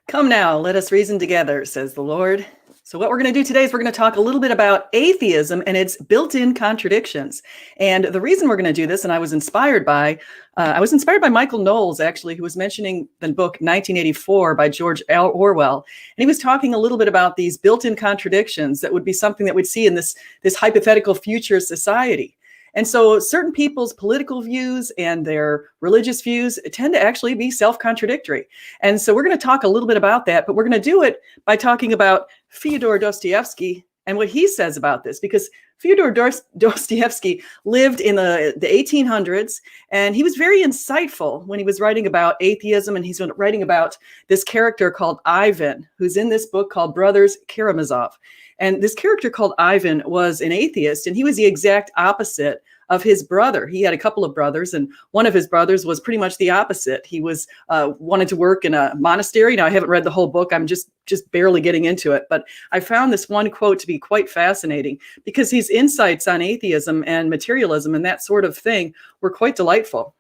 Come now, let us reason together, says the Lord. So what we're going to do today is we're going to talk a little bit about atheism and its built-in contradictions. And the reason we're going to do this, and I was inspired by Michael Knowles, actually, who was mentioning the book 1984 by George Orwell. And he was talking a little bit about these built-in contradictions that would be something that we'd see in this hypothetical future society. And so certain people's political views and their religious views tend to actually be self-contradictory. And so we're going to talk a little bit about that, but we're going to do it by talking about Fyodor Dostoevsky and what he says about this, because Fyodor Dostoevsky lived in the 1800s, and he was very insightful when he was writing about atheism, and he's writing about this character called Ivan, who's in this book called Brothers Karamazov. And this character called Ivan was an atheist, and he was the exact opposite of his brother. He had a couple of brothers, and one of his brothers was pretty much the opposite. He was wanted to work in a monastery. Now, I haven't read the whole book. I'm just barely getting into it. But I found this one quote to be quite fascinating, because his insights on atheism and materialism and that sort of thing were quite delightful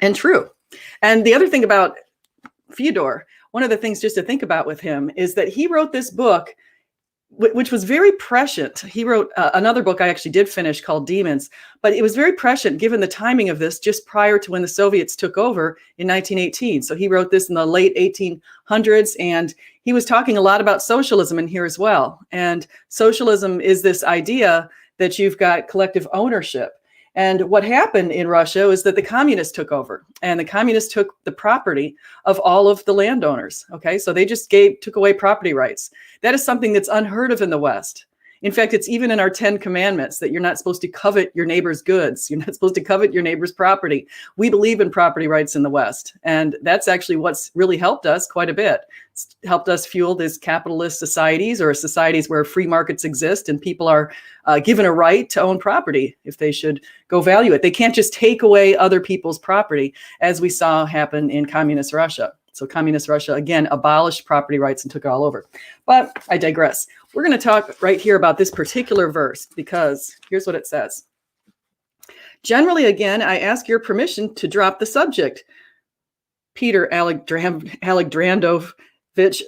and true. And the other thing about Fyodor, one of the things just to think about with him is that he wrote this book which was very prescient. He wrote another book I actually did finish called Demons, but it was very prescient given the timing of this just prior to when the Soviets took over in 1918. So he wrote this in the late 1800s, and he was talking a lot about socialism in here as well. And socialism is this idea that you've got collective ownership. And what happened in Russia is that the communists took over, and the communists took the property of all of the landowners. Okay, so they just took away property rights. That is something that's unheard of in the West. In fact, it's even in our 10 commandments that you're not supposed to covet your neighbor's goods. You're not supposed to covet your neighbor's property. We believe in property rights in the West. And that's actually what's really helped us quite a bit. It's helped us fuel these capitalist societies, or societies where free markets exist and people are given a right to own property if they should go value it. They can't just take away other people's property, as we saw happen in communist Russia. So communist Russia, again, abolished property rights and took it all over. But I digress. We're going to talk right here about this particular verse, because here's what it says. Generally, again, I ask your permission to drop the subject, Peter Alexandrovich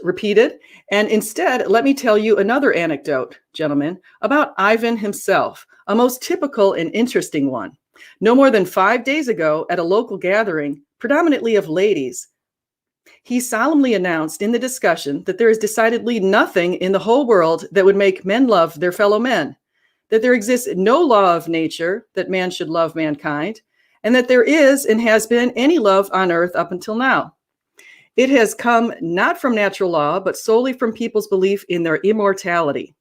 repeated. And instead, let me tell you another anecdote, gentlemen, about Ivan himself, a most typical and interesting one. No more than 5 days ago, at a local gathering, predominantly of ladies, he solemnly announced in the discussion that there is decidedly nothing in the whole world that would make men love their fellow men, that there exists no law of nature that man should love mankind, and that there is and has been any love on earth up until now. It has come not from natural law, but solely from people's belief in their immortality.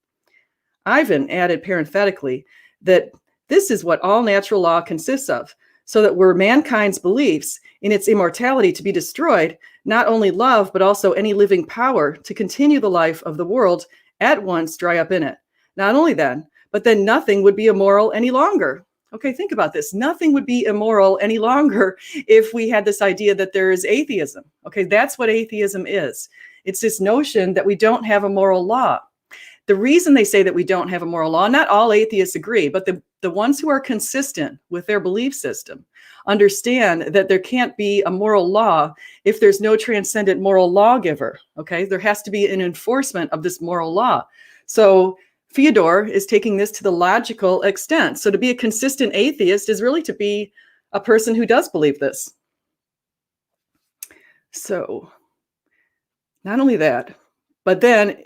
Ivan added parenthetically that this is what all natural law consists of, so that were mankind's beliefs in its immortality to be destroyed, not only love, but also any living power to continue the life of the world at once dry up in it. Not only then, but then nothing would be immoral any longer. Okay, think about this. Nothing would be immoral any longer if we had this idea that there is atheism. Okay, that's what atheism is. It's this notion that we don't have a moral law. The reason they say that we don't have a moral law, not all atheists agree, but the ones who are consistent with their belief system understand that there can't be a moral law if there's no transcendent moral lawgiver. Okay, there has to be an enforcement of this moral law. So Fyodor is taking this to the logical extent. So to be a consistent atheist is really to be a person who does believe this. So not only that, but then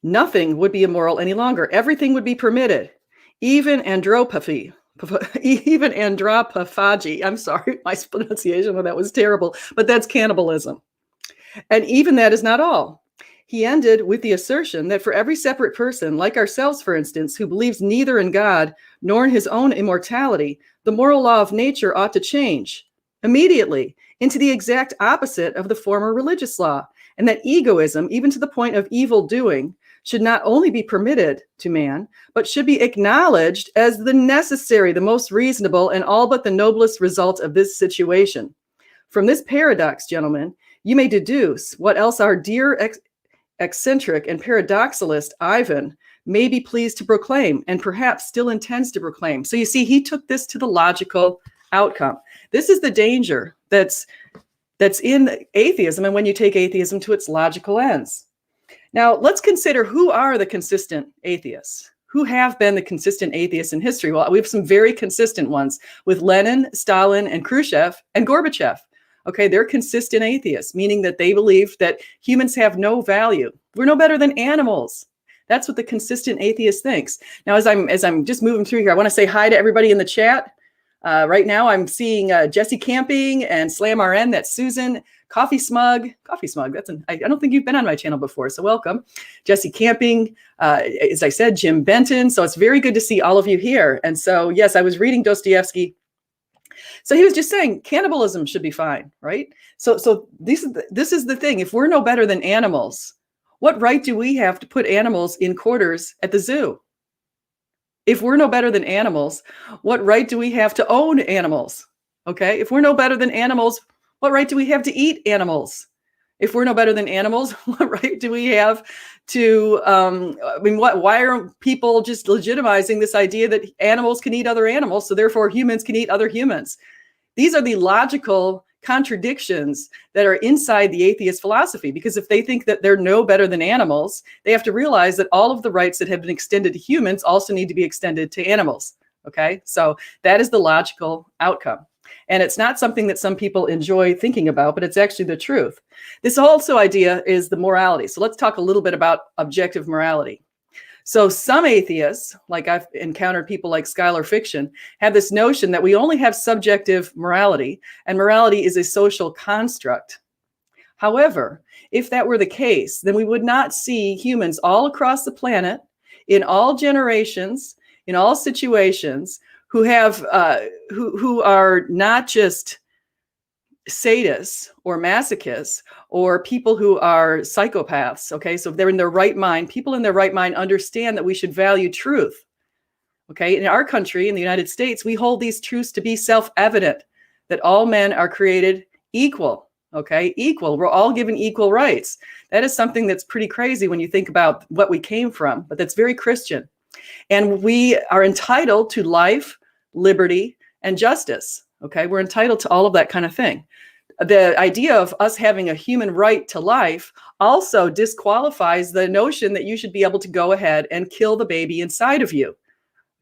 nothing would be immoral any longer. Everything would be permitted, even andropathy. Even androphagy. I'm sorry, my pronunciation of that was terrible, but that's cannibalism. And even that is not all. He ended with the assertion that for every separate person, like ourselves, for instance, who believes neither in God nor in his own immortality, the moral law of nature ought to change immediately into the exact opposite of the former religious law, and that egoism, even to the point of evil doing, should not only be permitted to man, but should be acknowledged as the necessary, the most reasonable, and all but the noblest result of this situation. From this paradox, gentlemen, you may deduce what else our dear eccentric and paradoxalist Ivan may be pleased to proclaim, and perhaps still intends to proclaim. So you see, he took this to the logical outcome. This is the danger that's that's in atheism and when you take atheism to its logical ends. Now, let's consider who are the consistent atheists. Who have been the consistent atheists in history? Well, we have some very consistent ones with Lenin, Stalin, and Khrushchev, and Gorbachev. Okay, they're consistent atheists, meaning that they believe that humans have no value. We're no better than animals. That's what the consistent atheist thinks. Now, as I'm just moving through here, I want to say hi to everybody in the chat. Right now, I'm seeing Jesse Camping and Slam RN. That's Susan. Coffee Smug. I don't think you've been on my channel before, so welcome. Jesse Camping, as I said, Jim Benton. So it's very good to see all of you here. And so, yes, I was reading Dostoevsky. So he was just saying cannibalism should be fine, right? So this is the thing. If we're no better than animals, what right do we have to put animals in quarters at the zoo? If we're no better than animals, what right do we have to own animals? Okay, if we're no better than animals, what right do we have to eat animals? If we're no better than animals, what right do we have to, why are people just legitimizing this idea that animals can eat other animals, so therefore humans can eat other humans? These are the logical contradictions that are inside the atheist philosophy, because if they think that they're no better than animals, they have to realize that all of the rights that have been extended to humans also need to be extended to animals. Okay, so that is the logical outcome. And it's not something that some people enjoy thinking about, but it's actually the truth. This also idea is the morality. So let's talk a little bit about objective morality. So some atheists, like I've encountered people like Schuyler Fiction, have this notion that we only have subjective morality, and morality is a social construct. However, if that were the case, then we would not see humans all across the planet, in all generations, in all situations, who have who are not just sadists or masochists or people who are psychopaths. Okay, so if they're in their right mind, people in their right mind understand that we should value truth. Okay, in our country, in the United States, we hold these truths to be self-evident, that all men are created equal. Okay, equal. We're all given equal rights. That is something that's pretty crazy when you think about what we came from, but that's very Christian. And we are entitled to life, liberty, and justice. Okay, we're entitled to all of that kind of thing. The idea of us having a human right to life also disqualifies the notion that you should be able to go ahead and kill the baby inside of you.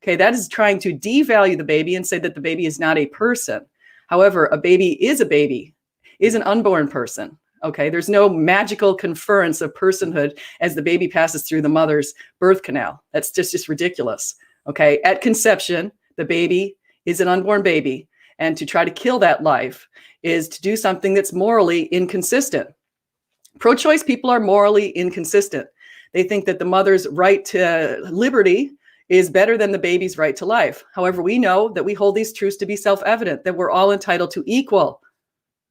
Okay, that is trying to devalue the baby and say that the baby is not a person. However, a baby, is an unborn person. Okay, there's no magical conference of personhood as the baby passes through the mother's birth canal. That's just ridiculous. Okay, at conception, the baby is an unborn baby, and to try to kill that life is to do something that's morally inconsistent. Pro-choice people are morally inconsistent. They think that the mother's right to liberty is better than the baby's right to life. However, we know that we hold these truths to be self-evident, that we're all entitled to equal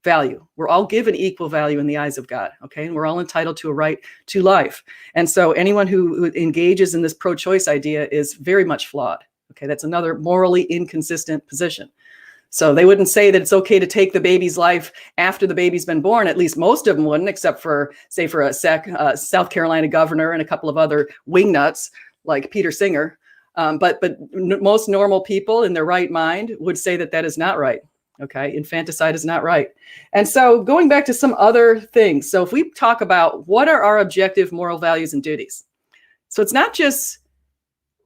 value. We're all given equal value in the eyes of God, okay? And we're all entitled to a right to life. And so anyone who engages in this pro-choice idea is very much flawed, okay? That's another morally inconsistent position. So they wouldn't say that it's okay to take the baby's life after the baby's been born. At least most of them wouldn't, except for, say, for a South Carolina governor and a couple of other wingnuts like Peter Singer. But most normal people in their right mind would say that that is not right. Okay, infanticide is not right. And so going back to some other things. So if we talk about what are our objective moral values and duties. So it's not just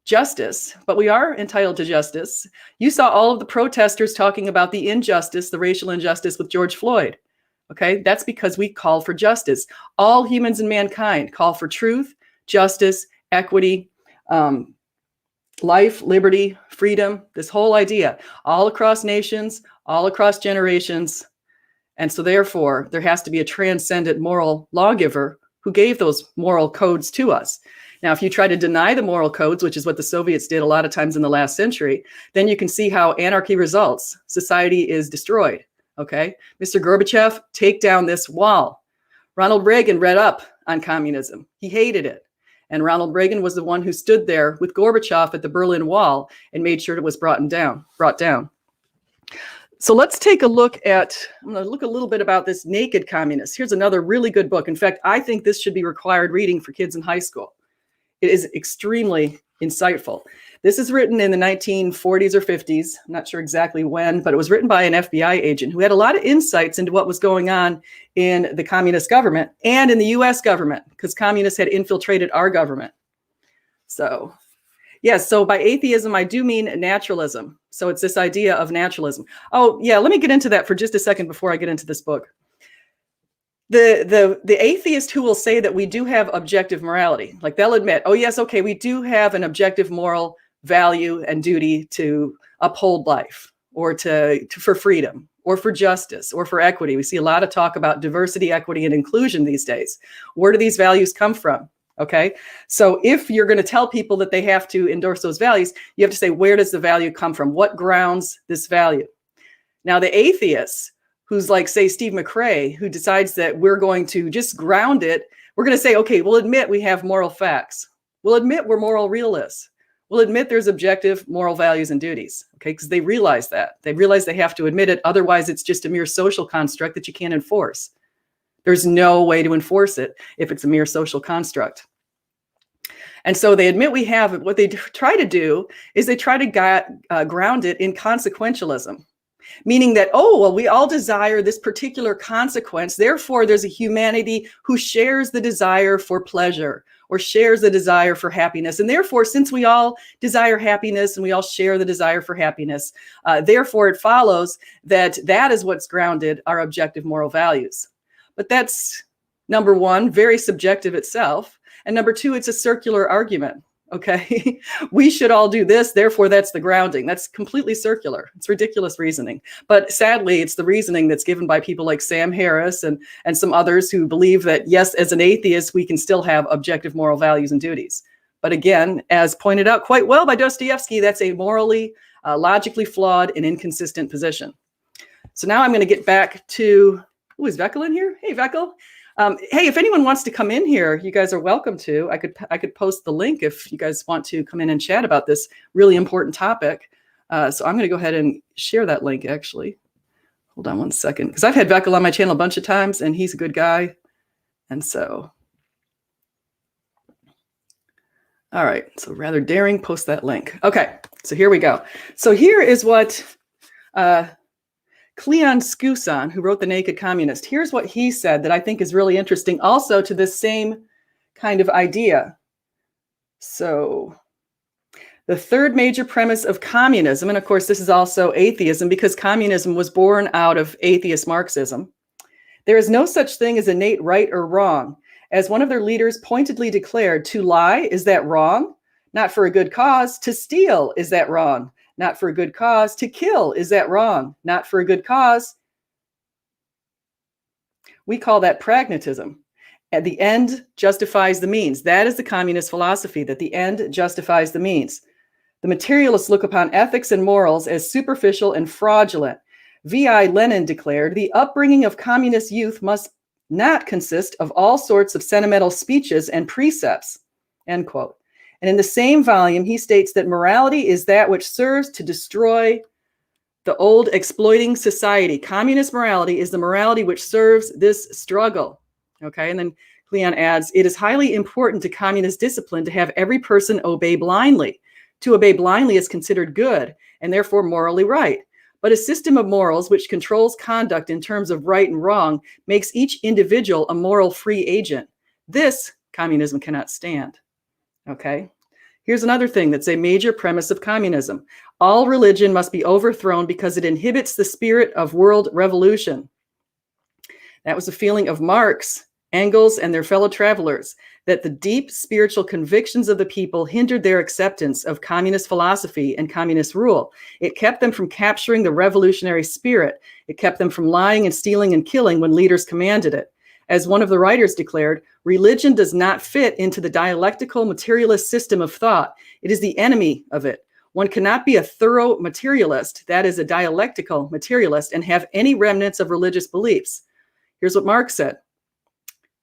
justice, but we are entitled to justice. You saw all of the protesters talking about the injustice, the racial injustice with George Floyd. Okay, that's because we call for justice. All humans and mankind call for truth, justice, equity, life, liberty, freedom, this whole idea, all across nations, all across generations. And so therefore, there has to be a transcendent moral lawgiver who gave those moral codes to us. Now, if you try to deny the moral codes, which is what the Soviets did a lot of times in the last century, then you can see how anarchy results. Society is destroyed. Okay, Mr. Gorbachev, take down this wall. Ronald Reagan read up on communism. He hated it. And Ronald Reagan was the one who stood there with Gorbachev at the Berlin Wall and made sure it was brought down. So let's take a look at, I'm going to look a little bit about this Naked Communist. Here's another really good book. In fact, I think this should be required reading for kids in high school. It is extremely insightful. This is written in the 1940s or 50s. I'm not sure exactly when, but it was written by an FBI agent who had a lot of insights into what was going on in the communist government and in the US government, because communists had infiltrated our government. So, yes, so by atheism, I do mean naturalism. So it's this idea of naturalism. Oh, yeah, let me get into that for just a second before I get into this book. The atheist who will say that we do have objective morality, like they'll admit, oh yes, okay, we do have an objective moral value and duty to uphold life, or for freedom, or for justice, or for equity. We see a lot of talk about diversity, equity, and inclusion these days. Where do these values come from? Okay, so if you're going to tell people that they have to endorse those values, you have to say, where does the value come from? What grounds this value? Now, the atheists, who's like, say, Steve McRae, who decides that we're going to just ground it, we're going to say, okay, we'll admit we have moral facts. We'll admit we're moral realists. We'll admit there's objective moral values and duties, okay? Because they realize that. They realize they have to admit it. Otherwise, it's just a mere social construct that you can't enforce. There's no way to enforce it if it's a mere social construct. And so they admit we have it. What they try to do is they try to ground it in consequentialism. Meaning that, oh, well, we all desire this particular consequence. Therefore, there's a humanity who shares the desire for pleasure or shares the desire for happiness. And therefore, since we all desire happiness and we all share the desire for happiness, therefore, it follows that that is what's grounded our objective moral values. But that's, number one, very subjective itself. And number two, it's a circular argument. Okay, we should all do this, therefore that's the grounding. That's completely circular. It's ridiculous reasoning. But sadly, it's the reasoning that's given by people like Sam Harris and some others who believe that, yes, as an atheist, we can still have objective moral values and duties. But again, as pointed out quite well by Dostoevsky, that's a morally, logically flawed and inconsistent position. So now I'm going to get back to, is Vekel in here? Hey, Vekel. Hey, if anyone wants to come in here, you guys are welcome to. I could post the link if you guys want to come in and chat about this really important topic. So I'm going to go ahead and share that link, actually. Hold on one second, because I've had Vekel on my channel a bunch of times, and he's a good guy. And so, all right, so rather daring, post that link. Okay, so here we go. So here is what Cleon Skousan, who wrote The Naked Communist, here's what he said that I think is really interesting also to this same kind of idea. So the third major premise of communism, and of course this is also atheism because communism was born out of atheist Marxism. There is no such thing as innate right or wrong. As one of their leaders pointedly declared, to lie, is that wrong? Not for a good cause. To steal, is that wrong? Not for a good cause. To kill, is that wrong? Not for a good cause. We call that pragmatism. At the end justifies the means. That is the communist philosophy, that the end justifies the means. The materialists look upon ethics and morals as superficial and fraudulent. V.I. Lenin declared, the upbringing of communist youth must not consist of all sorts of sentimental speeches and precepts, end quote. And in the same volume, he states that morality is that which serves to destroy the old exploiting society. Communist morality is the morality which serves this struggle. Okay, and then Cleon adds, it is highly important to communist discipline to have every person obey blindly. To obey blindly is considered good and therefore morally right. But a system of morals which controls conduct in terms of right and wrong makes each individual a moral free agent. This communism cannot stand. Okay, here's another thing that's a major premise of communism. All religion must be overthrown because it inhibits the spirit of world revolution. That was the feeling of Marx, Engels, and their fellow travelers, that the deep spiritual convictions of the people hindered their acceptance of communist philosophy and communist rule. It kept them from capturing the revolutionary spirit. It kept them from lying and stealing and killing when leaders commanded it. As one of the writers declared, religion does not fit into the dialectical materialist system of thought. It is the enemy of it. One cannot be a thorough materialist, that is a dialectical materialist, and have any remnants of religious beliefs. Here's what Marx said.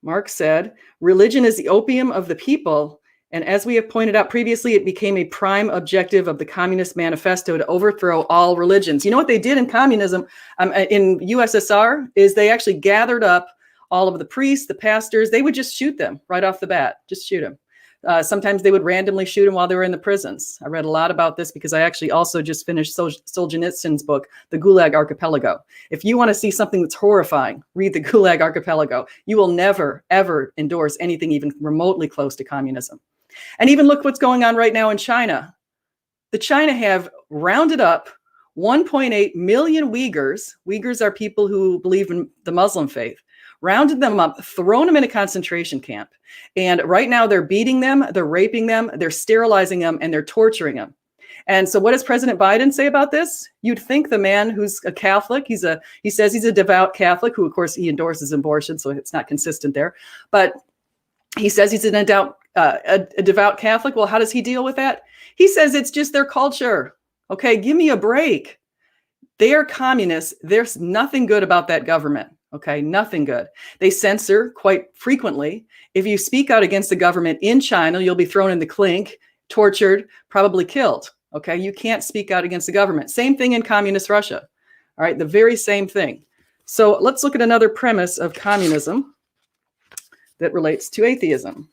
Marx said, religion is the opium of the people, and as we have pointed out previously, it became a prime objective of the Communist Manifesto to overthrow all religions. You know what they did in communism, in USSR, is they actually gathered up all of the priests, the pastors. They would just shoot them right off the bat, just shoot them. Sometimes they would randomly shoot them while they were in the prisons. I read a lot about this because I actually also just finished Solzhenitsyn's book, The Gulag Archipelago. If you want to see something that's horrifying, read The Gulag Archipelago. You will never, ever endorse anything even remotely close to communism. And even look what's going on right now in China. The China have rounded up 1.8 million Uyghurs. Uyghurs are people who believe in the Muslim faith. Rounded them up, thrown them in a concentration camp. And right now they're beating them, they're raping them, they're sterilizing them, and they're torturing them. And so what does President Biden say about this? You'd think the man who's a Catholic, he says he's a devout Catholic, who of course he endorses abortion, so it's not consistent there. But he says he's a devout Catholic. Well, how does he deal with that? He says it's just their culture. Okay, give me a break. They are communists. There's nothing good about that government. Okay, nothing good. They censor quite frequently. If you speak out against the government in China, you'll be thrown in the clink, tortured, probably killed. Okay, you can't speak out against the government. Same thing in communist Russia. All right, the very same thing. So let's look at another premise of communism that relates to atheism.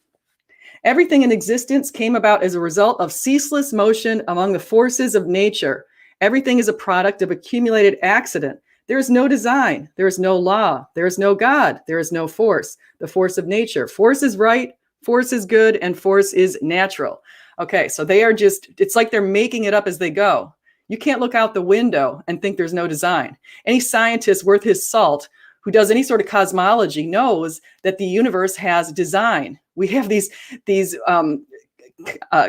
Everything in existence came about as a result of ceaseless motion among the forces of nature. Everything is a product of accumulated accident. There is no design. There is no law. There is no God. There is no force. The force of nature. Force is right. Force is good. And force is natural. Okay, so they are just, it's like they're making it up as they go. You can't look out the window and think there's no design. Any scientist worth his salt who does any sort of cosmology knows that the universe has design. We have these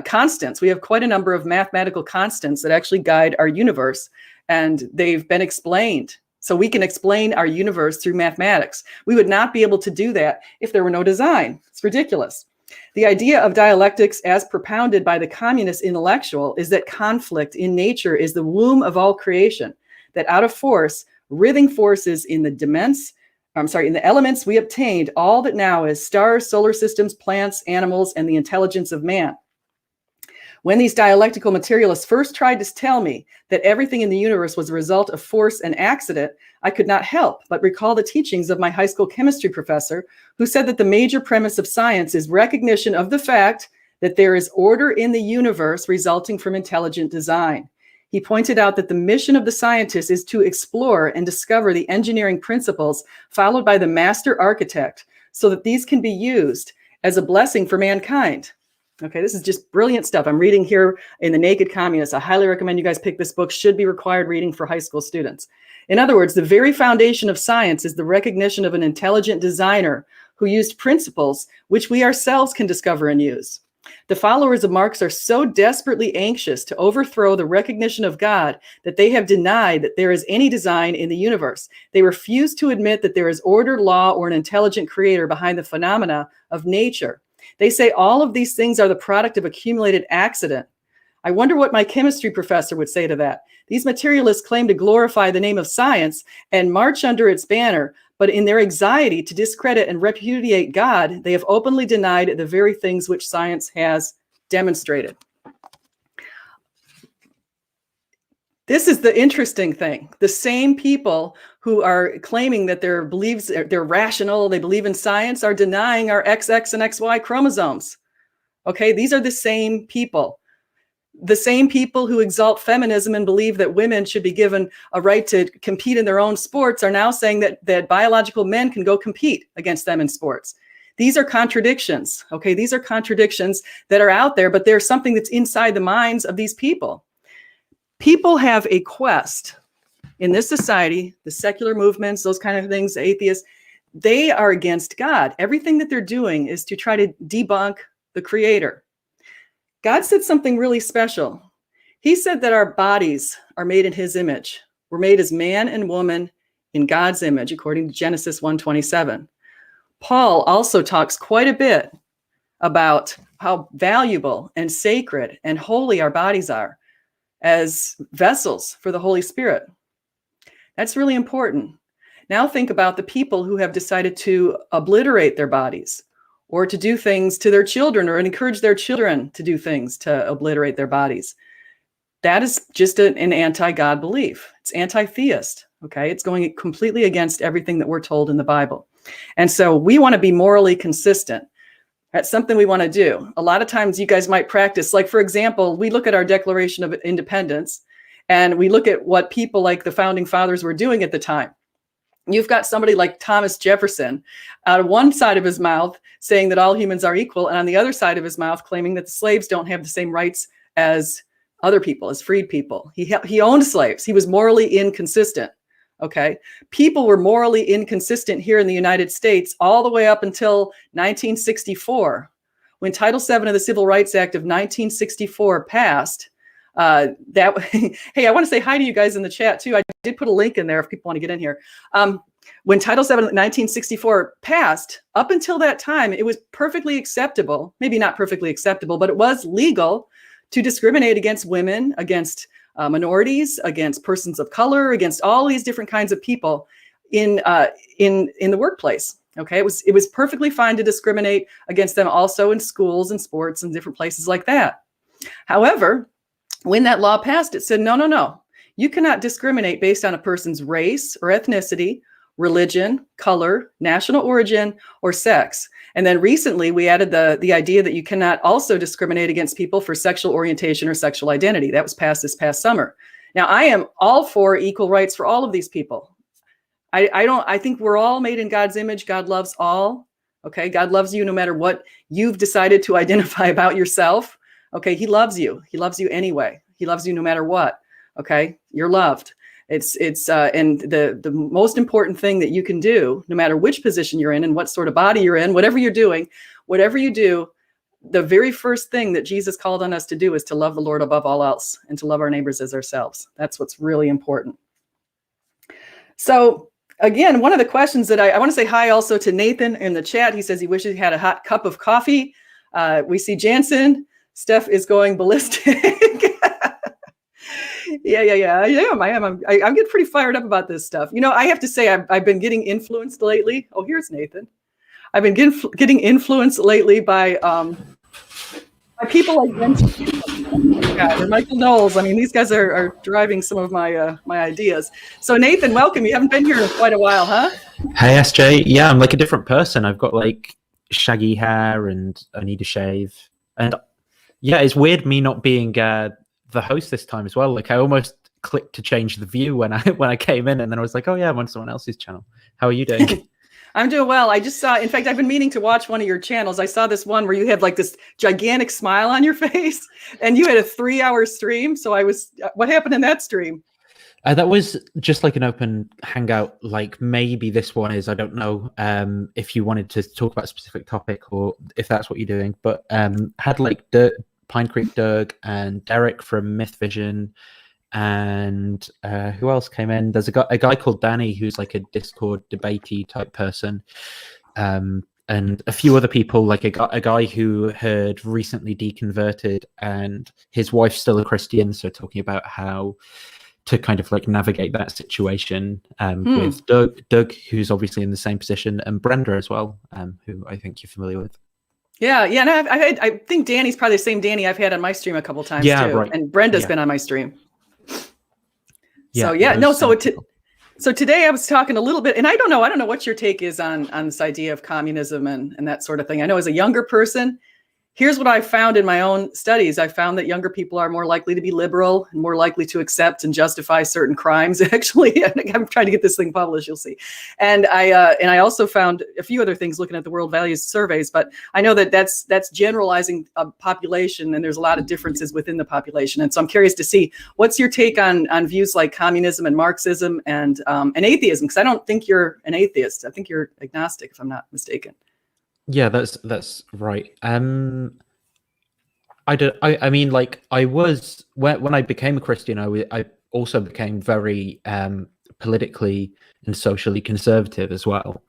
constants. We have quite a number of mathematical constants that actually guide our universe, and they've been explained. So we can explain our universe through mathematics. We would not be able to do that if there were no design. It's ridiculous. The idea of dialectics as propounded by the communist intellectual is that conflict in nature is the womb of all creation, that out of force, writhing forces in the elements we obtained all that now is stars, solar systems, plants, animals, and the intelligence of man. When these dialectical materialists first tried to tell me that everything in the universe was a result of force and accident, I could not help but recall the teachings of my high school chemistry professor, who said that the major premise of science is recognition of the fact that there is order in the universe resulting from intelligent design. He pointed out that the mission of the scientist is to explore and discover the engineering principles followed by the master architect so that these can be used as a blessing for mankind. Okay, this is just brilliant stuff. I'm reading here in The Naked Communist. I highly recommend you guys pick this book. Should be required reading for high school students. In other words, the very foundation of science is the recognition of an intelligent designer who used principles which we ourselves can discover and use. The followers of Marx are so desperately anxious to overthrow the recognition of God that they have denied that there is any design in the universe. They refuse to admit that there is order, law, or an intelligent creator behind the phenomena of nature. They say all of these things are the product of accumulated accident. I wonder what my chemistry professor would say to that. These materialists claim to glorify the name of science and march under its banner, but in their anxiety to discredit and repudiate God, they have openly denied the very things which science has demonstrated. This is the interesting thing. The same people who are claiming that their beliefs, they're rational, they believe in science, are denying our XX and XY chromosomes. Okay, these are the same people. The same people who exalt feminism and believe that women should be given a right to compete in their own sports are now saying that biological men can go compete against them in sports. These are contradictions. Okay, these are contradictions that are out there, but there's something that's inside the minds of these people. People have a quest in this society, the secular movements, those kind of things, atheists, they are against God. Everything that they're doing is to try to debunk the creator. God said something really special. He said that our bodies are made in his image. We're made as man and woman in God's image, according to Genesis 1:27. Paul also talks quite a bit about how valuable and sacred and holy our bodies are as vessels for the Holy Spirit. That's really important. Now think about the people who have decided to obliterate their bodies or to do things to their children or encourage their children to do things to obliterate their bodies. That is just an anti-God belief. It's anti-theist, okay? It's going completely against everything that we're told in the Bible. And so we want to be morally consistent. That's something we want to do. A lot of times you guys might practice, like, for example, we look at our Declaration of Independence and we look at what people like the founding fathers were doing at the time. You've got somebody like Thomas Jefferson out of one side of his mouth saying that all humans are equal, and on the other side of his mouth claiming that the slaves don't have the same rights as other people, as freed people. He owned slaves. He was morally inconsistent. Okay. People were morally inconsistent here in the United States all the way up until 1964, when Title VII of the Civil Rights Act of 1964 passed. Hey, I want to say hi to you guys in the chat too. I did put a link in there if people want to get in here. When Title VII of 1964 passed, up until that time, it was perfectly acceptable, maybe not perfectly acceptable, but it was legal to discriminate against women, against minorities, against persons of color, against all these different kinds of people in the workplace. Okay, it was perfectly fine to discriminate against them also in schools and sports and different places like that. However, when that law passed, it said, no, you cannot discriminate based on a person's race or ethnicity, religion, color, national origin, or sex. And then recently we added the idea that you cannot also discriminate against people for sexual orientation or sexual identity. That was passed this past summer. Now, I am all for equal rights for all of these people. I think we're all made in God's image. God loves all. Okay. God loves you no matter what you've decided to identify about yourself. Okay. He loves you. He loves you anyway. He loves you no matter what. Okay. You're loved. And the most important thing that you can do, no matter which position you're in and what sort of body you're in, whatever you're doing, whatever you do, the very first thing that Jesus called on us to do is to love the Lord above all else and to love our neighbors as ourselves. That's what's really important. So again, one of the questions that I want to say hi also to Nathan in the chat. He says he wishes he had a hot cup of coffee. We see Jansen. Steph is going ballistic. Yeah, I am. I'm getting pretty fired up about this stuff. You know, I have to say I've been getting influenced lately. Oh, here's Nathan. I've been getting influenced lately by people like Benson or Michael Knowles. I mean, these guys are driving some of my ideas. So Nathan, welcome. You haven't been here in quite a while, huh? Hey, SJ. Yeah, I'm like a different person. I've got like shaggy hair and I need a shave. And yeah, it's weird me not being the host this time as well. Like I almost clicked to change the view when I came in, and then I was like, oh yeah, I'm on someone else's channel. How are you doing? I'm doing well. I just saw, in fact, I've been meaning to watch one of your channels. I saw this one where you had like this gigantic smile on your face and you had a 3-hour stream. So what happened in that stream? That was just like an open hangout. Like maybe this one is, I don't know if you wanted to talk about a specific topic or if that's what you're doing, but had like Pine Creek Doug and Derek from Myth Vision, and who else came in? There's a guy called Danny who's like a Discord debatey type person, and a few other people, like a guy who had recently deconverted and his wife's still a Christian, so talking about how to kind of like navigate that situation with Doug, who's obviously in the same position, and Brenda as well, who I think you're familiar with. Yeah, and I think Danny's probably the same Danny I've had on my stream a couple of times too, right. And Brenda's been on my stream. So today I was talking a little bit, and I don't know what your take is on this idea of communism and that sort of thing. I know as a younger person, here's what I found in my own studies. I found that younger people are more likely to be liberal and more likely to accept and justify certain crimes. Actually, I'm trying to get this thing published, you'll see. And I also found a few other things looking at the world values surveys, but I know that that's generalizing a population, and there's a lot of differences within the population. And so I'm curious to see what's your take on views like communism and Marxism and atheism, because I don't think you're an atheist. I think you're agnostic, if I'm not mistaken. Yeah, that's right. I mean, like I was when I became a Christian, I also became very politically and socially conservative as well.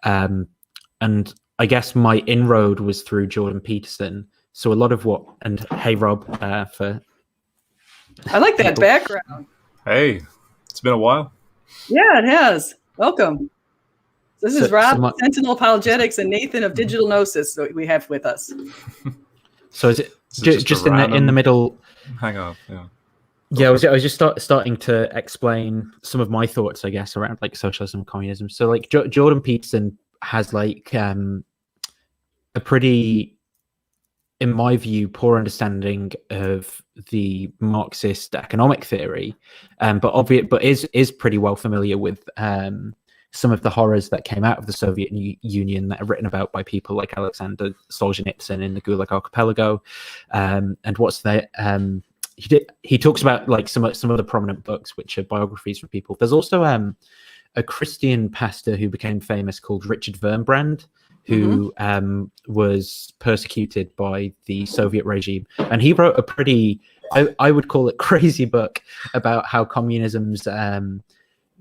And I guess my inroad was through Jordan Peterson. So a lot of and hey Rob, for I like that background. Hey, it's been a while. Yeah, it has. Welcome. This is Rob, Sentinel Apologetics, and Nathan of Digital Gnosis that we have with us. So is it just in the middle? Hang on, yeah. Yeah, I was just starting to explain some of my thoughts, I guess, around like socialism and communism. So like Jordan Peterson has like a pretty, in my view, poor understanding of the Marxist economic theory, but is pretty well familiar with some of the horrors that came out of the Soviet Union that are written about by people like Alexander Solzhenitsyn in the Gulag Archipelago, and what's that? He talks about like some of the prominent books, which are biographies from people. There's also a Christian pastor who became famous called Richard Wurmbrand, who was persecuted by the Soviet regime, and he wrote a pretty, I would call it, crazy book about how communism's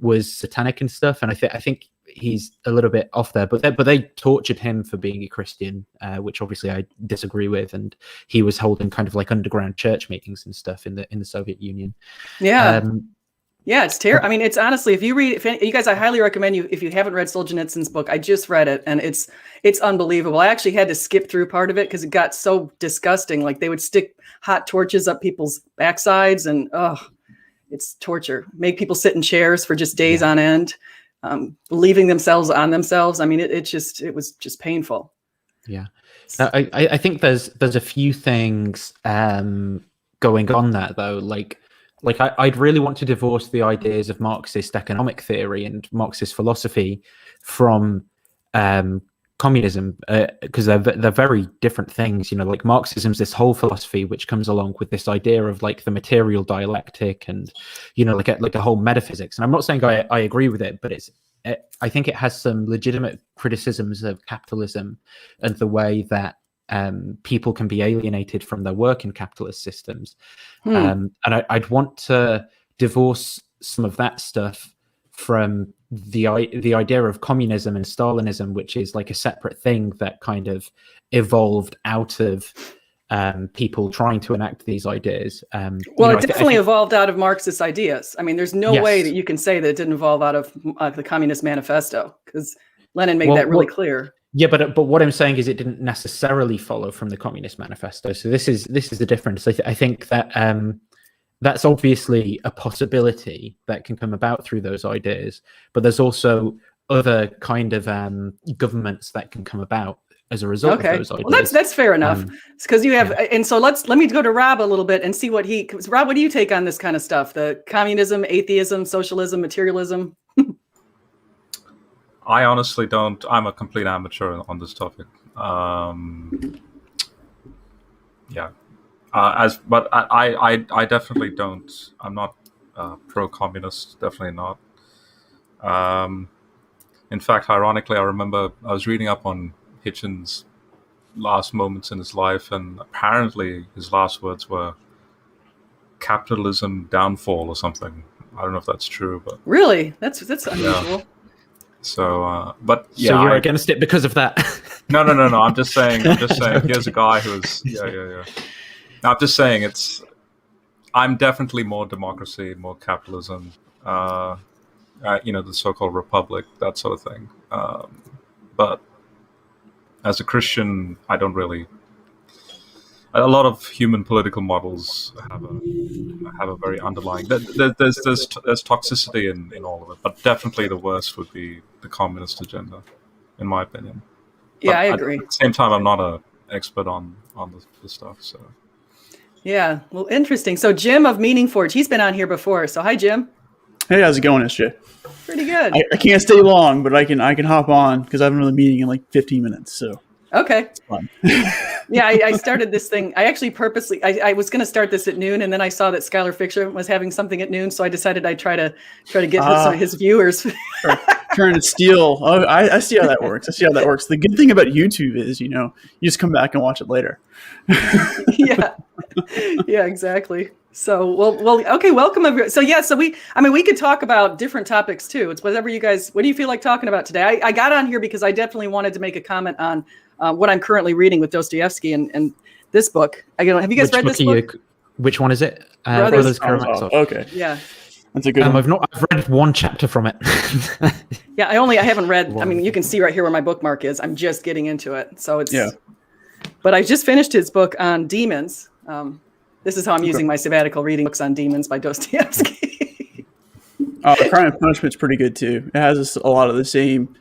was satanic and stuff. And I think he's a little bit off there, but they tortured him for being a Christian, which obviously I disagree with. And he was holding kind of like underground church meetings and stuff in the Soviet Union. Yeah. Yeah, it's terrible. I mean, it's honestly, if you guys, I highly recommend you, if you haven't read Solzhenitsyn's book, I just read it and it's unbelievable. I actually had to skip through part of it because it got so disgusting. Like they would stick hot torches up people's backsides and, it's torture. Make people sit in chairs for just days on end, leaving themselves on themselves. I mean, it was just painful. Yeah. I think there's a few things going on there though. Like I'd really want to divorce the ideas of Marxist economic theory and Marxist philosophy from communism, because they're very different things. You know, like Marxism's this whole philosophy which comes along with this idea of like the material dialectic and, you know, like a whole metaphysics. And I'm not saying I agree with it, but I think it has some legitimate criticisms of capitalism and the way that people can be alienated from their work in capitalist systems. And I'd want to divorce some of that stuff from the idea of communism and Stalinism, which is like a separate thing that kind of evolved out of people trying to enact these ideas. Well, it definitely evolved out of Marxist ideas. I mean, there's no way that you can say that it didn't evolve out of the Communist Manifesto, because Lenin made that really clear. Yeah, but what I'm saying is it didn't necessarily follow from the Communist Manifesto. So this is the difference. I think that that's obviously a possibility that can come about through those ideas, but there's also other kind of governments that can come about as a result of those ideas. Well, that's fair enough. Because you have, and so let me go to Rob a little bit and see what Rob, what do you take on this kind of stuff? The communism, atheism, socialism, materialism? I honestly don't. I'm a complete amateur on this topic. But I definitely don't. I'm not pro-communist. Definitely not. In fact, ironically, I remember I was reading up on Hitchens' last moments in his life, and apparently his last words were "capitalism downfall" or something. I don't know if that's true, but really, that's unusual. Yeah. So, but yeah, so you're against it because of that? No. I'm just saying. Here's a guy who's No, I'm just saying I'm definitely more democracy, more capitalism. The so-called republic, that sort of thing. But as a Christian, I don't really. A lot of human political models have a very underlying. There's toxicity in all of it, but definitely the worst would be the communist agenda, in my opinion. Yeah, but I agree. At the same time, I'm not an expert on the stuff. So. Yeah, well, interesting. So Jim of Meaning Forge, he's been on here before. So hi, Jim. Hey, how's it going, SJ? Pretty good. I can't stay long, but I can hop on because I have another meeting in like 15 minutes. So. Okay. It's fun. Yeah, I started this thing. I actually purposely, I was going to start this at noon, and then I saw that Skylar Fiction was having something at noon, so I decided I'd try to get some of his viewers. Trying to steal. Oh, I see how that works. The good thing about YouTube is, you just come back and watch it later. Yeah, exactly. So, well, okay, welcome everyone. So we could talk about different topics too. It's whatever you guys, what do you feel like talking about today? I got on here because I definitely wanted to make a comment on what I'm currently reading with Dostoevsky and this book. Have you guys read this book? Which one is it? Brothers Karamazov. Okay. Yeah. That's a good one. I've read one chapter from it. Yeah, I haven't read. I mean, you can see right here where my bookmark is. I'm just getting into it. So it's. Yeah. But I just finished his book on demons. This is how I'm using my sabbatical, reading books on demons by Dostoevsky. Crime and Punishment's pretty good too. It has a lot of the same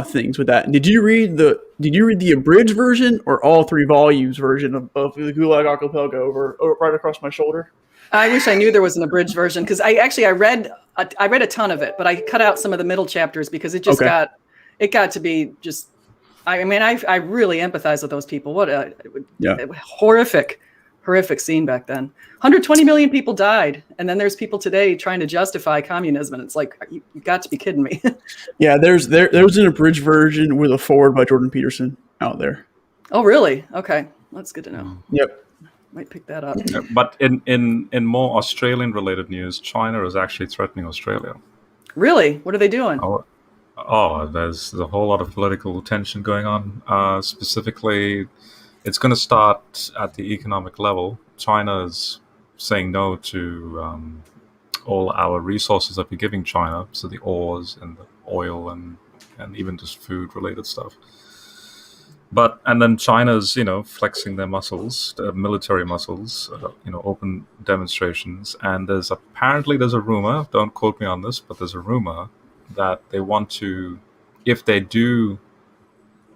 things with that. Did you read the abridged version or all 3 volumes version of the Gulag Archipelago over right across my shoulder? I wish I knew there was an abridged version, because I read a ton of it, but I cut out some of the middle chapters because it just got to be just. I mean, I really empathize with those people. What a horrific scene back then. 120 million people died, and then there's people today trying to justify communism, and it's like, you got to be kidding me. Yeah, there's an abridged version with a foreword by Jordan Peterson out there. Oh, really? Okay, that's good to know. Yep. Might pick that up. Yeah, but in more Australian-related news, China is actually threatening Australia. Really? What are they doing? There's a whole lot of political tension going on. Specifically, it's going to start at the economic level. China is saying no to all our resources that we're giving China, so the ores and the oil and even just food-related stuff. And then China's, flexing their muscles, military muscles, open demonstrations. And there's a rumor, don't quote me on this, but there's a rumor that they want to, if they do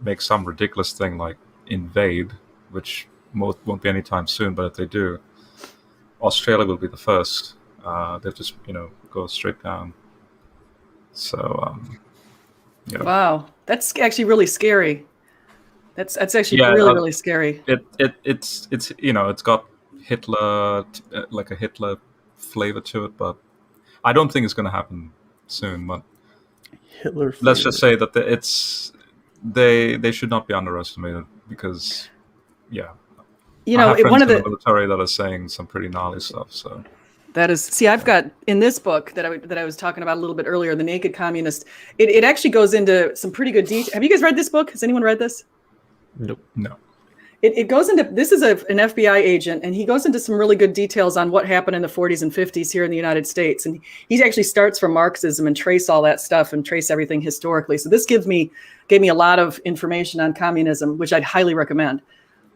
make some ridiculous thing like invade, which won't be anytime soon, but if they do, Australia will be the first. They'll just, go straight down. So, Wow, that's actually really scary. That's actually really scary. It's it's got Hitler, like a Hitler flavor to it, but I don't think it's going to happen soon. But Hitler. Let's just say that they should not be underestimated, because one of the military that are saying some pretty gnarly stuff. So that is, see, I've got in this book that I was talking about a little bit earlier, The Naked Communist. It actually goes into some pretty good detail. Have you guys read this book? Has anyone read this? Nope. No. It goes into, this is an FBI agent, and he goes into some really good details on what happened in the 40s and 50s here in the United States. And he actually starts from Marxism and trace all that stuff and trace everything historically. So this gave me a lot of information on communism, which I'd highly recommend.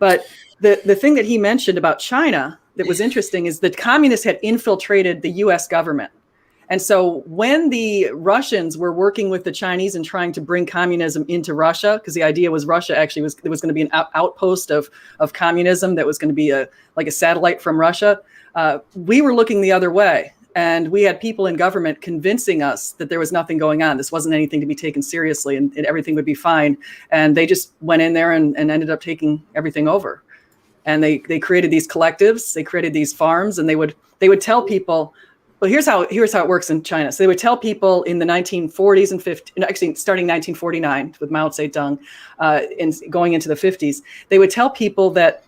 But the thing that he mentioned about China that was interesting is that communists had infiltrated the US government. And so when the Russians were working with the Chinese and trying to bring communism into Russia, because the idea was Russia actually there was going to be an outpost of communism that was going to be like a satellite from Russia, we were looking the other way. And we had people in government convincing us that there was nothing going on. This wasn't anything to be taken seriously, and everything would be fine. And they just went in there and ended up taking everything over. And they created these collectives, they created these farms, and they would tell people, well, here's how it works in China. So they would tell people in the 1940s and 50s, actually starting 1949 with Mao Zedong, and going into the 50s, they would tell people that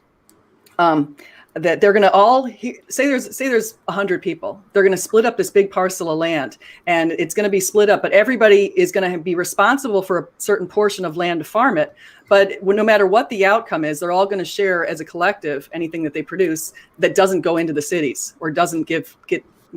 that they're going to all say there's 100 people. They're going to split up this big parcel of land, and it's going to be split up, but everybody is going to be responsible for a certain portion of land to farm it. But no matter what the outcome is, they're all going to share as a collective anything that they produce that doesn't go into the cities or doesn't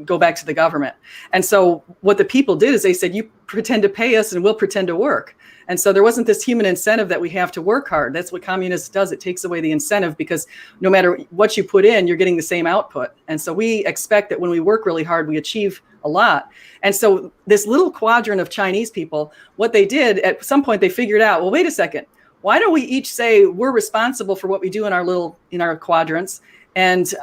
go back to the government. And so what the people did is they said, you pretend to pay us and we'll pretend to work. And so there wasn't this human incentive that we have to work hard. That's what communism does. It takes away the incentive, because no matter what you put in, you're getting the same output. And so we expect that when we work really hard, we achieve a lot. And so this little quadrant of Chinese people, what they did at some point, they figured out, well, wait a second, why don't we each say we're responsible for what we do in our quadrants, and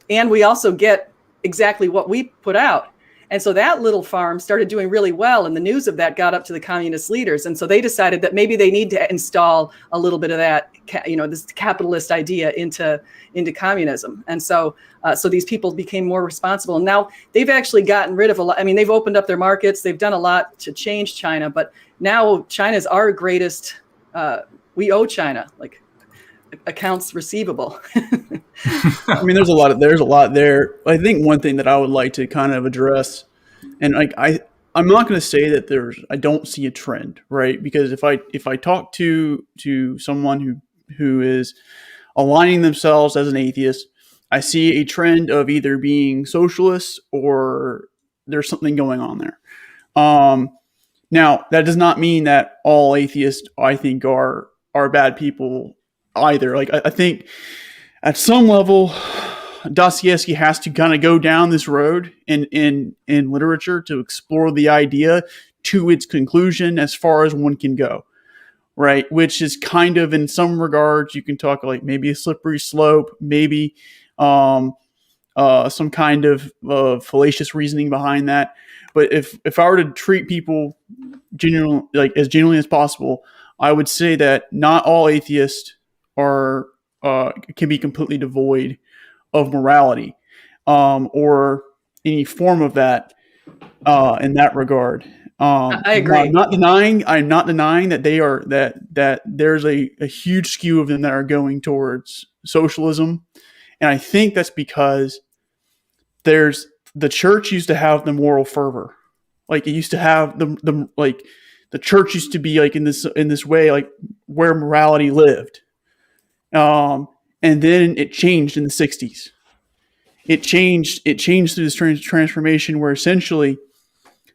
we also get exactly what we put out. And so that little farm started doing really well, and the news of that got up to the communist leaders. And so they decided that maybe they need to install a little bit of that, this capitalist idea into communism. And so these people became more responsible. And now they've actually gotten rid of a lot. I mean, they've opened up their markets. They've done a lot to change China, but now China's our greatest. We owe China, like, accounts receivable. I mean, there's a lot there. I think one thing that I would like to kind of address, and I'm not going to say that I don't see a trend, right? Because if I talk to someone who is aligning themselves as an atheist, I see a trend of either being socialist or there's something going on there. Now, that does not mean that all atheists, I think, are bad people either. Like, I think at some level, Dostoevsky has to kind of go down this road in literature to explore the idea to its conclusion as far as one can go, right? Which is kind of, in some regards, you can talk like maybe a slippery slope, maybe some kind of fallacious reasoning behind that. But if I were to treat people as genuinely as possible, I would say that not all atheists can be completely devoid of morality or any form of that in that regard. I agree. I'm not denying that they are that there's a huge skew of them that are going towards socialism, and I think that's because the church used to have the moral fervor, like it used to have the church used to be like in this way, like where morality lived. And then it changed in the 60s. It changed through this transformation where essentially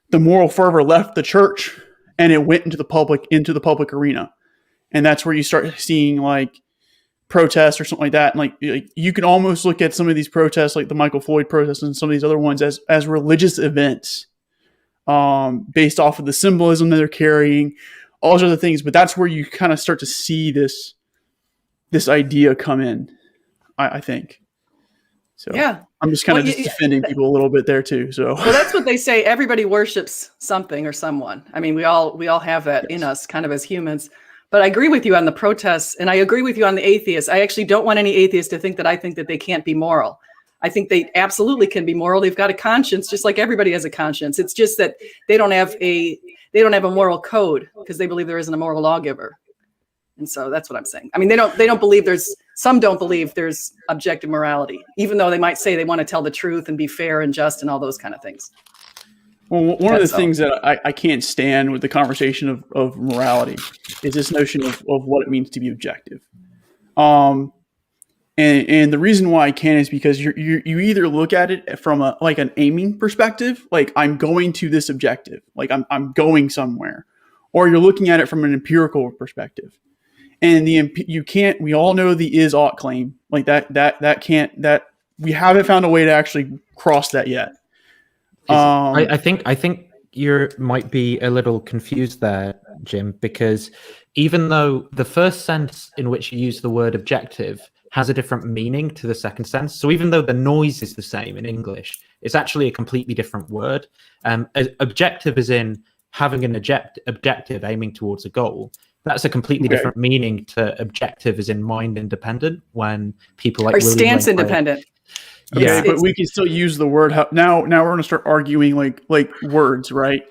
the moral fervor left the church and it went into the public arena. And that's where you start seeing like protests or something like that. And like you can almost look at some of these protests, like the Michael Floyd protests and some of these other ones as religious events, based off of the symbolism that they're carrying, all those other things. But that's where you kind of start to see this idea come in, I think. So Yeah. I'm just kind of defending people a little bit there too. So well, that's what they say. Everybody worships something or someone. I mean, we all have that in us, kind of as humans. But I agree with you on the protests, and I agree with you on the atheists. I actually don't want any atheists to think that I think that they can't be moral. I think they absolutely can be moral. They've got a conscience, just like everybody has a conscience. It's just that they don't have a moral code because they believe there isn't a moral lawgiver. And so that's what I'm saying. I mean, they don't believe some don't believe there's objective morality, even though they might say they want to tell the truth and be fair and just and all those kind of things. Well, one of the things that I can't stand with the conversation of morality is this notion of what it means to be objective. And the reason why I can't is because you either look at it from an aiming perspective, like I'm going to this objective, like I'm going somewhere, or you're looking at it from an empirical perspective. And we all know the is-ought claim, like that we haven't found a way to actually cross that yet. I think you might be a little confused there, Jim, because even though the first sense in which you use the word objective has a different meaning to the second sense, so even though the noise is the same in English, it's actually a completely different word. Objective is in having an objective aiming towards a goal. That's a completely different meaning to objective as in mind independent, when people like or stance independent. Okay, Yeah, but we can still use the word. Now we're going to start arguing like words, right?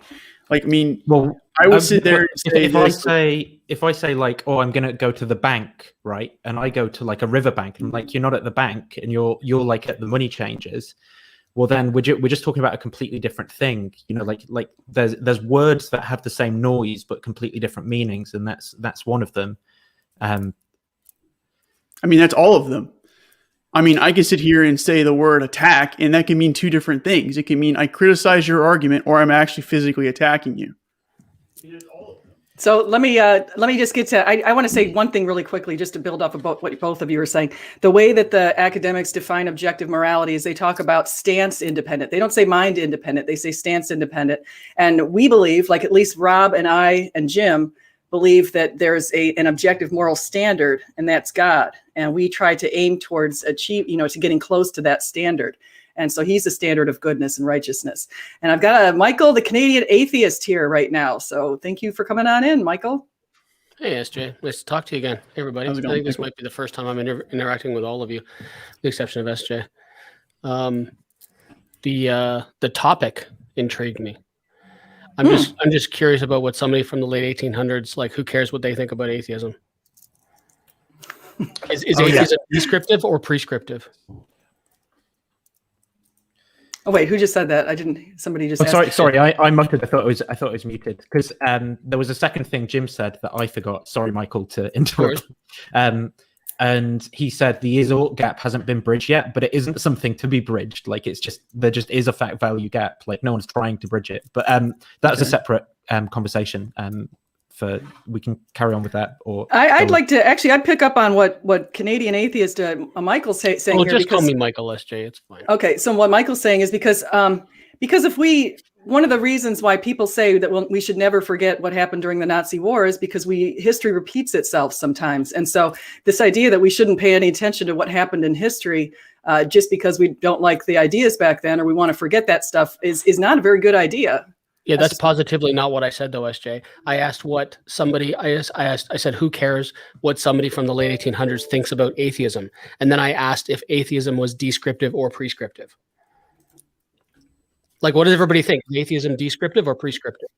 Like, I mean, well, I would sit there and say if I say like, oh, I'm going to go to the bank, right? And I go to like a riverbank, and like you're not at the bank, and you're like at the money changers. Well, then we're just talking about a completely different thing, you know. Like there's words that have the same noise but completely different meanings, and that's one of them. I mean, that's all of them. I mean, I can sit here and say the word attack, and that can mean two different things. It can mean I criticize your argument, or I'm actually physically attacking you. So let me just get to, I want to say one thing really quickly, just to build off of what both of you are saying. The way that the academics define objective morality is they talk about stance independent. They don't say mind independent. They say stance independent. And we believe, like at least Rob and I and Jim believe, that there's an objective moral standard, and that's God. And we try to aim towards to getting close to that standard. And so he's the standard of goodness and righteousness. And I've got Michael, the Canadian atheist, here right now. So thank you for coming on in, Michael. Hey, SJ. Nice to talk to you again, everybody. I think this might be the first time I'm interacting with all of you, with the exception of SJ. The topic intrigued me. I'm just curious about what somebody from the late 1800s, like, who cares what they think about atheism? Is atheism descriptive or prescriptive? Oh wait, who just said that? I didn't. Somebody just. Sorry. I muttered. I thought it was muted because there was a second thing Jim said that I forgot. Sorry, Michael, to interrupt. And he said the is-ought gap hasn't been bridged yet, but it isn't something to be bridged. Like, it's just there just is a fact value gap. Like, no one's trying to bridge it. But that's a separate conversation we can carry on with that. Or I'd like to actually. I'd pick up on what Canadian atheist Michael's saying Well, here. just call because, me Michael SJ. It's fine. okay, so what Michael's saying is because if one of the reasons why people say that we should never forget what happened during the Nazi war is because history repeats itself sometimes. And so this idea that we shouldn't pay any attention to what happened in history just because we don't like the ideas back then or we want to forget that stuff is not a very good idea. Yeah, that's positively not what I said, though, SJ. I asked what somebody, I said, who cares what somebody from the late 1800s thinks about atheism? And then I asked if atheism was descriptive or prescriptive. Like, what does everybody think? Is atheism descriptive or prescriptive?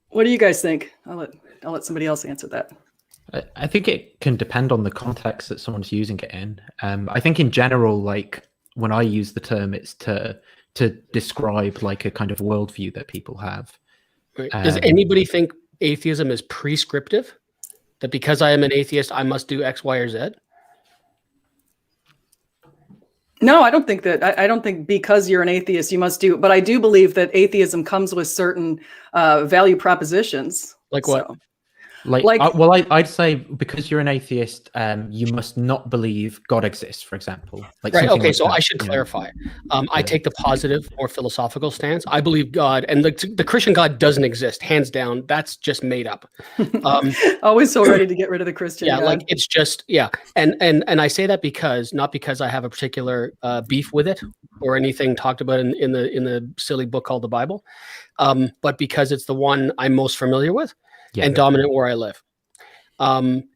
What do you guys think? I'll let somebody else answer that. I think it can depend on the context that someone's using it in. I think in general, like when I use the term, it's to describe like a kind of worldview that people have. Right. Does anybody think atheism is prescriptive? That because I am an atheist, I must do X, Y, or Z? No, I don't think that. I don't think because you're an atheist, you must do. But I do believe that atheism comes with certain value propositions. Like what? So, I'd say because you're an atheist, you must not believe God exists, for example. Like right. Okay. like so that, I should clarify. I take the positive or philosophical stance. I believe God and the Christian God doesn't exist, hands down. That's just made up. Always so ready to get rid of the Christian. Yeah, God. like it's just and I say that not because I have a particular beef with it or anything talked about in the silly book called the Bible, but because it's the one I'm most familiar with. Yeah, and dominant where I live.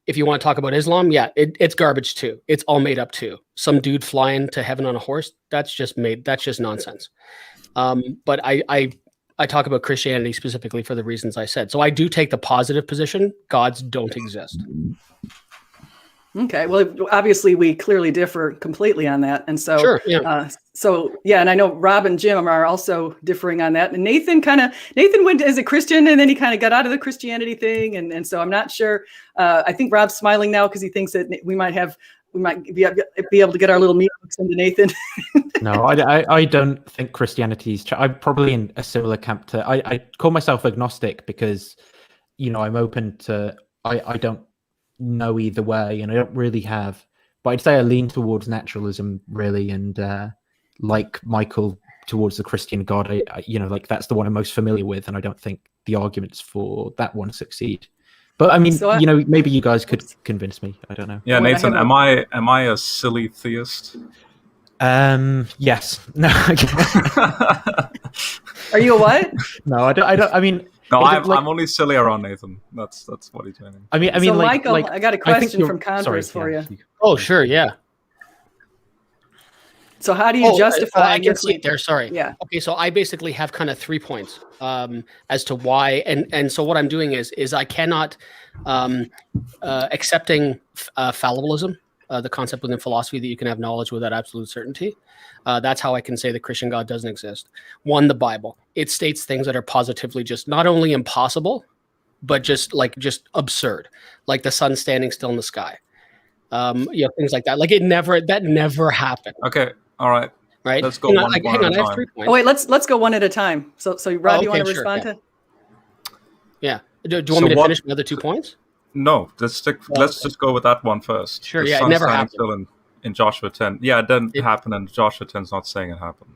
If you want to talk about Islam, it's garbage too. It's all made up too. Some dude flying to heaven on a horse, that's just nonsense. But I talk about Christianity specifically for the reasons I said. So I do take the positive position. Gods don't exist. Okay. Well, obviously we clearly differ completely on that. And so, sure, yeah. And I know Rob and Jim are also differing on that. And Nathan went as a Christian and then he kind of got out of the Christianity thing. And so I'm not sure. I think Rob's smiling now because he thinks that we might be able to get our little meat hooks into Nathan. No, I don't think Christianity's. I'm probably in a similar camp to. I call myself agnostic because, I'm open to. I don't know either way, and I don't really have. But I'd say I lean towards naturalism really, and like Michael towards the Christian God. Like that's the one I'm most familiar with, and I don't think the arguments for that one succeed. But I mean, maybe you guys could convince me. I don't know. Yeah, Nathan, am I a silly theist? Yes. No. Are you a what? No, I don't. I mean, no, I'm only silly around Nathan. That's what he's meaning. I mean, so Michael, I got a question from Converse for you. Oh, sure, yeah. So how do you justify? I can see it there. Sorry. Yeah. Okay, so I basically have kind of 3 points as to why, and so what I'm doing is I cannot accepting fallibilism, the concept within philosophy that you can have knowledge without absolute certainty. That's how I can say the Christian God doesn't exist. One, the Bible. It states things that are positively just not only impossible, but just absurd, like the sun standing still in the sky. Things like that. Like that never happened. Okay. All right. Right. Let's go one at a time. I have 3 points. Oh, wait, let's go one at a time. So Rob, you want to respond to? Yeah. Do you want me to finish my other 2 points? No, let's just go with that one first. Sure. The It never happened. Still in Joshua 10. Yeah, it didn't happen, and Joshua 10's not saying it happened.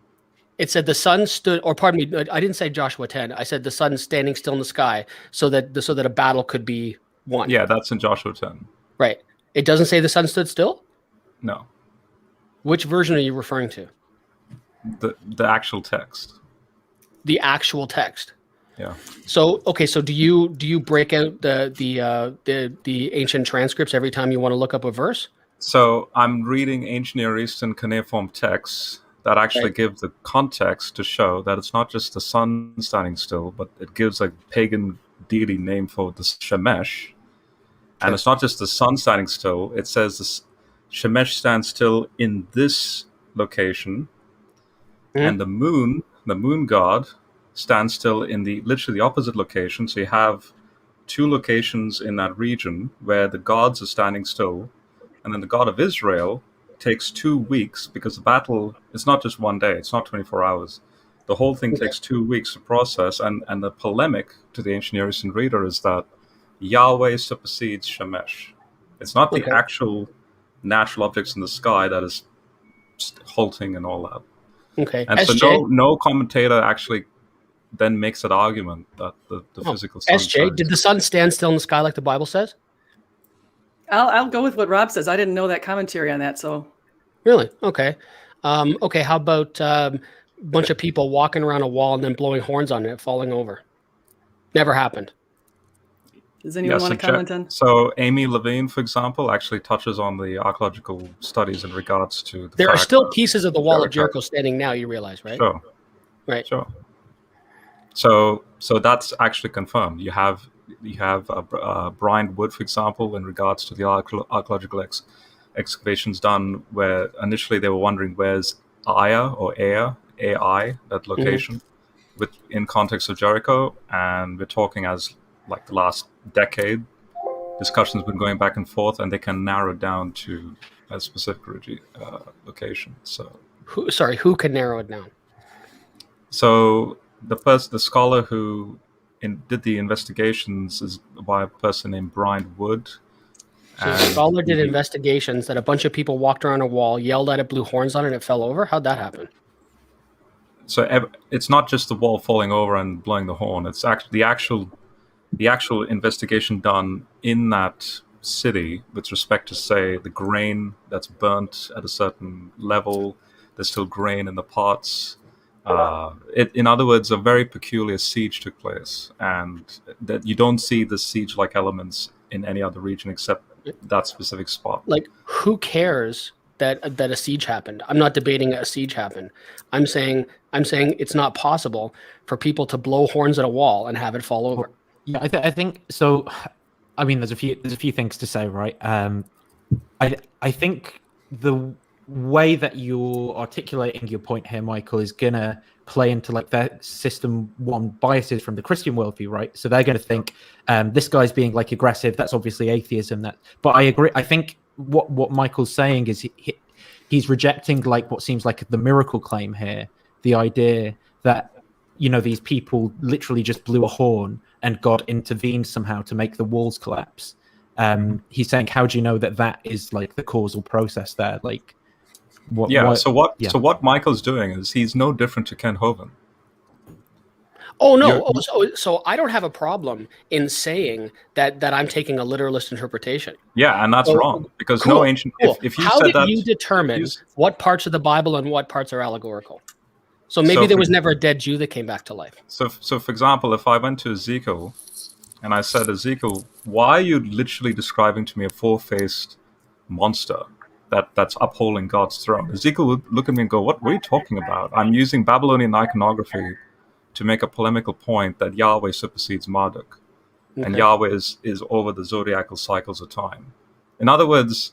It said the sun stood, or pardon me, I didn't say Joshua 10. I said the sun standing still in the sky so that a battle could be won. Yeah, that's in Joshua 10. Right. It doesn't say the sun stood still? No. Which version are you referring to? The actual text. The actual text. Yeah. So okay, so do you break out the ancient transcripts every time you want to look up a verse? So I'm reading ancient Near Eastern cuneiform texts that actually give the context to show that it's not just the sun standing still, but it gives a pagan deity name for the Shemesh. And it's not just the sun standing still. It says the Shemesh stands still in this location, and the moon god, stands still in literally the opposite location. So you have 2 locations in that region where the gods are standing still, and then the God of Israel takes 2 weeks because the battle is not just one day. It's not 24 hours. The whole thing takes 2 weeks to process, and the polemic to the ancient Near Eastern reader is that Yahweh supersedes Shemesh. It's not the Okay. actual natural objects in the sky that is halting and all that. Okay. And so SJ, no commentator actually then makes that argument that the physical sun SJ, did the sun stand still in the sky like the Bible says? I'll go with what Rob says. I didn't know that commentary on that, so Really? Okay. Okay. How about a bunch of people walking around a wall and then blowing horns on it, falling over? Never happened. does anyone want to comment on? So Amy Levine, for example, actually touches on the archaeological studies in regards to the There are fact still that pools of the wall of Jericho standing now. You realize, right? Sure. Right. Sure. So that's actually confirmed. You have Brian Wood, for example, in regards to the archaeological excavations done, where initially they were wondering where's Aya or AI, that location, in context of Jericho, and we're talking as like the last decade. Discussions been going back and forth, and they can narrow down to a specific location. So, who can narrow it down? So the scholar who did the investigations is by a person named Brian Wood. So the scholar did investigations that a bunch of people walked around a wall, yelled at it, blew horns on it, and it fell over. How'd that happen? So it's not just the wall falling over and blowing the horn. It's actually the actual investigation done in that city with respect to, say, the grain that's burnt at a certain level. There's still grain in the pots. In other words, a very peculiar siege took place, and that you don't see the siege-like elements in any other region except that specific spot. Like, who cares that a siege happened? I'm not debating a siege happened. I'm saying it's not possible for people to blow horns at a wall and have it fall over. Yeah, I think so. I mean, there's a few things to say, right? I think the way that you're articulating your point here, Micheal, is gonna play into like their system one biases from the Christian worldview, right? So they're gonna think this guy's being like aggressive. That's obviously atheism. But I agree. I think what Michael's saying is he's rejecting like what seems like the miracle claim here, the idea that these people literally just blew a horn and God intervened somehow to make the walls collapse. He's saying, how do you know that is like the causal process there? Like, So what Michael's doing is he's no different to Ken Hovind. Oh no! So I don't have a problem in saying that I'm taking a literalist interpretation. Yeah, and that's wrong because no ancient. Cool. If you how said did that, you determine what parts of the Bible and what parts are allegorical? So maybe there was never a dead Jew that came back to life. So for example, if I went to Ezekiel and I said, Ezekiel, why are you literally describing to me a four-faced monster that's upholding God's throne? Ezekiel would look at me and go, what are you talking about? I'm using Babylonian iconography to make a polemical point that Yahweh supersedes Marduk. Okay. And Yahweh is over the zodiacal cycles of time. In other words,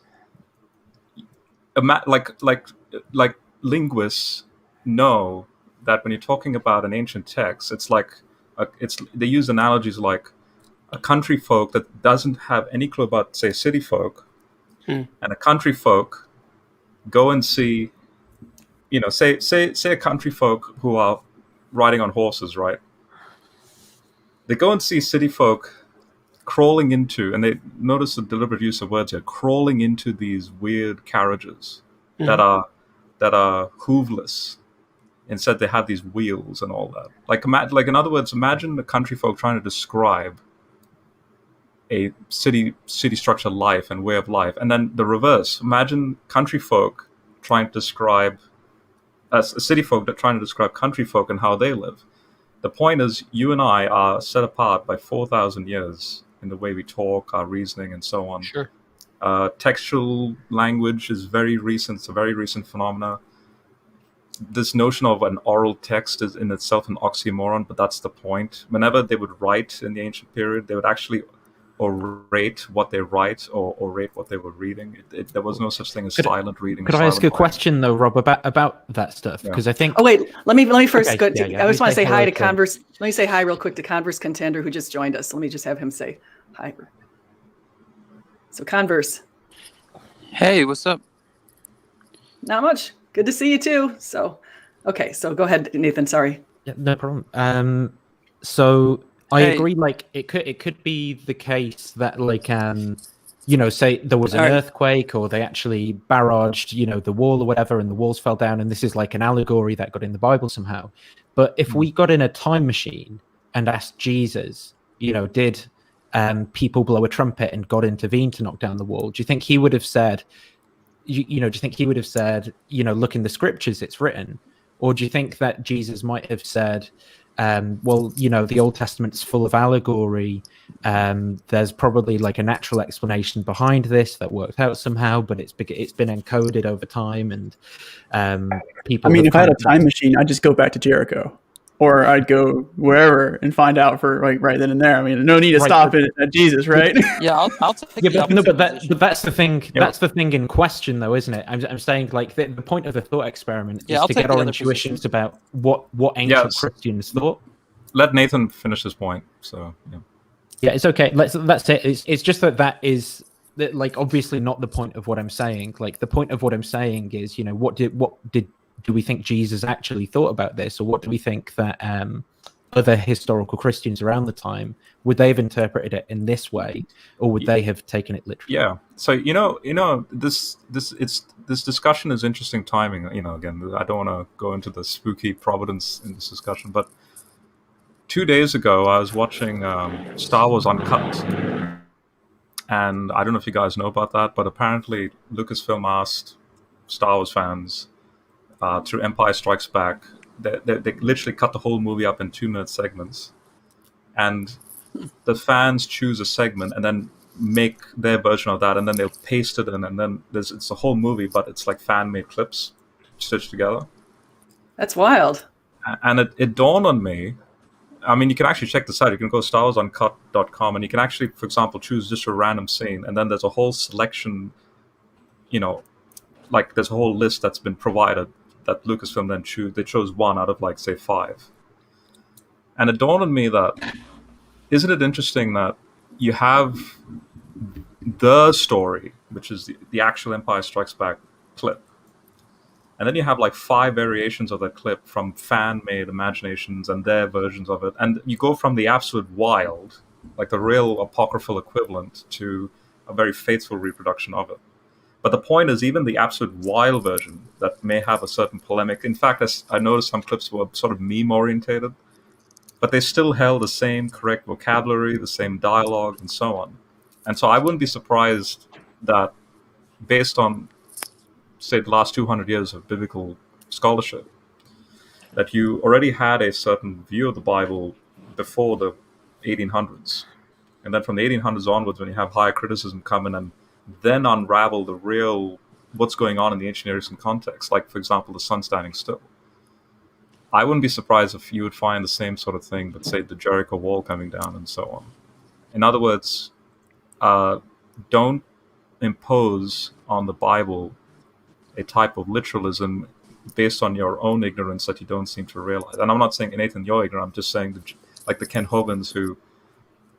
like linguists know that when you're talking about an ancient text, it's like they use analogies like a country folk that doesn't have any clue about, say, city folk, and a country folk go and see, say a country folk who are riding on horses, right? They go and see city folk crawling into, and they notice the deliberate use of words here, crawling into these weird carriages that are hoofless. Instead, they have these wheels and all that. Like in other words, imagine the country folk trying to describe a city structure life and way of life, and then the reverse. Imagine country folk trying to describe city folk that trying to describe country folk and how they live. The point is, you and I are set apart by 4,000 years in the way we talk, our reasoning, and so on. Sure. Textual language is very recent. It's a very recent phenomena. This notion of an oral text is in itself an oxymoron, but that's the point. Whenever they would write in the ancient period, they would actually orate what they write or orate what they were reading. There was no such thing as silent reading. Could I ask a question though, Rob, about that stuff? Because I think. Oh wait, let me first go. Yeah. I just want to say hi to Converse. Let me say hi real quick to Converse Contender who just joined us. Let me just have him say hi. So Converse. Hey, what's up? Not much. Good to see you too. So, okay. So go ahead, Nathan. Sorry. Yeah, no problem. So I Hey. agree. Like it could be the case that like say there was an Alright. earthquake or they actually barraged the wall or whatever, and the walls fell down, and this is like an allegory that got in the Bible somehow. But if we got in a time machine and asked Jesus, did people blow a trumpet and God intervened to knock down the wall? Do you think he would have said, do you think he would have said, look in the scriptures, it's written? Or do you think that Jesus might have said, the Old Testament's full of allegory. There's probably like a natural explanation behind this that worked out somehow, but it's been encoded over time, and people. I mean, if I had a time machine, I'd just go back to Jericho, or I'd go wherever and find out for like right then and there. I mean, no need to stop it at Jesus, right? Yeah, I'll take. Yeah, but that's the thing. Yep. That's the thing in question, though, isn't it? I'm saying like the point of the thought experiment is to get our intuitions about what ancient Christians thought. Let Nathan finish his point. So yeah, it's okay. That's it. It's just that is like obviously not the point of what I'm saying. Like the point of what I'm saying is, what do we think Jesus actually thought about this, or what do we think that other historical Christians around the time, would they have interpreted it in this way, or would they have taken it literally? Yeah. So this discussion is interesting timing. Again, I don't want to go into the spooky providence in this discussion, but 2 days ago I was watching Star Wars Uncut, and I don't know if you guys know about that, but apparently Lucasfilm asked Star Wars fans through Empire Strikes Back. They literally cut the whole movie up in 2-minute segments, and the fans choose a segment and then make their version of that, and then they'll paste it in, and then it's a whole movie, but it's like fan-made clips stitched together. That's wild. And it dawned on me. I mean, you can actually check this out. You can go to StarWarsUncut.com, and you can actually, for example, choose just a random scene, and then there's a whole selection. Like there's a whole list that's been provided that Lucasfilm then they chose one out of like say 5. And it dawned on me that isn't it interesting that you have the story, which is the actual Empire Strikes Back clip, and then you have like 5 variations of that clip from fan-made imaginations and their versions of it, and you go from the absolute wild, like the real apocryphal equivalent, to a very faithful reproduction of it. But the point is, even the absolute wild version that may have a certain polemic. In fact, I noticed some clips were sort of meme-orientated, but they still held the same correct vocabulary, the same dialogue, and so on. And so I wouldn't be surprised that, based on, say, the last 200 years of biblical scholarship, that you already had a certain view of the Bible before the 1800s. And then from the 1800s onwards, when you have higher criticism come in and then unravel the real what's going on in the ancient Near Eastern context, like, for example, the sun standing still. I wouldn't be surprised if you would find the same sort of thing, but say the Jericho wall coming down and so on. In other words, don't impose on the Bible a type of literalism based on your own ignorance that you don't seem to realize. And I'm not saying, Nathan, you're ignorant. I'm just saying like the Ken Hogans who,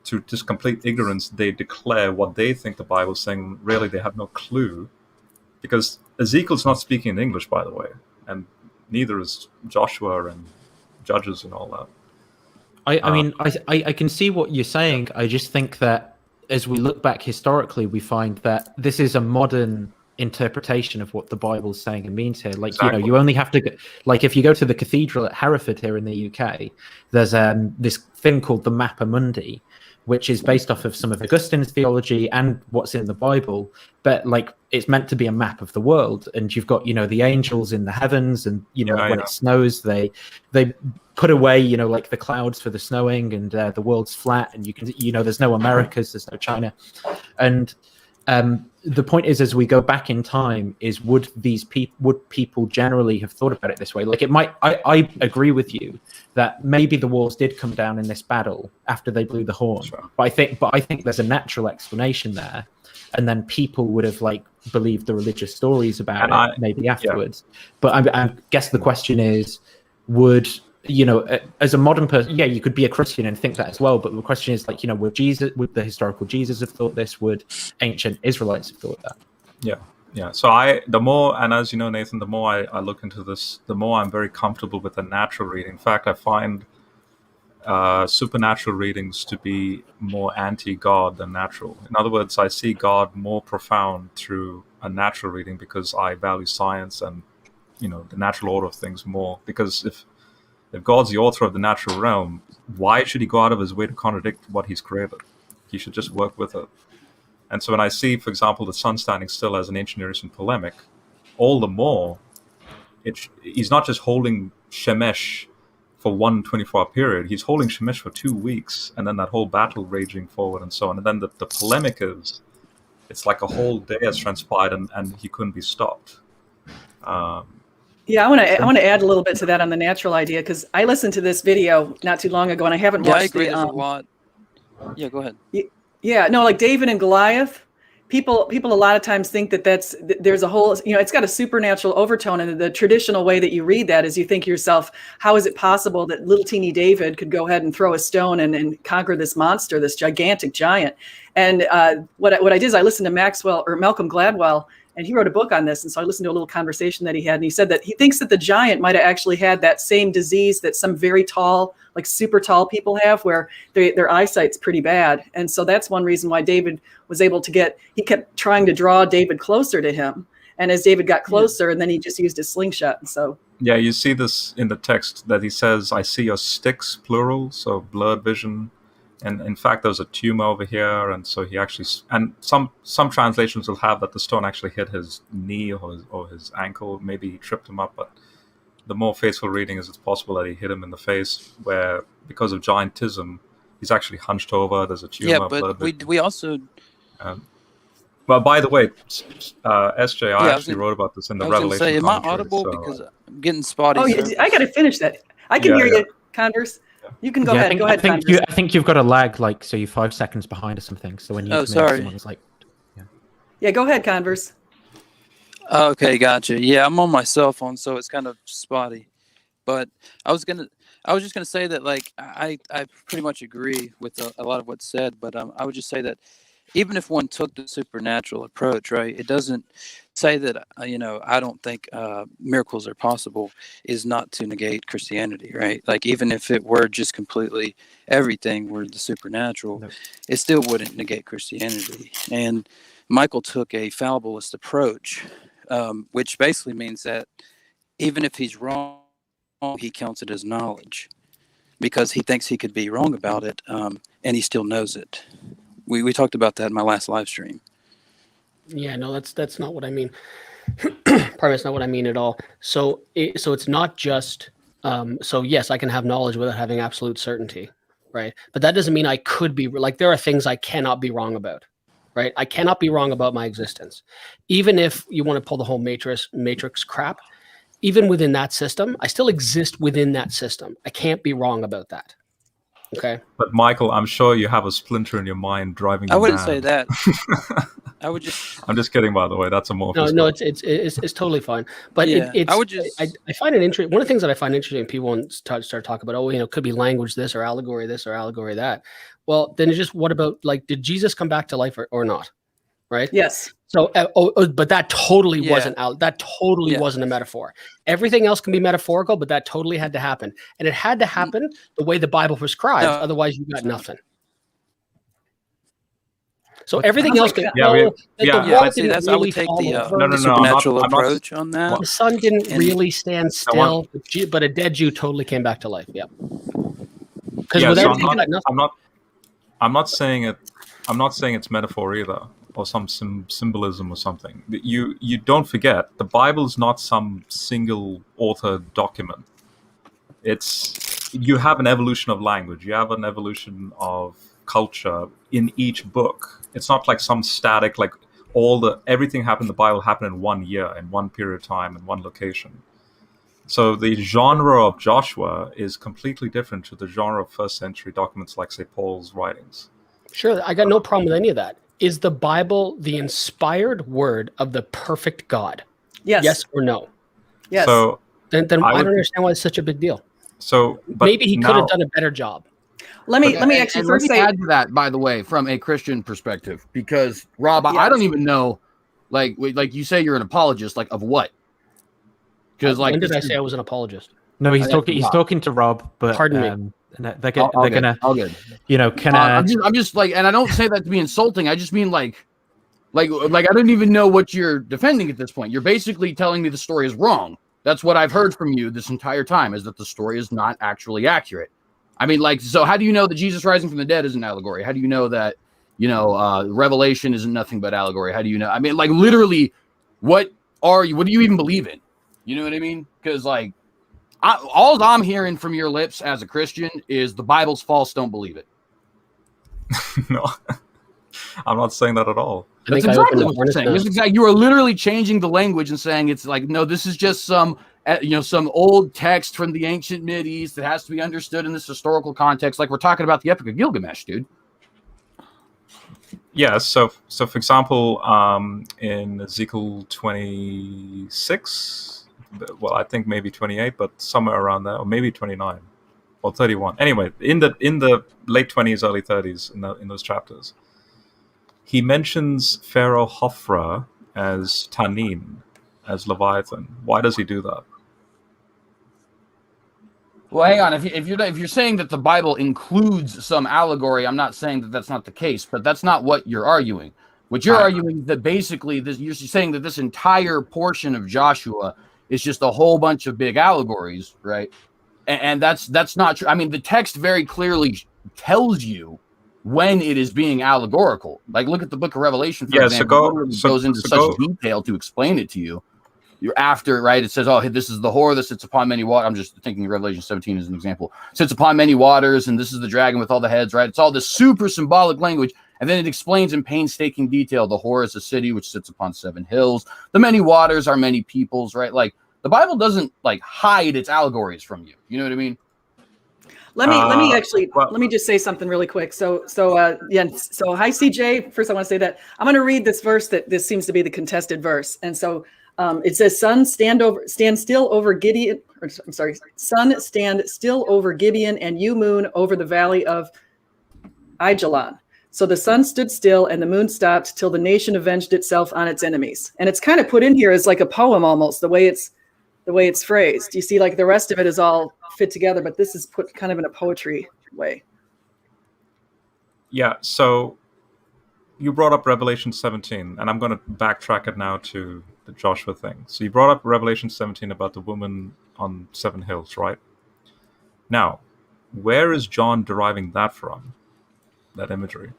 to just complete ignorance, they declare what they think the Bible is saying. Really, they have no clue, because Ezekiel's not speaking in English, by the way, and neither is Joshua and Judges and all that. I mean, I can see what you're saying. I just think that as we look back historically, we find that this is a modern interpretation of what the Bible's saying and means here. Like, exactly. You only have to go, like, if you go to the cathedral at Hereford here in the UK, there's this thing called the Mappa Mundi, which is based off of some of Augustine's theology and what's in the Bible, but like it's meant to be a map of the world. And you've got, the angels in the heavens, and when it snows, they put away, like the clouds for the snowing, and the world's flat, and you can, there's no Americas, there's no China. And the point is, as we go back in time, is would people generally have thought about it this way? Like it might. I agree with you that maybe the walls did come down in this battle after they blew the horn. Sure. But I think there's a natural explanation there, and then people would have like believed the religious stories about it maybe afterwards. Yeah. But I guess the question is, would as a modern person, you could be a Christian and think that as well. But the question is, like, would the historical Jesus have thought this? Would ancient Israelites have thought that? Yeah. So the more, and as you know, Nathan, the more I look into this, the more I'm very comfortable with the natural reading. In fact, I find supernatural readings to be more anti-God than natural. In other words, I see God more profound through a natural reading because I value science and the natural order of things more. Because if God's the author of the natural realm, why should he go out of his way to contradict what he's created? He should just work with it. And so when I see, for example, the sun standing still as an ancient Near Eastern polemic, all the more, he's not just holding Shemesh for one 24-hour period. He's holding Shemesh for 2 weeks, and then that whole battle raging forward and so on. And then the polemic is, it's like a whole day has transpired, and he couldn't be stopped. Yeah, I want to add a little bit to that on the natural idea, because I listened to this video not too long ago, and I haven't watched I agree. the, There's a lot. Yeah, go ahead. Yeah, no, like David and Goliath. People a lot of times think that there's a whole, it's got a supernatural overtone, and the traditional way that you read that is you think to yourself, how is it possible that little teeny David could go ahead and throw a stone and conquer this monster, this gigantic giant? And what I did is I listened to Malcolm Gladwell, and he wrote a book on this. And so I listened to a little conversation that he had, and he said that he thinks that the giant might have actually had that same disease that some very tall, like super tall people have, where their eyesight's pretty bad. And so that's one reason why David was able to he kept trying to draw David closer to him. And as David got closer, and then he just used his slingshot. And so. Yeah, you see this in the text that he says, I see your sticks, plural, so blurred vision. And in fact, there's a tumor over here, and so he actually, and some translations will have that the stone actually hit his knee or his ankle, maybe he tripped him up, but the more faithful reading is it's possible that he hit him in the face, where because of giantism, he's actually hunched over, there's a tumor. Yeah, but we also... well, by the way, SJ, I actually wrote about this in the Revelation. Say, am I audible? So, because I'm getting spotty. Oh, I got to finish that. I can hear you, Converse. You can go ahead. Go ahead. I think you've got a lag, like, so you're 5 seconds behind or something. So when you someone's like, yeah, go ahead, Converse. Okay, gotcha. Yeah, I'm on my cell phone, so it's kind of spotty. But I was just gonna say that, like, I pretty much agree with a lot of what's said. But I would just say that even if one took the supernatural approach, right, it doesn't say that, I don't think miracles are possible is not to negate Christianity, right? Like, even if it were just completely everything were the supernatural, it still wouldn't negate Christianity. And Micheal took a fallibilist approach, which basically means that even if he's wrong, he counts it as knowledge because he thinks he could be wrong about it, and he still knows it. We talked about that in my last live stream. Yeah, no, that's not what I mean. Pardon, that's not what I mean at all. So it's not just. So yes, I can have knowledge without having absolute certainty, right? But that doesn't mean I could be like. There are things I cannot be wrong about, right? I cannot be wrong about my existence, even if you want to pull the whole matrix crap. Even within that system, I still exist within that system. I can't be wrong about that. Okay. But Micheal, I'm sure you have a splinter in your mind driving you I wouldn't mad. say that. I would just. I'm just kidding, by the way. That's a more. No, it's totally fine. But yeah, it's. I would just. I find it interesting. One of the things that I find interesting, people start talking about, it could be language this or allegory that. Well, then it's just, what about, like, did Jesus come back to life or not? Right. Yes. So, but that totally wasn't out. That totally wasn't a metaphor. Everything else can be metaphorical, but that totally had to happen, and it had to happen the way the Bible prescribes. No, otherwise, you got nothing. So everything else can. I see. That's I would take the supernatural approach on that. The sun didn't really stand still, but a dead Jew totally came back to life. Yeah. Because I'm not saying it. I'm not saying it's metaphor either, or some symbolism or something. You don't forget, the Bible is not some single author document. You have an evolution of language. You have an evolution of culture in each book. It's not like some static, like everything happened in the Bible happened in 1 year, in one period of time, in one location. So the genre of Joshua is completely different to the genre of first century documents like, say, Paul's writings. Sure, I got no problem with any of that. Is the Bible the inspired word of the perfect God? Yes. Yes or no? Yes. So then I don't understand why it's such a big deal. So maybe he could have done a better job. Let me actually first say, add to that, by the way, from a Christian perspective, because Rob, I don't even know, like you say, you're an apologist, like, of what? Because When did I say I was an apologist? No, he's talking to Rob, but pardon me. And they're gonna, all good. you know, can I'm just like, and I don't say that to be insulting. I just mean like I don't even know what you're defending at this point. You're basically telling me the story is wrong. That's what I've heard from you this entire time, is that the story is not actually accurate. I mean, like, so how do you know that Jesus rising from the dead is an allegory? How do you know that, Revelation isn't nothing but allegory? How do you know? I mean, like, literally, what do you even believe in? You know what I mean? Because, like, all I'm hearing from your lips as a Christian is the Bible's false, don't believe it. No, I'm not saying that at all. That's exactly what you're saying. You are literally changing the language and saying it's like, no, this is just some old text from the ancient Mideast that has to be understood in this historical context. Like we're talking about the Epic of Gilgamesh, dude. Yeah. So for example, in Ezekiel 26, well, I think maybe 28, but somewhere around there, or maybe 29 or 31. Anyway, in the late 20s, early 30s, in those chapters, he mentions Pharaoh Hophra as Tanin, as Leviathan. Why does he do that? Well, hang on. If you're saying that the Bible includes some allegory, I'm not saying that that's not the case, but that's not what you're arguing. What you're arguing is that basically you're saying that this entire portion of Joshua is just a whole bunch of big allegories, right? And that's not true. I mean, the text very clearly tells you when it is being allegorical. Like, look at the book of Revelation, for example. It goes into such detail to explain it to you. You're after, right? It says, oh, this is the whore that sits upon many waters. I'm just thinking of Revelation 17 as an example. Sits upon many waters, and this is the dragon with all the heads, right? It's all this super symbolic language. And then it explains in painstaking detail, the whore is a city which sits upon 7 hills. The many waters are many peoples, right? Like, the Bible doesn't, like, hide its allegories from you. You know what I mean? Let me just say something really quick. So hi CJ. First, I want to say that I'm going to read this verse this seems to be the contested verse. And so it says, "Sun, stand still over Gideon." Sun, stand still over Gibeon, and you, moon, over the valley of Aijalon. So the sun stood still, and the moon stopped till the nation avenged itself on its enemies. And it's kind of put in here as like a poem almost, the way it's phrased. You see, like the rest of it is all fit together, but this is put kind of in a poetry way. Yeah, so you brought up Revelation 17, and I'm going to backtrack it now to the Joshua thing. So you brought up Revelation 17 about the woman on 7 hills, right? Now, where is John deriving that from, that imagery?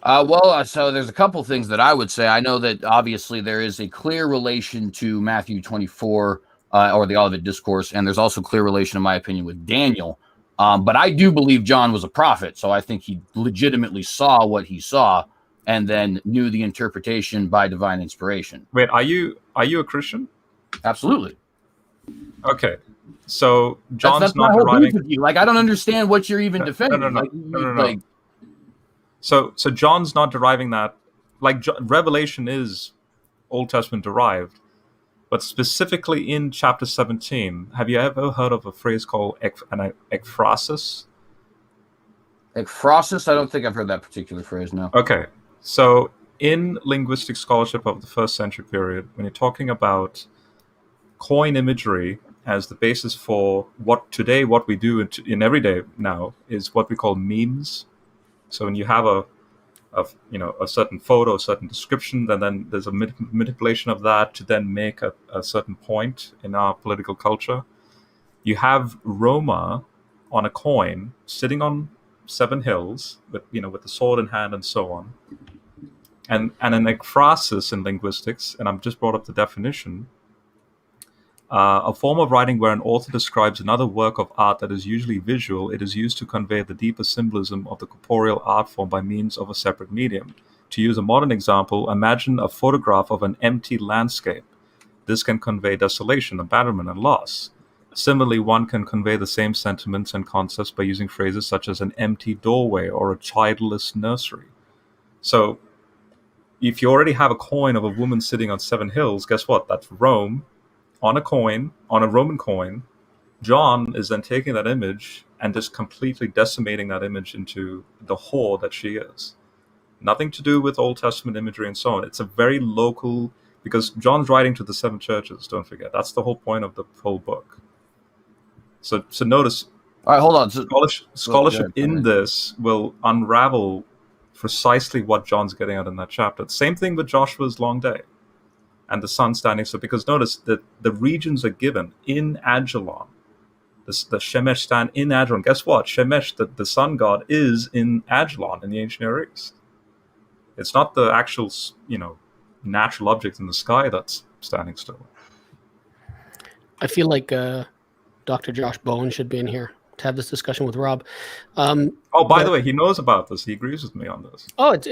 So there's a couple things that I would say. I know that obviously there is a clear relation to Matthew 24 or the Olivet Discourse, and there's also clear relation, in my opinion, with Daniel. But I do believe John was a prophet, so I think he legitimately saw what he saw and then knew the interpretation by divine inspiration. Wait, are you a Christian? Absolutely. Okay, so John's that's not my whole deriving. beef with you. Like, I don't understand what you're even defending. No. So John's not deriving that. Like, Revelation is Old Testament derived, but specifically in chapter 17, have you ever heard of a phrase called ekphrasis? Ekphrasis? I don't think I've heard that particular phrase, no. Okay, so in linguistic scholarship of the 1st century period, when you're talking about coin imagery as the basis for what we do in everyday now is what we call memes. So when you have a certain photo, a certain description, then there's a manipulation of that to then make a certain point in our political culture. You have Roma on a coin sitting on 7 hills with the sword in hand and so on. And an ekphrasis in linguistics, and I've just brought up the definition, a form of writing where an author describes another work of art that is usually visual. It is used to convey the deeper symbolism of the corporeal art form by means of a separate medium. To use a modern example, imagine a photograph of an empty landscape. This can convey desolation, abandonment, and loss. Similarly, one can convey the same sentiments and concepts by using phrases such as an empty doorway or a childless nursery. So, if you already have a coin of a woman sitting on 7 hills, guess what? That's Rome. On a Roman coin. John is then taking that image and just completely decimating that image into the whore that she is. Nothing to do with Old Testament imagery and so on. It's a very local, because John's writing to the 7 churches, don't forget. That's the whole point of the whole book. So notice. All right, hold on. So, Scholarship go ahead. in this will unravel precisely what John's getting at in that chapter. Same thing with Joshua's long day and the sun standing still, because notice that the regions are given in Ajalon. The Shemesh stand in Ajalon. Guess what? Shemesh, the sun god, is in Ajalon in the ancient Near East. It's not the actual, natural object in the sky that's standing still. I feel like Dr. Josh Bowen should be in here to have this discussion with Rob. By the way, he knows about this. He agrees with me on this. Oh, it's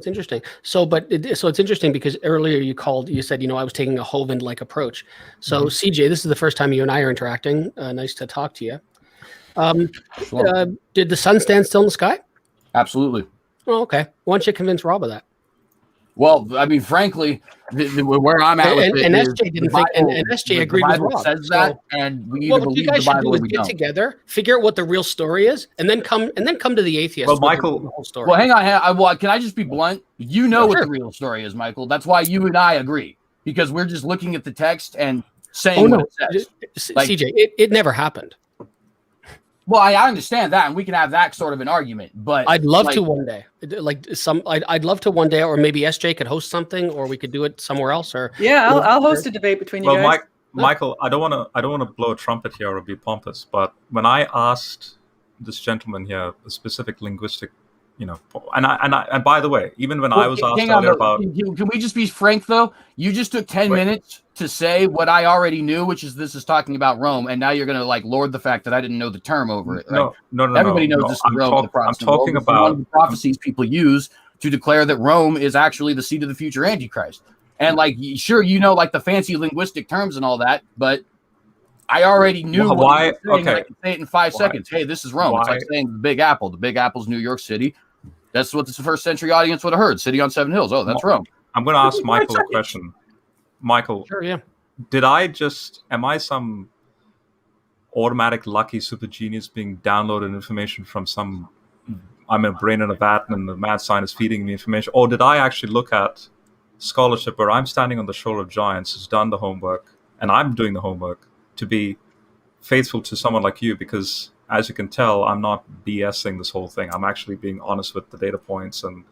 interesting. So it's interesting because earlier you said, I was taking a Hovind-like approach. So CJ, this is the first time you and I are interacting. Nice to talk to you. Sure. Did the sun stand still in the sky? Absolutely. Oh, okay. Why don't you convince Rob of that? Well, I mean, frankly, where I'm at with and it SJ is didn't think, and SJ agreed with Rob. Says that, and we either believe what you guys the should do Bible is or we get don't. together, figure out what the real story is, and then come to the atheist. Well, Michael, the whole story. Well, hang on. Can I just be blunt? You know what the real story is, Michael. That's why you and I agree, because we're just looking at the text and saying what it says. CJ, it never happened. Well, I understand that, and we can have that sort of an argument. But I'd love to one day, I'd love to one day, or maybe SJ could host something, or we could do it somewhere else. Or I'll host a debate between you guys. Michael, I don't want to blow a trumpet here or be pompous, but when I asked this gentleman here a specific linguistic, and by the way, even when I was asked earlier about, can we just be frank though? You just took 10 minutes to say what I already knew, which is this is talking about Rome, and now you're going to lord the fact that I didn't know the term over it. Right? No. Everybody knows this is Rome. I'm talking about one of the prophecies people use to declare that Rome is actually the seat of the future Antichrist. And sure, the fancy linguistic terms and all that, but I already knew why. Saying, okay, I can say it in 5 seconds. Hey, this is Rome. It's like saying the Big Apple. The Big Apple's New York City. That's what the first century audience would have heard. City on 7 hills. Oh, that's Rome. I'm going to ask Michael a question. Michael, sure, yeah. Am I some automatic lucky super genius being downloaded information from I'm a brain in a vat and the mad scientist feeding me information? Or did I actually look at scholarship where I'm standing on the shoulder of giants who's done the homework and I'm doing the homework to be faithful to someone like you? Because as you can tell, I'm not BSing this whole thing. I'm actually being honest with the data points. And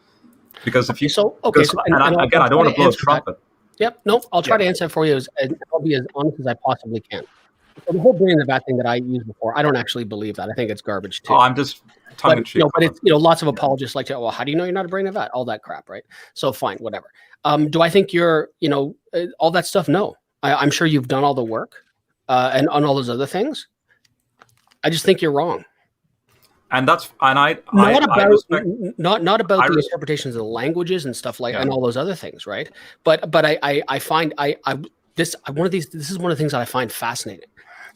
because if you, again, I don't want to blow a trumpet. Yep. No, I'll try to answer it for you, and I'll be as honest as I possibly can. So the whole brain in the vat thing that I used before, I don't actually believe that. I think it's garbage too. Oh, I'm just tongue in cheek. But it's lots of apologists like to, well, how do you know you're not a brain in a vat? All that crap, right? So fine, whatever. Do I think you're, all that stuff? No, I'm sure you've done all the work, and on all those other things. I just think you're wrong. And that's not about the interpretations of the languages and stuff and all those other things, right? But I find this is one of the things that I find fascinating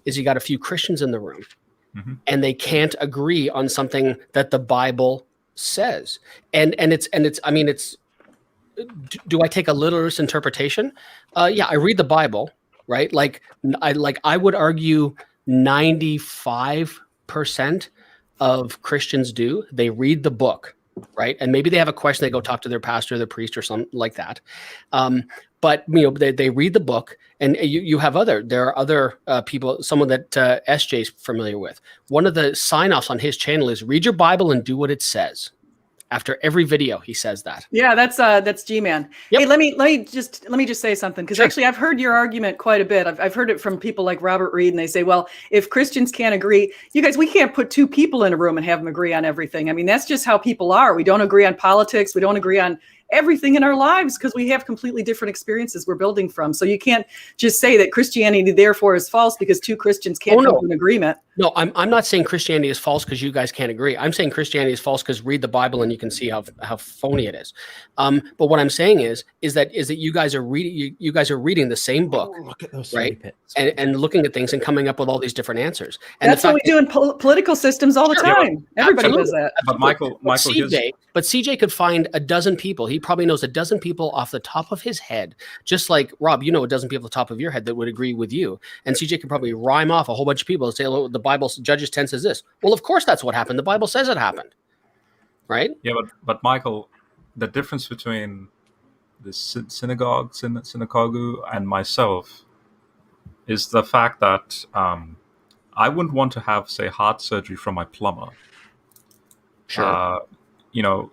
is you got a few Christians in the room, and they can't agree on something that the Bible says, and it's do I take a literalist interpretation? Yeah, I read the Bible, right? I would argue 95% of Christians do. They read the book, right? And maybe they have a question, they go talk to their pastor, their priest, or something like that. But they read the book, and there are other people, someone that SJ's familiar with. One of the sign-offs on his channel is read your Bible and do what it says. After every video, he says that. Yeah, that's G-Man. Yep. Hey, let me just say something, because actually I've heard your argument quite a bit. I've heard it from people like Robert Reed, and they say, well, if Christians can't agree, you guys, we can't put two people in a room and have them agree on everything. I mean, that's just how people are. We don't agree on politics. We don't agree on everything in our lives because we have completely different experiences we're building from. So you can't just say that Christianity therefore is false because two Christians can't come to an agreement. No, I'm not saying Christianity is false because you guys can't agree. I'm saying Christianity is false because read the Bible and you can see how phony it is. But what I'm saying is that you guys are reading the same book, look at those right? And looking at things and coming up with all these different answers. And that's what we do in political systems all the time. Everybody does that. But Michael, CJ could find a dozen people. He probably knows a dozen people off the top of his head, just like Rob, a dozen people off the top of your head that would agree with you. And CJ could probably rhyme off a whole bunch of people and say, oh, the Bible, Judges 10 says this. Well, of course that's what happened. The Bible says it happened, right? Yeah, but Michael, the difference between the Cynicogue and myself is the fact that I wouldn't want to have, say, heart surgery from my plumber. Sure. You know,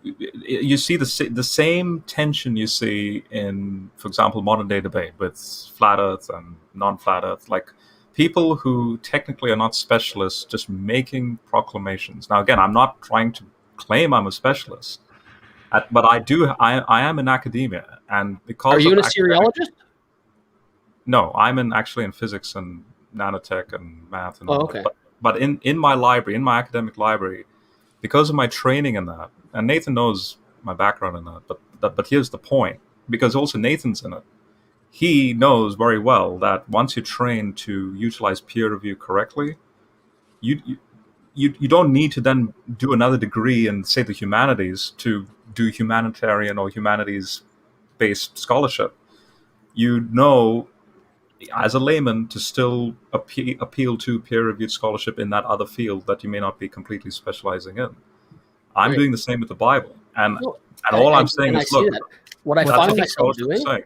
you see the same tension you see in, for example, modern day debate with flat Earth and non-flat Earth, like people who technically are not specialists just making proclamations. Now, again, I'm not trying to claim I'm a specialist, but I am in academia, and because are you an Assyriologist? No, I'm actually in physics and nanotech and math and all okay. that. But in my library, in my academic library, because of my training in that, and Nathan knows my background in that, but here's the point, because also Nathan's in it. He knows very well that once you train to utilize peer review correctly, you don't need to then do another degree in, say, the humanities to do humanitarian or humanities-based scholarship. You know, as a layman, to still appeal to peer-reviewed scholarship in that other field that you may not be completely specializing in. I'm doing the same with the Bible, and all I'm saying is, look, what I find myself doing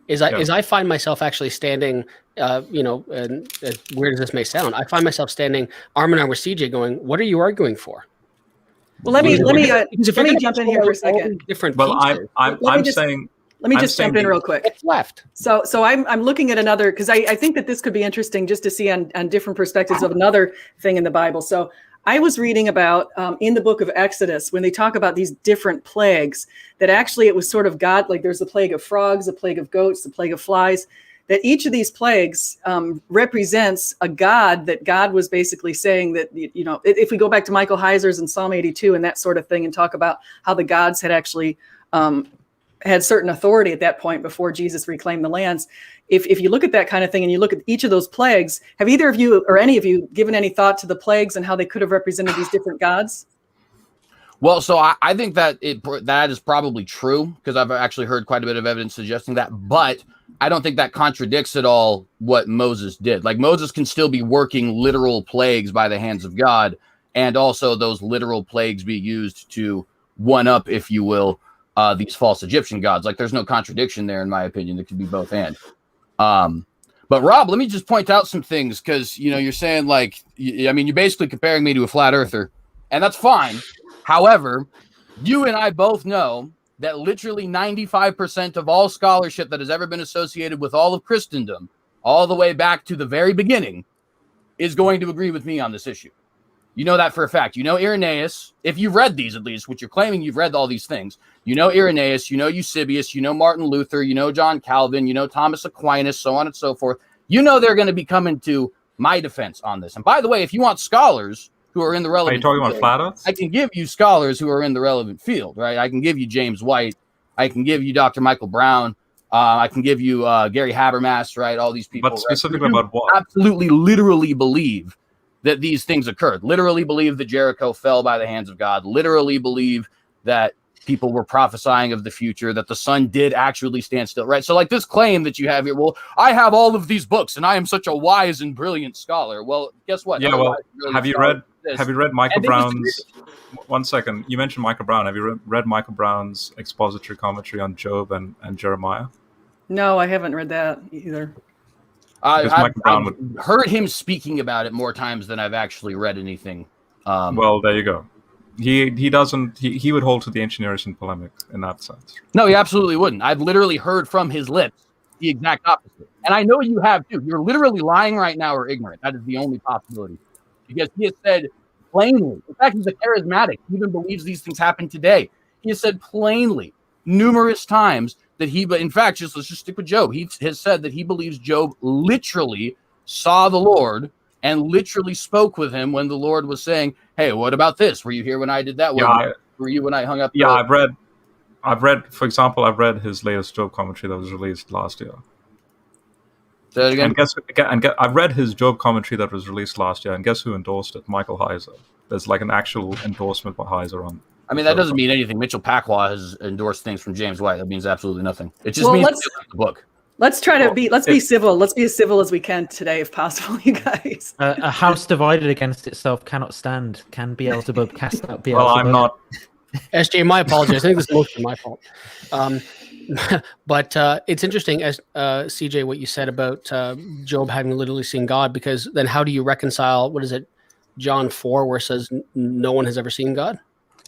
is I find myself actually standing, and as weird as this may sound, I find myself standing arm in arm with CJ going, what are you arguing for? Well, let me jump in here for a second. Let me just jump in real quick. It's left. So I'm looking at another, because I think that this could be interesting just to see on different perspectives of another thing in the Bible. So I was reading about in the book of Exodus, when they talk about these different plagues, that actually it was sort of God, like there's the plague of frogs, the plague of goats, the plague of flies, that each of these plagues represents a God, that God was basically saying that, you know, if we go back to Michael Heiser's in Psalm 82 and that sort of thing, and talk about how the gods had actually had certain authority at that point before Jesus reclaimed the lands. If you look at that kind of thing and you look at each of those plagues, have either of you or any of you given any thought to the plagues and how they could have represented these different gods? Well, so I think that that is probably true, because I've actually heard quite a bit of evidence suggesting that, but I don't think that contradicts at all what Moses did. Like, Moses can still be working literal plagues by the hands of God, and also those literal plagues be used to one up, if you will, these false Egyptian gods. Like, there's no contradiction there, in my opinion. It could be both and. But Rob, let me just point out some things, because, you know, you're saying, like, you're basically comparing me to a flat earther, and that's fine. However, you and I both know that literally 95% of all scholarship that has ever been associated with all of Christendom, all the way back to the very beginning, is going to agree with me on this issue. You know that for a fact. You know Irenaeus, if you've read these at least, which you're claiming you've read all these things. You know Irenaeus, you know Eusebius, you know Martin Luther, you know John Calvin, you know Thomas Aquinas, so on and so forth. You know they're going to be coming to my defense on this. And by the way, if you want scholars who are in the relevant field, about flat Earth? I can give you scholars who are in the relevant field, right? I can give you James White. I can give you Dr. Michael Brown. I can give you Gary Habermas, right? All these people. But specifically about what? Absolutely, literally believe that these things occurred. Literally believe that Jericho fell by the hands of God. Literally believe that people were prophesying of the future, that the sun did actually stand still, right? So, like, this claim that you have here, well, I have all of these books and I am such a wise and brilliant scholar. Well, guess what? Yeah, well, have you read Michael Brown's... One second. You mentioned Michael Brown. Have you read Michael Brown's expository commentary on Job and Jeremiah? No, I haven't read that either. I've heard him speaking about it more times than I've actually read anything. Well, there you go. He doesn't. He would hold to the ancient Near Eastern polemic in that sense. No, he absolutely wouldn't. I've literally heard from his lips the exact opposite, and I know you have too. You're literally lying right now or ignorant. That is the only possibility, because he has said plainly. In fact, he's a charismatic. He even believes these things happen today. He has said plainly numerous times that but in fact, let's just stick with Job. He has said that he believes Job literally saw the Lord and literally spoke with him when the Lord was saying, "Hey, what about this? Were you here when I did that? Were you when I hung up?" Yeah, I've read. For example, I've read his latest Job commentary that was released last year. Say that again. I've read his Job commentary that was released last year, and guess who endorsed it? Michael Heiser. There's like an actual endorsement by Heiser on. I mean, that doesn't mean anything. Micheal Pacwa has endorsed things from James White. That means absolutely nothing. It just means the book. Let's try to be civil. Let's be as civil as we can today, if possible, you guys. A house divided against itself cannot stand. Can Beelzebub cast out Beelzebub? Well, I'm not. SJ, my apologies. I think this is mostly my fault. But it's interesting, as CJ, what you said about Job having literally seen God, because then how do you reconcile, what is it, John 4, where it says no one has ever seen God?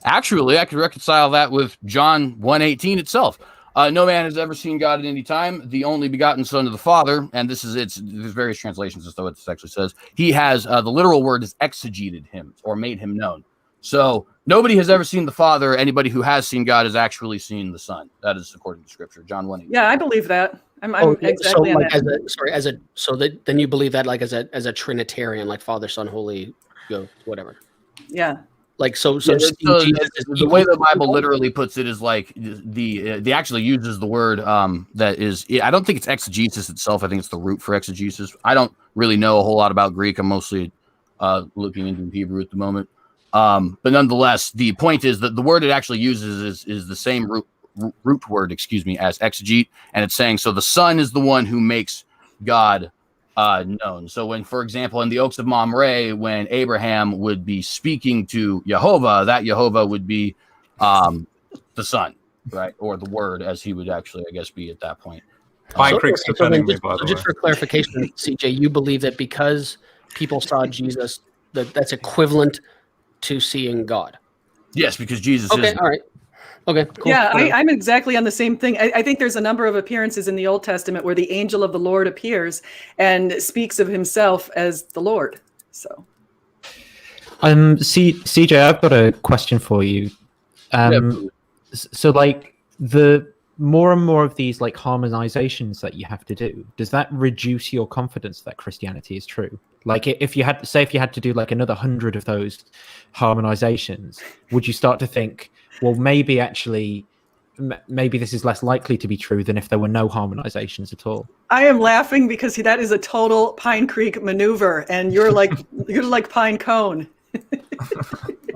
Actually, I could reconcile that with John 1:18 itself. No man has ever seen God at any time, the only begotten Son of the Father. And this is, there's various translations as though it actually says. He has, the literal word is exegeted him or made him known. So nobody has ever seen the Father. Anybody who has seen God has actually seen the Son. That is according to Scripture, John 1:18. Yeah, I believe that. I'm exactly on that. Then you believe that like as a Trinitarian, like Father, Son, Holy Ghost, whatever. Yeah. Like so the way the Bible literally puts it is like the actually uses the word that is, I don't think it's exegesis itself. I think it's the root for exegesis. I don't really know a whole lot about Greek. I'm mostly looking into Hebrew at the moment. But nonetheless, the point is that the word it actually uses is the same root word, as exegete, and it's saying so the Son is the one who makes God known. So when, for example, in the Oaks of Mamre, when Abraham would be speaking to Jehovah, that Jehovah would be the Son, right, or the Word, as he would actually, I guess, be at that point. Pine Creek's defending me, by the way. Just for clarification, CJ, you believe that because people saw Jesus, that's equivalent to seeing God? Yes, because Jesus is. Okay, all right. Okay, cool. Yeah, I'm exactly on the same thing. I think there's a number of appearances in the Old Testament where the angel of the Lord appears and speaks of himself as the Lord. So, CJ, I've got a question for you. So, like, the more and more of these like harmonizations that you have to do, does that reduce your confidence that Christianity is true? Like, if you had to do like another 100 of those harmonizations, would you start to think, well, maybe this is less likely to be true than if there were no harmonizations at all? I am laughing because that is a total Pine Creek maneuver, and you're like Pine Cone.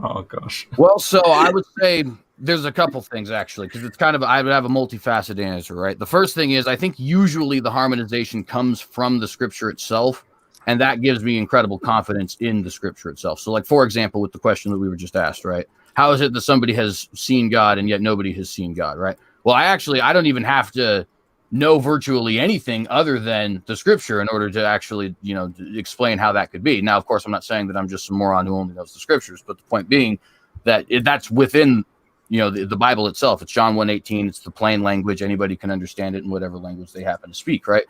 Oh gosh. Well, so I would say there's a couple things actually, because it's kind of, I would have a multifaceted answer, right? The first thing is I think usually the harmonization comes from the Scripture itself, and that gives me incredible confidence in the Scripture itself. So, like, for example, with the question that we were just asked, right? How is it that somebody has seen God and yet nobody has seen God, right? Well, I don't even have to know virtually anything other than the Scripture in order to actually, explain how that could be. Now, of course, I'm not saying that I'm just some moron who only knows the Scriptures, but the point being that that's within, the Bible itself. It's John 1:18. It's the plain language. Anybody can understand it in whatever language they happen to speak, right?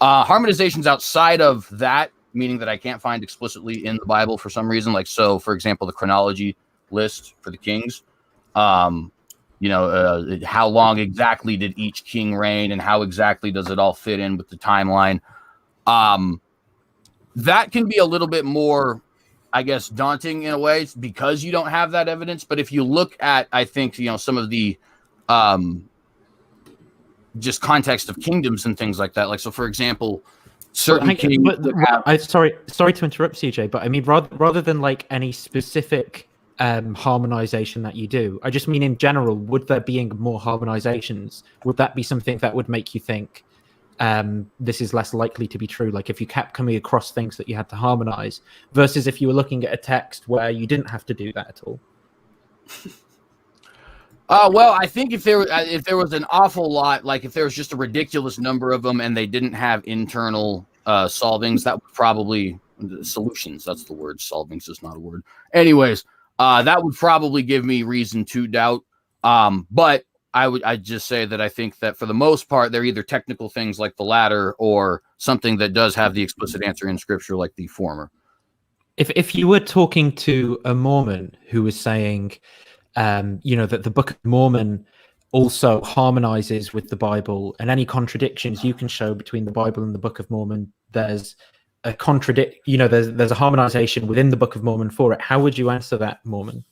Harmonizations outside of that, meaning that I can't find explicitly in the Bible for some reason. Like, so, for example, the chronology list for the kings, how long exactly did each king reign and how exactly does it all fit in with the timeline? That can be a little bit more, I guess, daunting in a way because you don't have that evidence. But if you look at, I think, some of the just context of kingdoms and things like that, like, so for example, certain kings. Sorry to interrupt, CJ, but I mean, rather than like any specific harmonization that you do, I just mean in general, would there being more harmonizations, would that be something that would make you think this is less likely to be true? Like, if you kept coming across things that you had to harmonize versus if you were looking at a text where you didn't have to do that at all. Well, I think if there was an awful lot, like if there was just a ridiculous number of them and they didn't have internal solvings, that would probably solutions. That's the word. Solvings is not a word. Anyways, that would probably give me reason to doubt. But I'd just say that I think that for the most part, they're either technical things like the latter or something that does have the explicit answer in Scripture like the former. If you were talking to a Mormon who was saying, that the Book of Mormon also harmonizes with the Bible, and any contradictions you can show between the Bible and the Book of Mormon, there's a there's a harmonization within the Book of Mormon for it. How would you answer that, Mormon?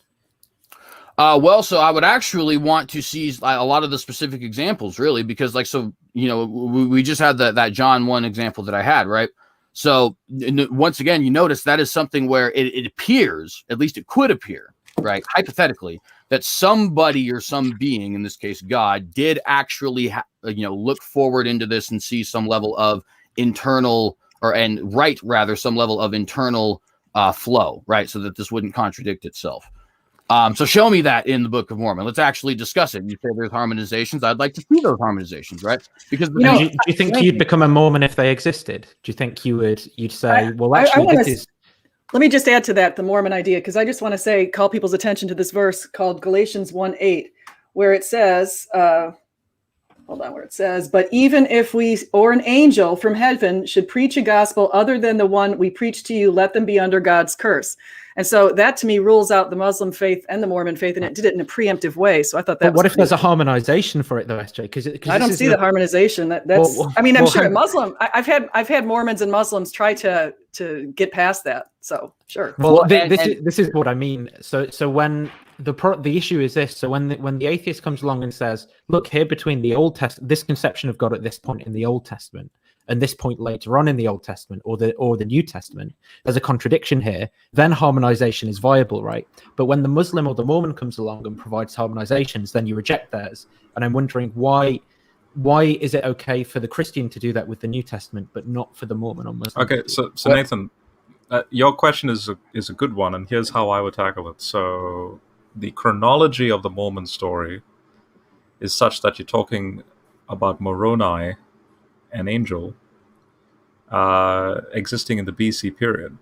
Well, so I would actually want to see a lot of the specific examples, really, because we just had that John 1 example that I had, right? So once again, you notice that is something where it appears, at least it could appear, right, hypothetically, that somebody or some being, in this case God, did actually look forward into this and see some level of internal some level of internal flow, right, so that this wouldn't contradict itself. So show me that in the Book of Mormon. Let's actually discuss it. You say there's harmonizations. I'd like to see those harmonizations, right? Because do you think you'd become a Mormon if they existed? Do you think you'd say, well, actually, this is... Let me just add to that, the Mormon idea, because I just want to call people's attention to this verse called Galatians 1:8, where it says, but even if we or an angel from heaven should preach a gospel other than the one we preach to you, let them be under God's curse. And so that to me rules out the Muslim faith and the Mormon faith, and it did it in a preemptive way. So I thought that. But what if there's a harmonization for it, though, SJ? Because I don't see the harmonization. That's. I mean, I'm sure Muslim. I've had Mormons and Muslims try to get past that. So sure. Well, this is what I mean. So when the issue is this. So when the atheist comes along and says, look, here between the Old Testament, this conception of God at this point in the Old Testament, and this point later on in the Old Testament or the New Testament, there's a contradiction here, then harmonization is viable, right? But when the Muslim or the Mormon comes along and provides harmonizations, then you reject theirs. And I'm wondering why is it okay for the Christian to do that with the New Testament, but not for the Mormon or Muslim? Okay, so Nathan, your question is a good one, and here's how I would tackle it. So the chronology of the Mormon story is such that you're talking about Moroni, an angel, existing in the BC period.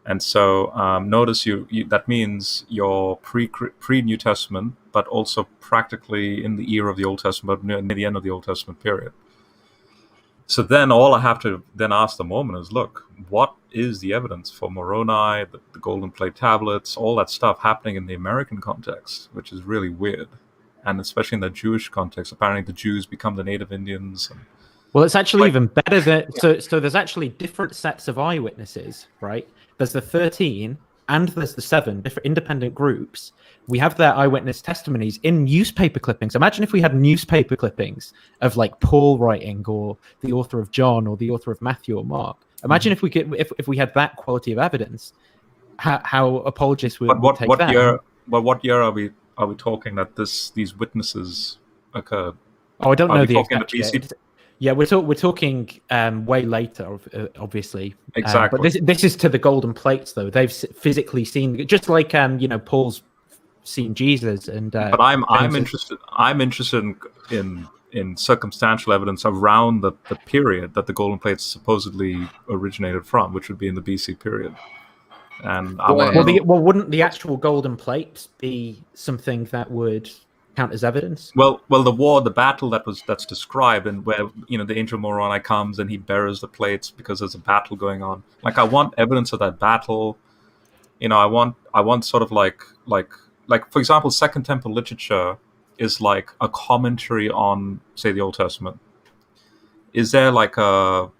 And so notice you that means you're pre-New Testament, but also practically in the era of the Old Testament, near the end of the Old Testament period. So then all I have to then ask the Mormon is, look, what is the evidence for Moroni, the golden plate tablets, all that stuff happening in the American context, which is really weird. And especially in the Jewish context, apparently the Jews become the native Indians. Well, it's actually even better that so there's actually different sets of eyewitnesses, right? There's the 13 and there's the 7 different independent groups. We have their eyewitness testimonies in newspaper clippings. Imagine if we had newspaper clippings of like Paul writing, or the author of John, or the author of Matthew or Mark. Imagine if we could, if we had that quality of evidence, how apologists would take that. What year are we talking that these witnesses occurred? Oh, I don't know the exact year. Yeah, we're talking way later, obviously. Exactly. But this is to the golden plates, though. They've physically seen, just like Paul's seen Jesus, and. But I'm interested in circumstantial evidence around the period that the golden plates supposedly originated from, which would be in the BC period. And wouldn't the actual golden plates be something that would count as evidence? Well, the battle that's described, and where the angel Moroni comes and he bears the plates because there's a battle going on. Like, I want evidence of that battle. I want sort of like for example, Second Temple literature is like a commentary on, say, the Old Testament. Is there like a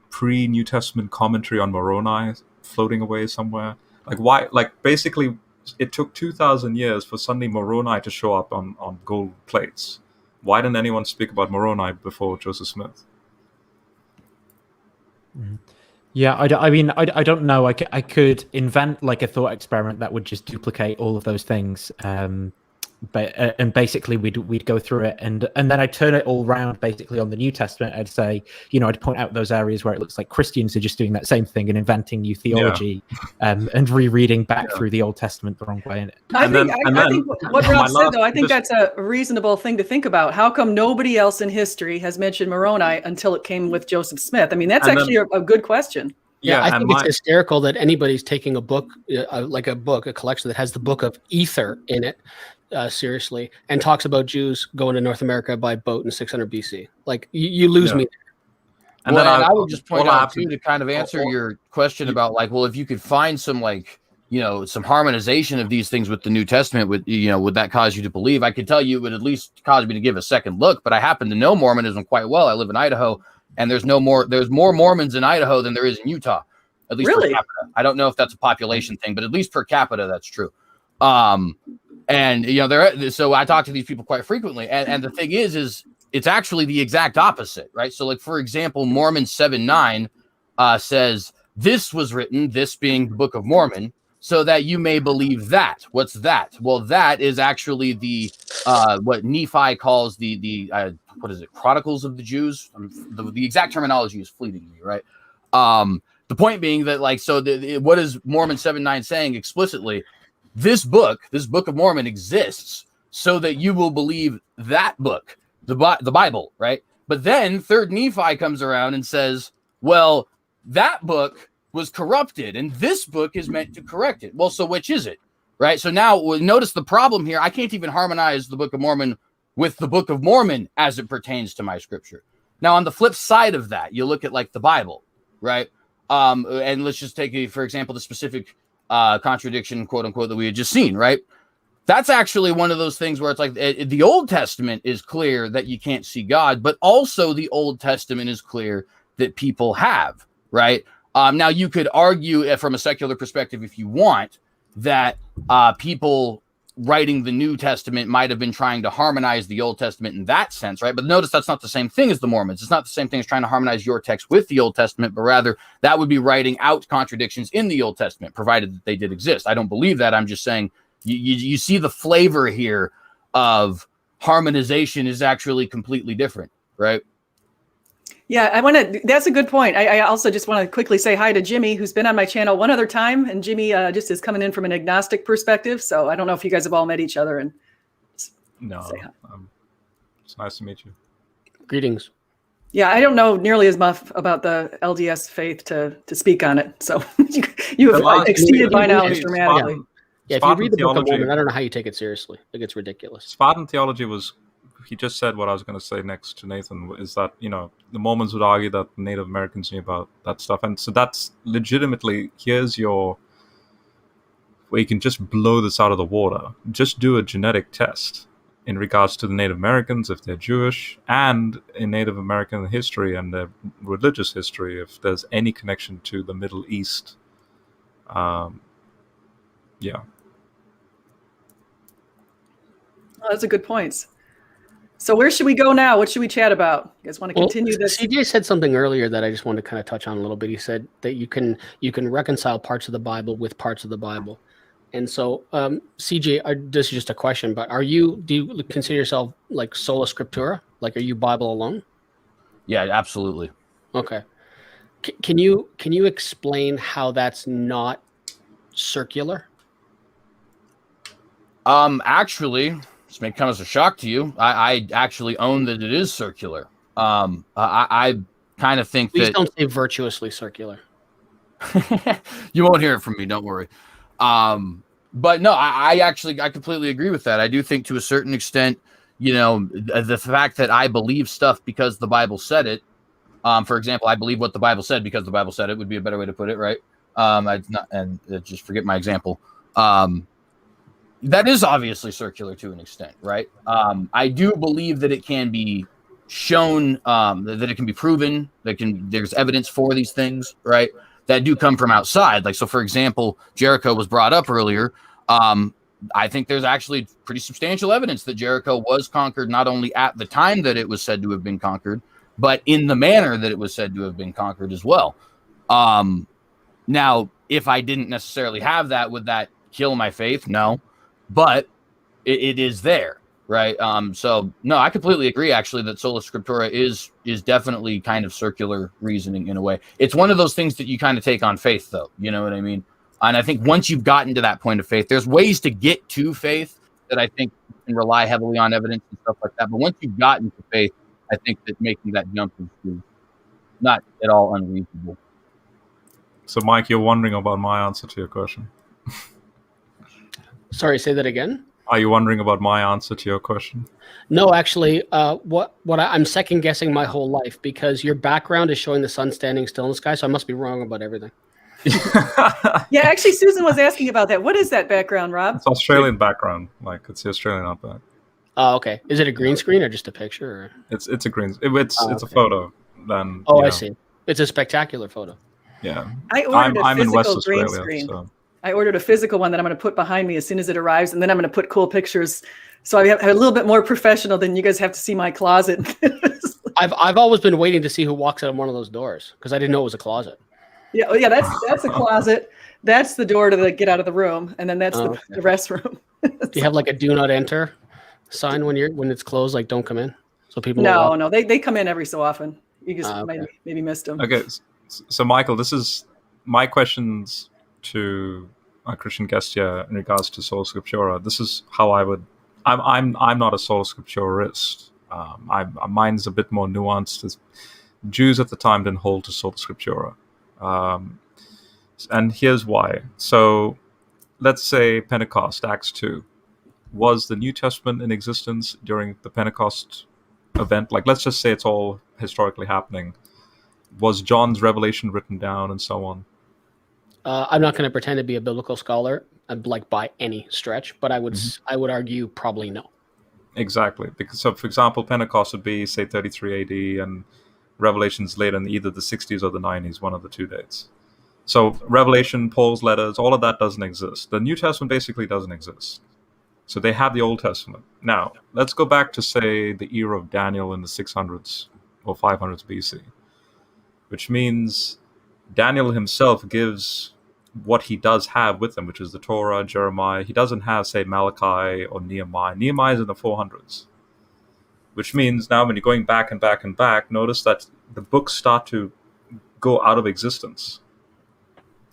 pre-New Testament commentary on Moroni floating away somewhere? Like, why? Like, basically, it took 2,000 years for suddenly Moroni to show up on gold plates. Why didn't anyone speak about Moroni before Joseph Smith? Yeah, I mean, I don't know. I could invent like a thought experiment that would just duplicate all of those things. And basically we'd go through it, and then I'd turn it all around basically on the New Testament. I'd say, I'd point out those areas where it looks like Christians are just doing that same thing and inventing new theology, and rereading back through the Old Testament the wrong way. I think what Rob said, though, I think that's a reasonable thing to think about. How come nobody else in history has mentioned Moroni until it came with Joseph Smith? I mean, that's actually a good question. Yeah, I think it's hysterical that anybody's taking a book, a collection that has the Book of Ether in it, seriously, and talks about Jews going to North America by boat in 600 BC. Like, you lose me there. And then I would just point out, too, to kind of answer your question about, like, well, if you could find some, like, some harmonization of these things with the New Testament, would that cause you to believe? I could tell you it would at least cause me to give a second look, but I happen to know Mormonism quite well. I live in Idaho, and there's more Mormons in Idaho than there is in Utah, at least per capita. I don't know if that's a population thing, but at least per capita, that's true. And so I talk to these people quite frequently, and the thing is it's actually the exact opposite, right? So, like, for example, Mormon 7:9 says, "This was written," this being the Book of Mormon, "so that you may believe that." What's that? Well, that is actually the what Nephi calls the what is it? Chronicles of the Jews. The exact terminology is fleeting to me, right? The point being that, like, so what is Mormon 7:9 saying explicitly? this Book of Mormon exists so that you will believe that book, the Bible, right? But then 3rd Nephi comes around and says, well, that book was corrupted and this book is meant to correct it. Well, so which is it, right? So now notice the problem here. I can't even harmonize the Book of Mormon with the Book of Mormon as it pertains to my scripture. Now, on the flip side of that, you look at like the Bible, right? And let's just take, for example, the specific contradiction, quote unquote, that we had just seen, right? That's actually one of those things where it's like the Old Testament is clear that you can't see God, but also the Old Testament is clear that people have, right? Now, you could argue from a secular perspective, if you want, that people writing the New Testament might have been trying to harmonize the Old Testament in that sense, right? But notice that's not the same thing as the Mormons. It's not the same thing as trying to harmonize your text with the Old Testament, but rather that would be writing out contradictions in the Old Testament, provided that they did exist. I don't believe that. I'm just saying you see the flavor here of harmonization is actually completely different, right? Yeah, that's a good point. I also just want to quickly say hi to Jimmy, who's been on my channel one other time. And Jimmy just is coming in from an agnostic perspective. So I don't know if you guys have all met each other. And No, it's nice to meet you. Greetings. yeah, I don't know nearly as much about the LDS faith to speak on it. So you have exceeded my knowledge dramatically. Yeah, if you read the Book of Mormon, I don't know how you take it seriously. Like, it's ridiculous. Spartan theology was, he just said what I was going to say next to Nathan, is that, the Mormons would argue that Native Americans knew about that stuff. And so that's legitimately, here's where you can just blow this out of the water. Just do a genetic test in regards to the Native Americans, if they're Jewish, and in Native American history and their religious history, if there's any connection to the Middle East. Yeah. Oh, that's a good point. So where should we go now? What should we chat about? You guys want to continue this? CJ said something earlier that I just wanted to kind of touch on a little bit. He said that you can reconcile parts of the Bible with parts of the Bible. And so, CJ, this is just a question, but do you consider yourself like sola scriptura? Like, are you Bible alone? Yeah, absolutely. Okay. Can you explain how that's not circular? Actually, this may come as a shock to you. I actually own that it is circular. I kind of think Please that. Don't say virtuously circular. You won't hear it from me. Don't worry. But no, I completely agree with that. I do think to a certain extent, the fact that I believe stuff because the Bible said it. For example, I believe what the Bible said because the Bible said it would be a better way to put it, right? Just forget my example. That is obviously circular to an extent, right? I do believe that it can be shown, that it can be proven, there's evidence for these things, right? That do come from outside. Like, so for example, Jericho was brought up earlier. I think there's actually pretty substantial evidence that Jericho was conquered, not only at the time that it was said to have been conquered, but in the manner that it was said to have been conquered as well. Now, if I didn't necessarily have that, would that kill my faith? No, but it is there, right? So no, I completely agree actually that sola scriptura is definitely kind of circular reasoning in a way. It's one of those things that you kind of take on faith, though. You know what I mean? And I think once you've gotten to that point of faith, there's ways to get to faith that I think you can rely heavily on evidence and stuff like that. But once you've gotten to faith, I think that making that jump is not at all unreasonable. So, Mike, you're wondering about my answer to your question. Sorry, say that again. Are you wondering about my answer to your question? No, actually, I'm second guessing my whole life because your background is showing the sun standing still in the sky, so I must be wrong about everything. Yeah, actually, Susan was asking about that. What is that background, Rob? It's Australian background, like it's the Australian outback. Oh, okay. Is it a green screen or just a picture? Or? It's a green. It's a photo. Then. I see. It's a spectacular photo. Yeah. I'm in West green Australia. screen. So. I ordered a physical one that I'm going to put behind me as soon as it arrives, and then I'm going to put cool pictures. So I have a little bit more professional than you guys have to see my closet. I've always been waiting to see who walks out of one of those doors because I didn't know it was a closet. Yeah, that's a closet. That's the door to get out of the room, and then that's the restroom. Do you have like a "Do Not Enter" sign when it's closed, like "Don't come in"? So people. No, they come in every so often. You just maybe missed them. Okay, so Michael, this is my questions to our Christian guest here in regards to sola scriptura, this is how I would. I'm not a sola scripturist. Mine's a bit more nuanced. Jews at the time didn't hold to sola scriptura, and here's why. So, let's say Pentecost, Acts 2. Was the New Testament in existence during the Pentecost event? Like, let's just say it's all historically happening. Was John's revelation written down and so on? I'm not going to pretend to be a biblical scholar, like by any stretch, but I would argue probably no. Exactly, because so for example, Pentecost would be say 33 AD, and Revelation's later in either the 60s or the 90s, one of the two dates. So Revelation, Paul's letters, all of that doesn't exist. The New Testament basically doesn't exist. So they have the Old Testament. Now, let's go back to, say, the era of Daniel in the 600s or 500s BC, which means Daniel himself gives what he does have with him, which is the Torah, Jeremiah. He doesn't have, say, Malachi or Nehemiah. Nehemiah is in the 400s, which means now when you're going back and back and back, notice that the books start to go out of existence.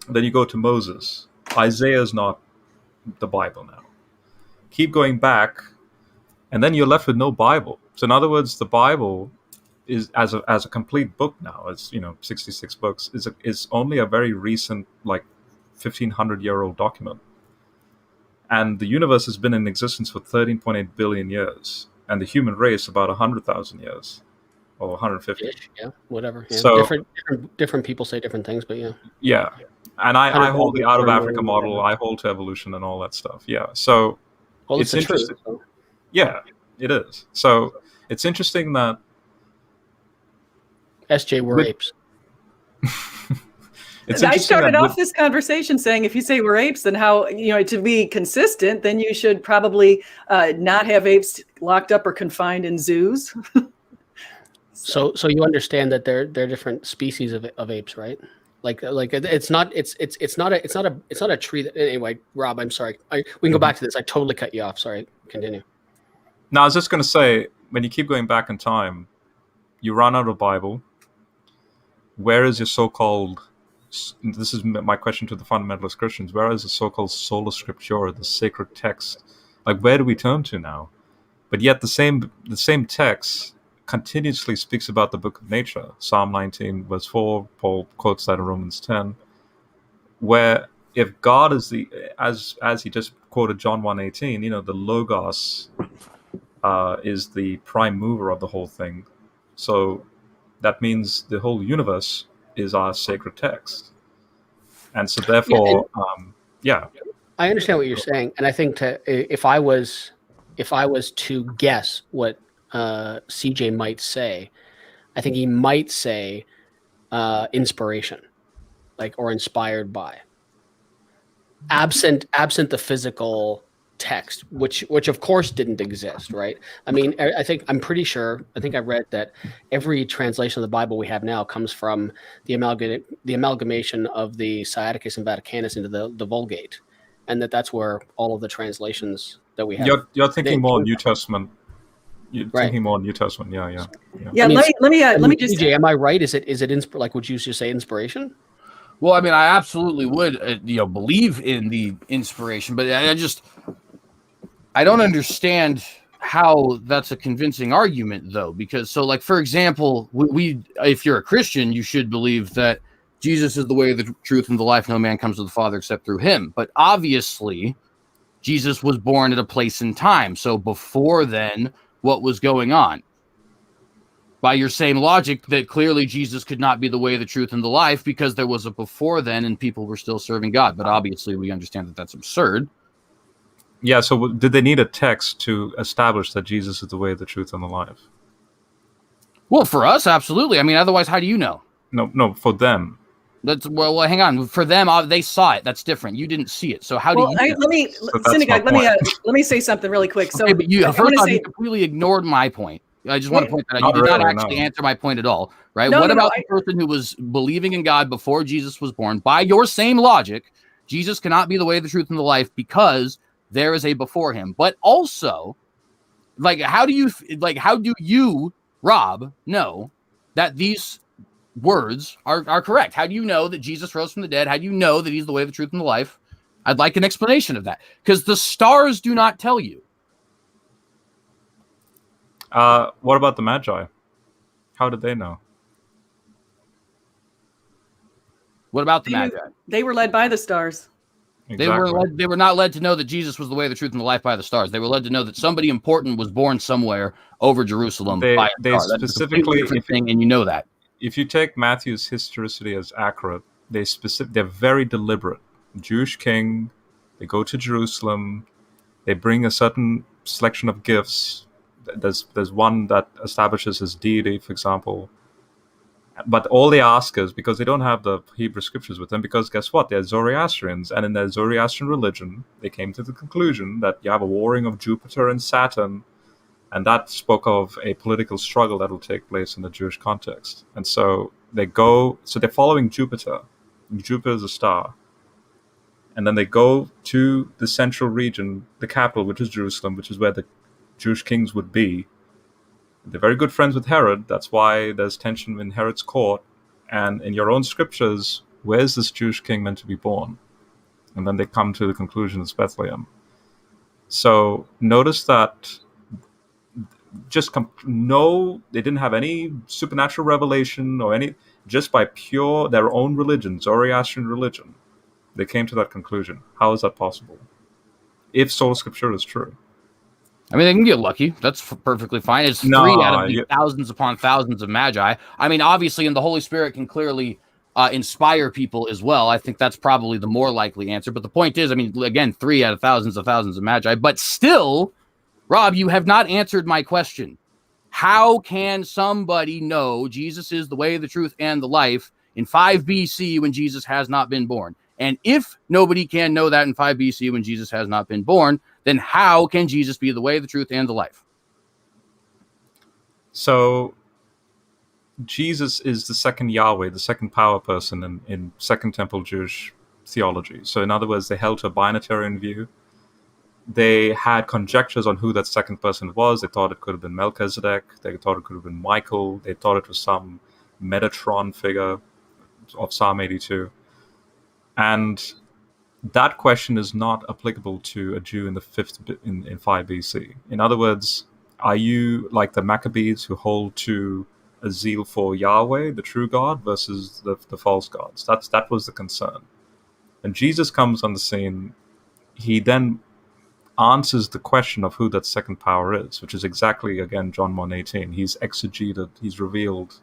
Then you go to Moses. Isaiah is not the Bible now. Keep going back, and then you're left with no Bible. So in other words, the Bible is as a complete book now. It's 66 books. Is only a very recent, like 1,500-year-old document, and the universe has been in existence for 13.8 billion years, and the human race about 100,000 years, or 150. Yeah, whatever. Yeah. So different people say different things, but yeah. Yeah, and I hold the out of Africa model. I hold to evolution and all that stuff. Yeah, so. Well, it's interesting. Yeah, it is. So it's interesting that SJ were apes. I started off this conversation saying, if you say we're apes, then how, to be consistent, then you should probably not have apes locked up or confined in zoos. So you understand that they're different species of apes, right? Like it's not a tree that, anyway. Rob, I'm sorry. We can go back to this. I totally cut you off. Sorry. Continue. No, I was just going to say, when you keep going back in time, you run out of Bible. Where is your so-called? This is my question to the fundamentalist Christians. Where is the so-called sola scriptura, the sacred text? Like, where do we turn to now? But yet the same text continuously speaks about the book of nature. Psalm 19 verse 4, Paul quotes that in Romans 10, where if God is as he just quoted John 1:18, the Logos is the prime mover of the whole thing. So that means the whole universe is our sacred text. And so therefore, I understand what you're saying. And I think if I was to guess what CJ might say, I think he might say inspiration, or inspired by, absent the physical text, which of course didn't exist, right? I mean, I think I read that every translation of the Bible we have now comes from the amalgamation of the Sinaiticus and Vaticanus into the Vulgate, and that's where all of the translations that we have. You're thinking more New Testament. You're thinking more New Testament, yeah. Yeah, let me just. DJ, am I right? Is it would you just say inspiration? Well, I mean, I absolutely would, believe in the inspiration, but I don't understand how that's a convincing argument, though, because for example, if you're a Christian, you should believe that Jesus is the way, the truth, and the life. No man comes to the Father except through him. But obviously, Jesus was born at a place in time. So before then, what was going on? By your same logic, that clearly Jesus could not be the way, the truth, and the life, because there was a before then and people were still serving God. But obviously we understand that that's absurd. Yeah, so did they need a text to establish that Jesus is the way, the truth, and the life? Well, for us, absolutely. I mean, otherwise, how do you know? No, for them. That's well, hang on. For them, they saw it. That's different. You didn't see it. So how do you? Let me say something really quick. So, okay, but you completely ignored my point. I just want to point that out. You did not actually answer my point at all, right? What about the person who was believing in God before Jesus was born? By your same logic, Jesus cannot be the way, the truth, and the life because there is a before him. But also, how do you, Rob, know that these words are correct? How do you know that Jesus rose from the dead? How do you know that he's the way, the truth, and the life? I'd like an explanation of that, because the stars do not tell you. What about the Magi? How did they know? What about the Magi? They were led by the stars. Exactly. They were not led to know that Jesus was the way, the truth, and the life by the stars. They were led to know that somebody important was born somewhere over Jerusalem by a star. That's specifically, a different thing, and you know that. If you take Matthew's historicity as accurate, they're very deliberate. Jewish king, they go to Jerusalem, they bring a certain selection of gifts. There's one that establishes his deity, for example. But all they ask is, because they don't have the Hebrew scriptures with them, because guess what? They're Zoroastrians, and in their Zoroastrian religion, they came to the conclusion that you have a warring of Jupiter and Saturn, and that spoke of a political struggle that will take place in the Jewish context. And so they're following Jupiter. Jupiter is a star. And then they go to the central region, the capital, which is Jerusalem, which is where the Jewish kings would be. They're very good friends with Herod. That's why there's tension in Herod's court. And in your own scriptures, where's this Jewish king meant to be born? And then they come to the conclusion it's Bethlehem. So notice that they didn't have any supernatural revelation or any, just by pure their own religion, Zoroastrian religion, they came to that conclusion. How is that possible? If sola scriptura is true. I mean, they can get lucky. That's perfectly fine. It's 3 out of the thousands upon thousands of magi. I mean, obviously, and the Holy Spirit can clearly inspire people as well. I think that's probably the more likely answer. But the point is, I mean, again, 3 out of thousands of magi. But still, Rob, you have not answered my question. How can somebody know Jesus is the way, the truth, and the life in 5 BC when Jesus has not been born? And if nobody can know that in 5 BC when Jesus has not been born, then how can Jesus be the way, the truth, and the life? So Jesus is the second Yahweh, the second power person in Second Temple Jewish theology. So in other words, they held to a binatarian view. They had conjectures on who that second person was. They thought it could have been Melchizedek. They thought it could have been Micheal. They thought it was some Metatron figure of Psalm 82. And that question is not applicable to a Jew in the in 5 BC. In other words, are you like the Maccabees who hold to a zeal for Yahweh, the true God, versus the false gods? That was the concern. And Jesus comes on the scene. He then answers the question of who that second power is, which is exactly, again, John 1:18. He's exegeted, he's revealed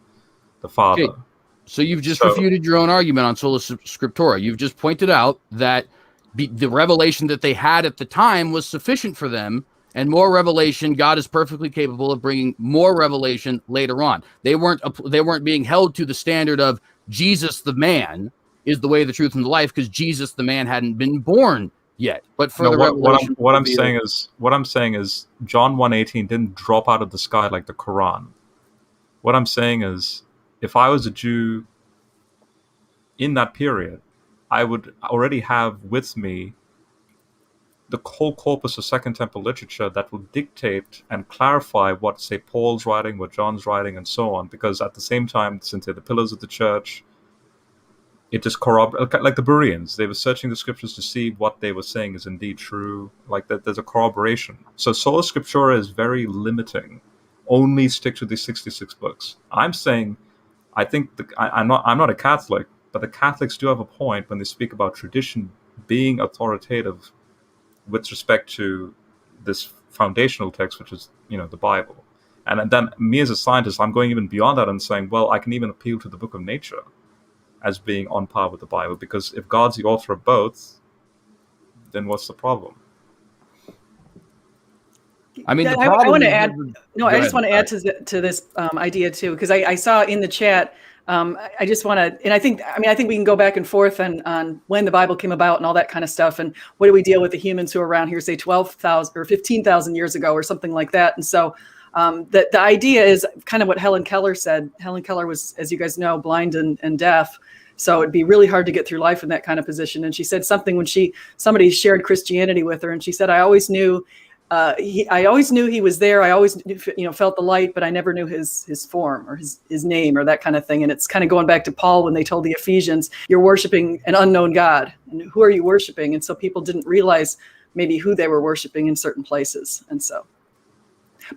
the Father. Okay. So you've just refuted your own argument on sola scriptura. You've just pointed out that the revelation that they had at the time was sufficient for them, and more revelation, God is perfectly capable of bringing more revelation later on. They weren't being held to the standard of Jesus the man is the way, the truth, and the life, because Jesus the man hadn't been born yet. But for revelation, what I'm saying is John 1:18 didn't drop out of the sky like the Quran. What I'm saying is, if I was a Jew in that period, I would already have with me the whole corpus of Second Temple literature that will dictate and clarify what, say, Paul's writing, what John's writing, and so on. Because at the same time, since they're the pillars of the church, it just corroborates. Like the Bereans, they were searching the scriptures to see what they were saying is indeed true. Like that, there's a corroboration. So sola scriptura is very limiting. Only stick to these 66 books. I'm saying, I think I'm not a Catholic, but the Catholics do have a point when they speak about tradition being authoritative with respect to this foundational text, which is, the Bible. And then me as a scientist, I'm going even beyond that and saying, well, I can even appeal to the book of nature as being on par with the Bible, because if God's the author of both, then what's the problem? I mean, I want to add. No, I just want to add to this idea too, because I saw in the chat. I just want to, and I think we can go back and forth on when the Bible came about and all that kind of stuff, and what do we deal with the humans who are around here, say 12,000 or 15,000 years ago, or something like that. And so the idea is kind of what Helen Keller said. Helen Keller was, as you guys know, blind and deaf. So it'd be really hard to get through life in that kind of position. And she said something when somebody shared Christianity with her, and she said, I always knew I always knew he was there. I always, felt the light, but I never knew his form or his name or that kind of thing. And it's kind of going back to Paul when they told the Ephesians, you're worshiping an unknown God. And who are you worshiping? And so people didn't realize maybe who they were worshiping in certain places. And so,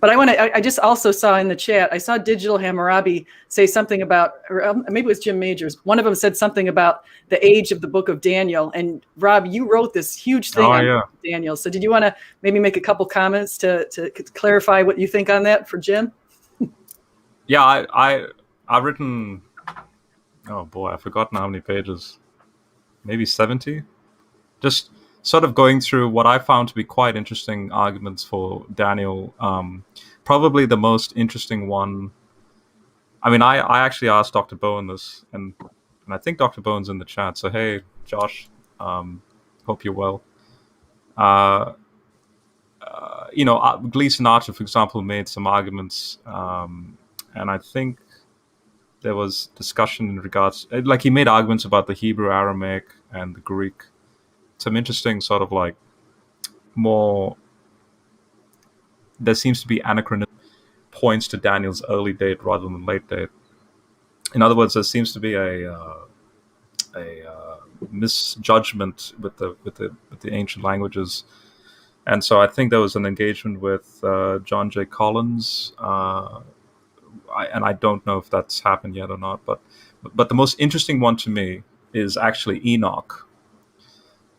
but I just also saw in the chat, I saw Digital Hammurabi say something about, or maybe it was Jim Majors. One of them said something about the age of the book of Daniel. And Rob, you wrote this huge thing on Daniel. So did you want to maybe make a couple comments to clarify what you think on that for Jim? Yeah, I've written, oh boy, I've forgotten how many pages, maybe 70. Just sort of going through what I found to be quite interesting arguments for Daniel. Probably the most interesting one. I mean, I actually asked Dr. Bowen this, and I think Dr. Bowen's in the chat. So hey, Josh, hope you're well. Gleason Archer, for example, made some arguments, and I think there was discussion in regards, like he made arguments about the Hebrew, Aramaic, and the Greek. Some interesting sort of like more, there seems to be anachronism points to Daniel's early date rather than late date. In other words, there seems to be a misjudgment with the ancient languages, and so I think there was an engagement with John J. Collins, and I don't know if that's happened yet or not, but the most interesting one to me is actually Enoch.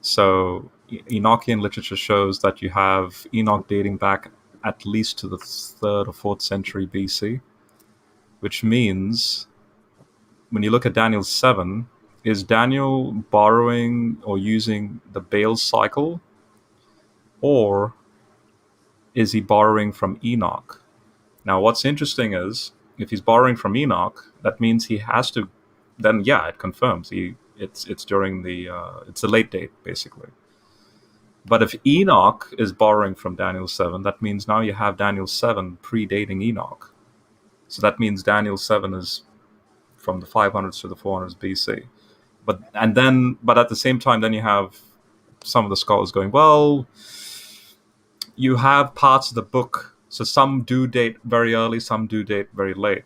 So Enochian literature shows that you have Enoch dating back at least to the 3rd or 4th century BC, which means when you look at Daniel 7, is Daniel borrowing or using the Baal cycle, or is he borrowing from Enoch? Now, what's interesting is if he's borrowing from Enoch, that means he has to, then yeah, it confirms it's during the it's the late date basically. But if Enoch is borrowing from Daniel 7, that means now you have Daniel 7 predating Enoch. So that means Daniel 7 is from the 500s to the 400s BC. But at the same time, then you have some of the scholars going, well, you have parts of the book, so some do date very early, some do date very late.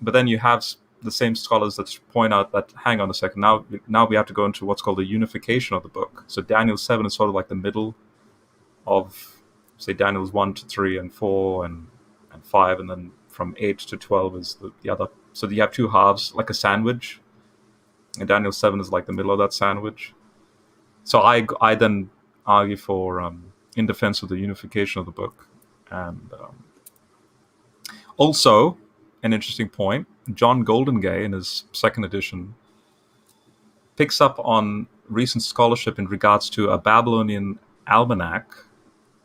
But then you have the same scholars that point out that, hang on a second, now we have to go into what's called the unification of the book. So Daniel 7 is sort of like the middle of, say, Daniel's 1 to 3 and 4 and 5, and then from 8 to 12 is the other. So you have two halves, like a sandwich, and Daniel 7 is like the middle of that sandwich. So I then argue for, in defense of the unification of the book. And also, an interesting point, John Goldingay in his 2nd edition picks up on recent scholarship in regards to a Babylonian almanac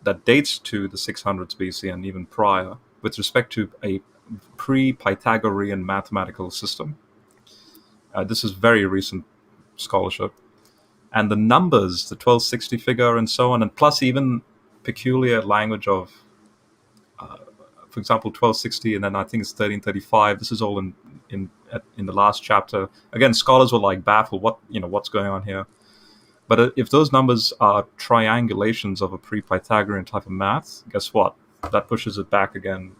that dates to the 600s BC and even prior with respect to a pre-Pythagorean mathematical system. This is very recent scholarship. And the numbers, the 1260 figure and so on, and plus even peculiar language of, for example, 1260, and then I think it's 1335. This is all in the last chapter. Again, scholars were like baffled, what's going on here? But if those numbers are triangulations of a pre-Pythagorean type of math, guess what? That pushes it back again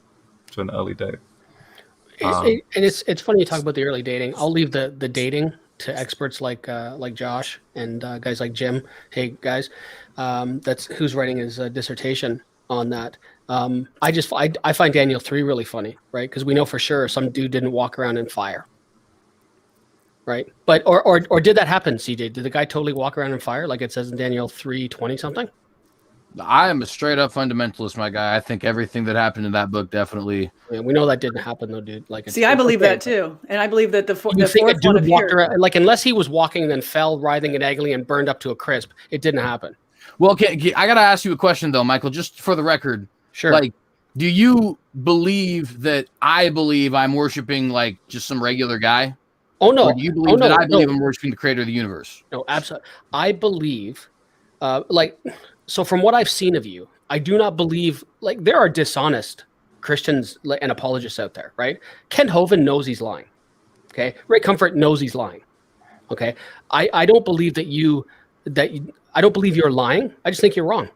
to an early date. And it's funny you talk about the early dating. I'll leave the dating to experts like Josh and guys like Jim. Hey guys, that's who's writing his dissertation on that. I find Daniel 3 really funny, right? Because we know for sure some dude didn't walk around in fire, right? But or did that happen, CJ? Did the guy totally walk around in fire like it says in Daniel 3:20 something? I am a straight up fundamentalist, my guy. I think everything that happened in that book definitely. Yeah, we know that didn't happen though, dude. Like, see, I believe that too, and I believe that the fourth one walked around, like, unless he was walking and then fell, writhing and agony and burned up to a crisp, it didn't happen. Well, okay, I gotta ask you a question though, Michael, just for the record. Sure. Like, do you believe that I believe I'm worshiping like just some regular guy? Oh no. Or do you believe that I believe I'm worshiping the creator of the universe? No, absolutely. I believe, so from what I've seen of you, I do not believe, like, there are dishonest Christians and apologists out there, right? Kent Hovind knows he's lying. Okay. Ray Comfort knows he's lying. Okay. I don't believe I don't believe you're lying. I just think you're wrong.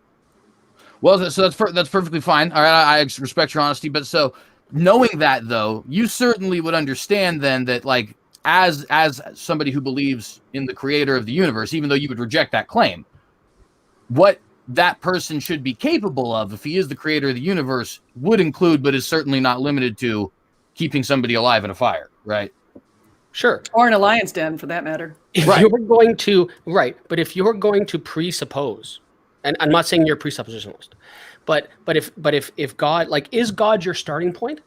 Well, so that's perfectly fine. All right, I respect your honesty, but so knowing that though, you certainly would understand then that like as somebody who believes in the creator of the universe, even though you would reject that claim, what that person should be capable of if he is the creator of the universe would include, but is certainly not limited to, keeping somebody alive in a fire, right? Sure. Or an alliance den, for that matter. If Right. you're going to, right, but if you're going to presuppose, and I'm not saying you're a presuppositionalist, but if God, like, is God your starting point?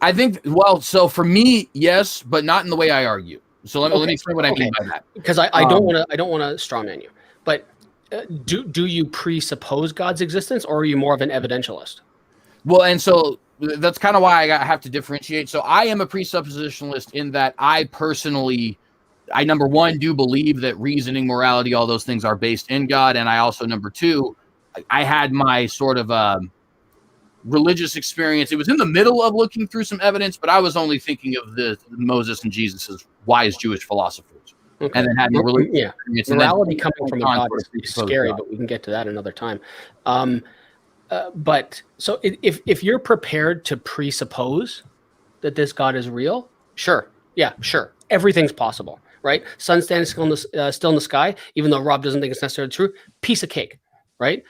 I think, well, so for me, yes, but not in the way I argue. So let me explain what I mean by that. Because I don't want to strawman you, but do you presuppose God's existence, or are you more of an evidentialist? Well, and so that's kind of why I have to differentiate. So I am a presuppositionalist in that I personally, number one, do believe that reasoning, morality, all those things are based in God. And I also, number two, I had my sort of religious experience. It was in the middle of looking through some evidence, but I was only thinking of the Moses and Jesus as wise Jewish philosophers. Okay. And then had religious experience. Morality coming from a God is scary, but we can get to that another time. But so if you're prepared to presuppose that this God is real, sure. Yeah, sure. Everything's possible, right? Sun standing still in the sky, even though Rob doesn't think it's necessarily true, piece of cake, right?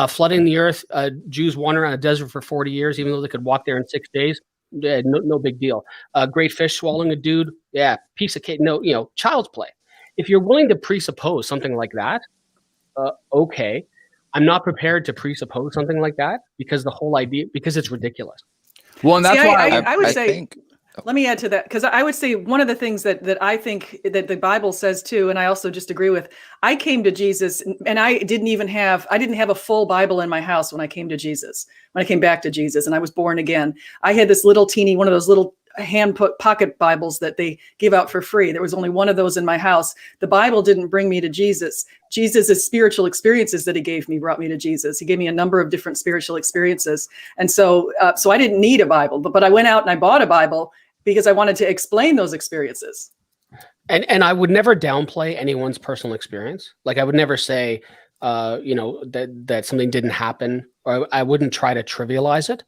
Flooding the earth, Jews wander around a desert for 40 years, even though they could walk there in 6 days. Yeah, no big deal. Great fish swallowing a dude. Yeah, piece of cake. No, child's play. If you're willing to presuppose something like that, okay. I'm not prepared to presuppose something like that because the whole idea, because it's ridiculous. Well, and that's why I would say, think, let me add to that, because I would say one of the things that I think that the Bible says too, and I also just agree with, I came to Jesus and I didn't have a full Bible in my house when I came to Jesus, when I came back to Jesus and I was born again. I had this little teeny, one of those little hand pocket Bibles that they give out for free. There was only one of those in my house. The Bible didn't bring me to Jesus. Jesus' spiritual experiences that he gave me brought me to Jesus. He gave me a number of different spiritual experiences. And so I didn't need a Bible, but I went out and I bought a Bible because I wanted to explain those experiences. And I would never downplay anyone's personal experience. Like I would never say, that something didn't happen, or I wouldn't try to trivialize it.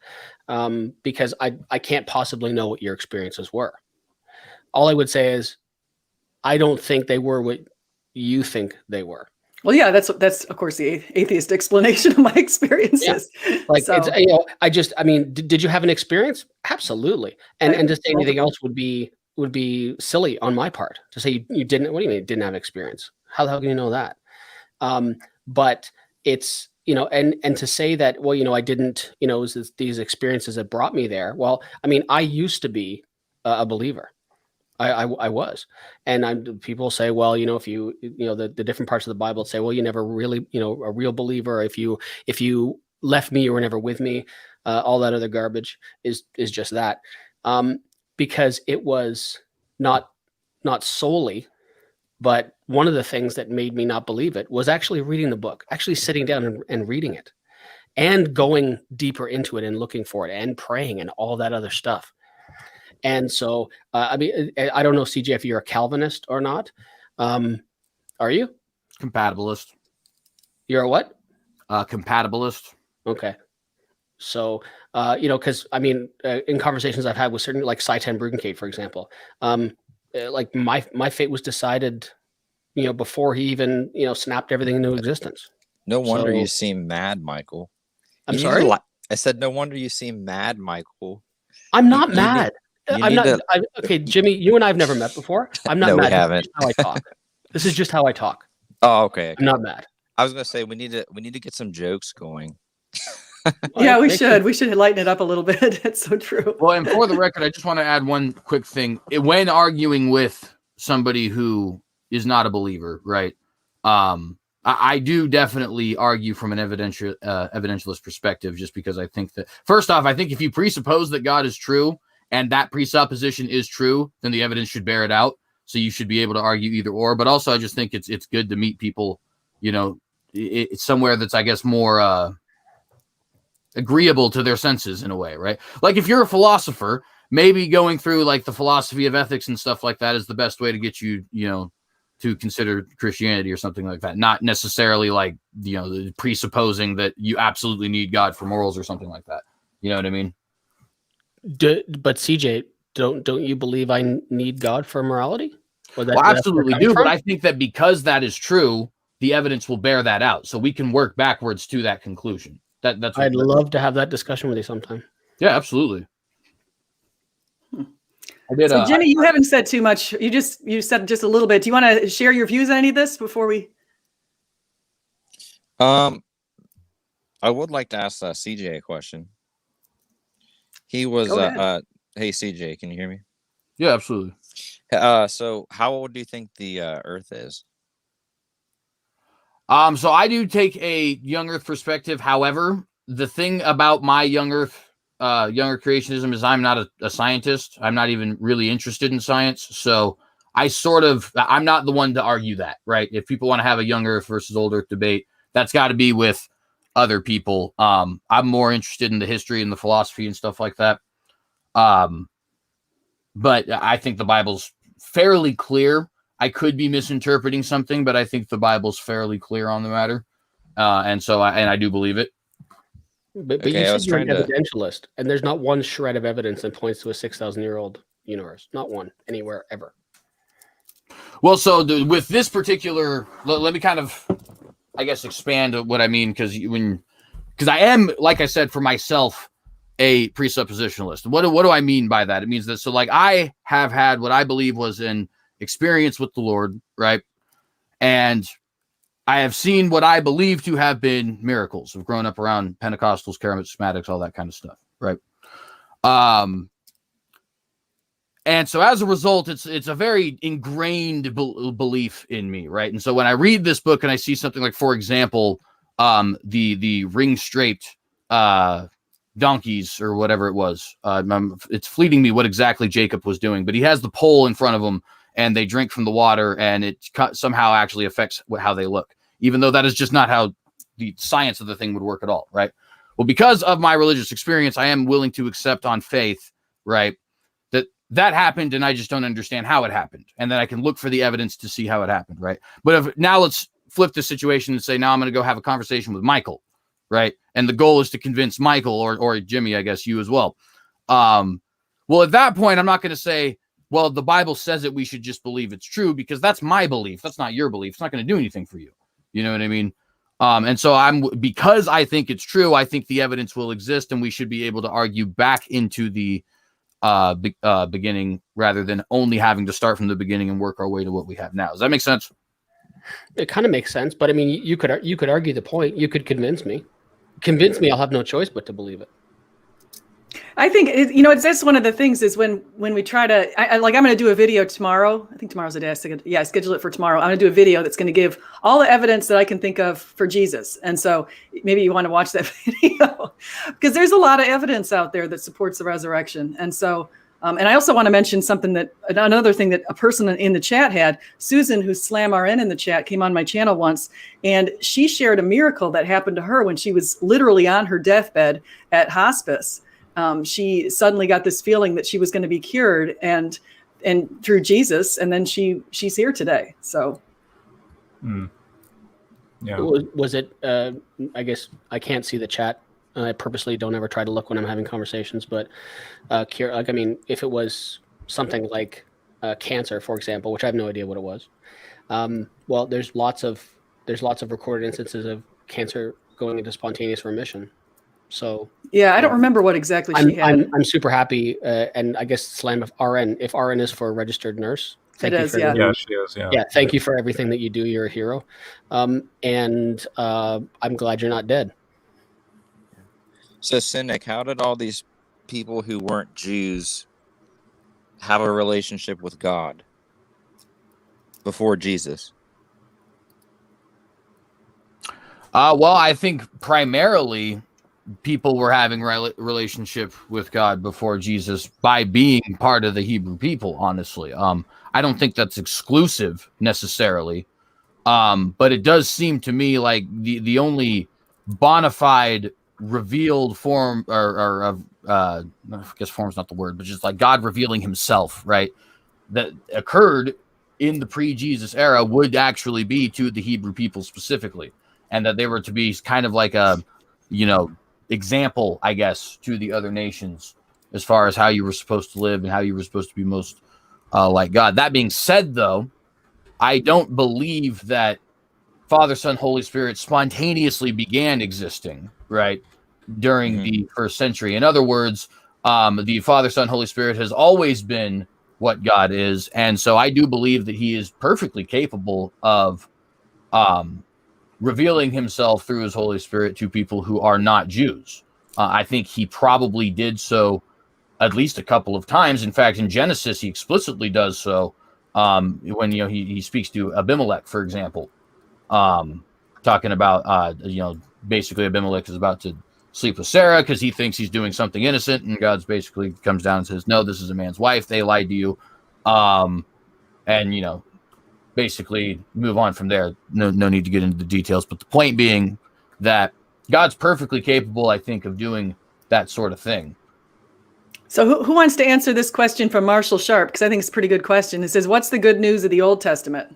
Because I can't possibly know what your experiences were. All I would say is, I don't think they were what you think they were. Well, yeah, that's of course the atheist explanation of my experiences. Yeah. Like so. Did you have an experience? Absolutely. And to say anything else would be silly on my part. To say you didn't. What do you mean didn't have an experience? How the hell can you know that? But it's. And to say that, well, I didn't, it was these experiences that brought me there. Well, I mean, I used to be a believer. I was. And people say, well, if you, the different parts of the Bible say, well, you never really, a real believer. If you left me, you were never with me. All that other garbage is just that. Because it was not solely, but one of the things that made me not believe it was actually reading the book, actually sitting down and reading it and going deeper into it and looking for it and praying and all that other stuff. And so, I don't know, CJ, if you're a Calvinist or not. Are you? Compatibilist. You're a what? Compatibilist. Okay. So, because in conversations I've had with certain, like Seitan Bruggencate, for example, like my fate was decided, before he even, snapped everything into existence. No wonder you seem mad, Michael. I'm sorry? I said, no wonder you seem mad, Michael. I'm not mad. I'm not. Okay, Jimmy, you and I have never met before. I'm not No, mad. we haven't. This is how I talk. This is just how I talk. Oh, okay. I'm not mad. I was gonna say we need to get some jokes going. Yeah, we should. We should lighten it up a little bit. It's so true. Well, and for the record, I just want to add one quick thing. When arguing with somebody who is not a believer, right? I do definitely argue from an evidentialist perspective, just because I think that, first off, I think if you presuppose that God is true and that presupposition is true, then the evidence should bear it out. So you should be able to argue either or. But also, I just think it's good to meet people, it's somewhere that's, I guess, more agreeable to their senses in a way, right? Like if you're a philosopher, maybe going through like the philosophy of ethics and stuff like that is the best way to get you, to consider Christianity or something like that. Not necessarily like, presupposing that you absolutely need God for morals or something like that. You know what I mean? But CJ, don't you believe I need God for morality? Well, absolutely do. But I think that because that is true, the evidence will bear that out. So we can work backwards to that conclusion. That's. I'd love to have that discussion with you sometime. Yeah, absolutely. So Jimmy, you haven't said too much. You said just a little bit. Do you want to share your views on any of this before we? I would like to ask CJ a question. He was hey CJ, can you hear me? Yeah, absolutely. So how old do you think the Earth is? So I do take a young Earth perspective. However, the thing about my young Earth, younger creationism is I'm not a scientist. I'm not even really interested in science. So I'm not the one to argue that, right? If people want to have a young Earth versus old Earth debate, that's got to be with other people. I'm more interested in the history and the philosophy and stuff like that. But I think the Bible's fairly clear. I could be misinterpreting something, but I think the Bible's fairly clear on the matter. And so I do believe it. But you said you're an evidentialist, and there's not one shred of evidence that points to a 6,000-year-old universe. Not one anywhere ever. Well, so with this particular, let me kind of, I guess, expand what I mean, because I am, like I said, for myself, a presuppositionalist. What do I mean by that? It means that, so like I have had what I believe was an experience with the Lord, right? And I have seen what I believe to have been miracles. I've grown up around Pentecostals, charismatics, all that kind of stuff, right? And so as a result, it's a very ingrained belief in me, right? And so when I read this book and I see something like, for example, the ring-straped donkeys or whatever it was, it's fleeting me what exactly Jacob was doing, but he has the pole in front of him and they drink from the water, and it somehow actually affects how they look, even though that is just not how the science of the thing would work at all, right? Well, because of my religious experience, I am willing to accept on faith, right, that happened, and I just don't understand how it happened, and then I can look for the evidence to see how it happened, right? But now let's flip the situation and say, now I'm going to go have a conversation with Michael, right? And the goal is to convince Michael or Jimmy, I guess you as well. Well, at that point, I'm not going to say, well, the Bible says it, we should just believe it's true, because that's my belief. That's not your belief. It's not going to do anything for you. You know what I mean? And so because I think it's true, I think the evidence will exist, and we should be able to argue back into the beginning rather than only having to start from the beginning and work our way to what we have now. Does that make sense? It kind of makes sense, but I mean, you could argue the point. You could convince me. I'll have no choice but to believe it. I think it's that's one of the things is when we try to I'm going to do a video tomorrow. I think tomorrow's the day. I schedule it for tomorrow. I'm going to do a video that's going to give all the evidence that I can think of for Jesus. And so maybe you want to watch that video because there's a lot of evidence out there that supports the resurrection. And so and I also want to mention another thing that a person in the chat had, Susan, who's Slam RN in the chat, came on my channel once, and she shared a miracle that happened to her when she was literally on her deathbed at hospice. She suddenly got this feeling that she was going to be cured, and through Jesus, and then she's here today. So, yeah. Was it? I guess I can't see the chat. I purposely don't ever try to look when I'm having conversations. But if it was something like cancer, for example, which I have no idea what it was. Well, there's lots of recorded instances of cancer going into spontaneous remission. So yeah, I don't remember what exactly she had. I'm super happy, and I guess Slam if RN is for a registered nurse. Thank you for yeah, she is. Yeah. Yeah, thank you for everything that you do. You're a hero, and I'm glad you're not dead. So, Cynic, how did all these people who weren't Jews have a relationship with God before Jesus? Well, I think primarily people were having relationship with God before Jesus by being part of the Hebrew people, honestly. I don't think that's exclusive necessarily. But it does seem to me like the only bona fide revealed form or of I guess form's not the word, but just like God revealing himself, right? That occurred in the pre-Jesus era would actually be to the Hebrew people specifically, and that they were to be kind of like a, example, I guess, to the other nations as far as how you were supposed to live and how you were supposed to be most like God. That being said, though, I don't believe that Father, Son, Holy Spirit spontaneously began existing, right, during the first century. In other words, the Father, Son, Holy Spirit has always been what God is. And so I do believe that he is perfectly capable of revealing himself through his Holy Spirit to people who are not Jews. I think he probably did so at least a couple of times. In fact, in Genesis, he explicitly does so when he speaks to Abimelech, for example, talking about basically Abimelech is about to sleep with Sarah because he thinks he's doing something innocent, and God's basically comes down and says, "No, this is a man's wife. They lied to you," and basically move on from there. No need to get into the details, but the point being that God's perfectly capable, I think, of doing that sort of thing. So who wants to answer this question from Marshall Sharp? Because I think it's a pretty good question. It says, what's the good news of the Old Testament?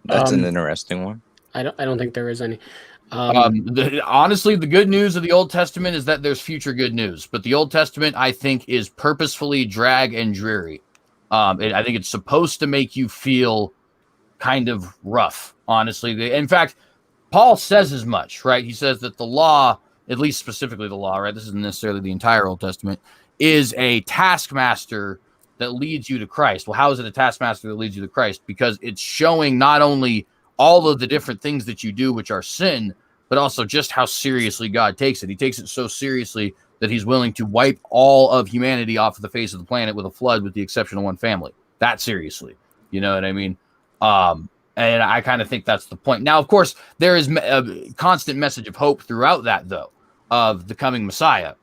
That's an interesting one. I don't think there is any. Honestly, the good news of the Old Testament is that there's future good news. But the Old Testament, I think, is purposefully drag and dreary. I think it's supposed to make you feel kind of rough, honestly. In fact, Paul says as much, right? He says that the law, at least specifically the law, right? This isn't necessarily the entire Old Testament, is a taskmaster that leads you to Christ. Well, how is it a taskmaster that leads you to Christ? Because it's showing not only all of the different things that you do, which are sin, but also just how seriously God takes it. He takes it so seriously that he's willing to wipe all of humanity off of the face of the planet with a flood, with the exception of one family. That seriously. You know what I mean? And I kind of think that's the point. Now, of course, there is a constant message of hope throughout that, though, of the coming Messiah,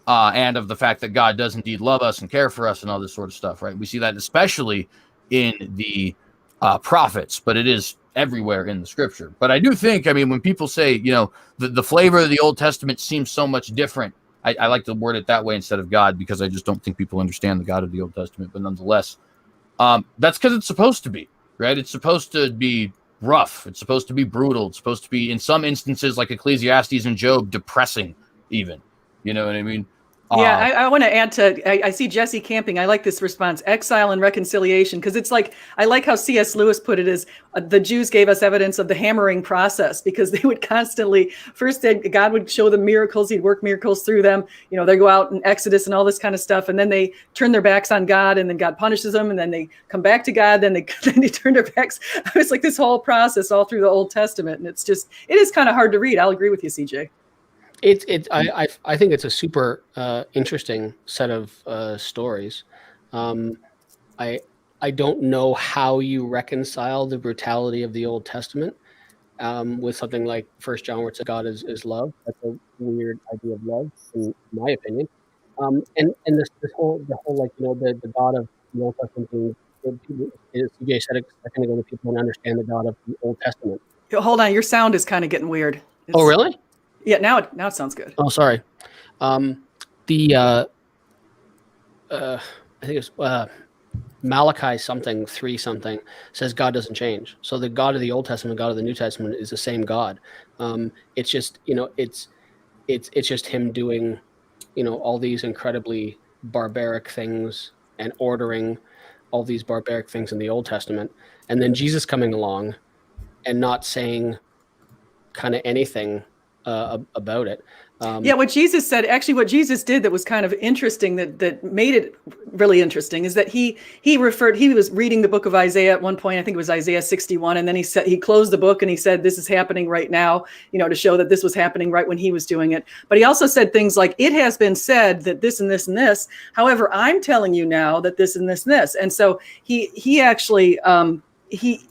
and of the fact that God does indeed love us and care for us and all this sort of stuff, right? We see that especially in the prophets, but it is everywhere in the scripture. But I do think, when people say, the flavor of the Old Testament seems so much different, I like to word it that way instead of God, because I just don't think people understand the God of the Old Testament. But nonetheless, that's because it's supposed to be, right? It's supposed to be rough. It's supposed to be brutal. It's supposed to be, in some instances, like Ecclesiastes and Job, depressing even. You know what I mean? Yeah, I want to add to, I see Jesse Camping. I like this response, exile and reconciliation, because it's like, I like how C.S. Lewis put it as the Jews gave us evidence of the hammering process, because they would constantly, first God would show them miracles, he'd work miracles through them. They go out in Exodus and all this kind of stuff, and then they turn their backs on God, and then God punishes them, and then they come back to God, then they turn their backs. I was like, this whole process all through the Old Testament, and it is kind of hard to read. I'll agree with you, CJ. I think it's a super interesting set of stories. I don't know how you reconcile the brutality of the Old Testament with something like 1 John, where it says God is love. That's a weird idea of love, in my opinion. And the whole like the God of the Old Testament thing. CJ said it a second ago that people don't understand the God of the Old Testament. Hold on, your sound is kind of getting weird. Oh, really? Yeah, now it sounds good. Oh, sorry. I think it's Malachi 3 something says God doesn't change. So the God of the Old Testament, God of the New Testament is the same God. It's just it's just him doing all these incredibly barbaric things and ordering all these barbaric things in the Old Testament, and then Jesus coming along and not saying kind of anything about it. What Jesus said, actually what Jesus did that was kind of interesting, that made it really interesting, is that he was reading the book of Isaiah at one point. I think it was Isaiah 61. And then he closed the book and he said, this is happening right now, to show that this was happening right when he was doing it. But he also said things like, it has been said that this and this and this. However, I'm telling you now that this and this and this. And so he actually, he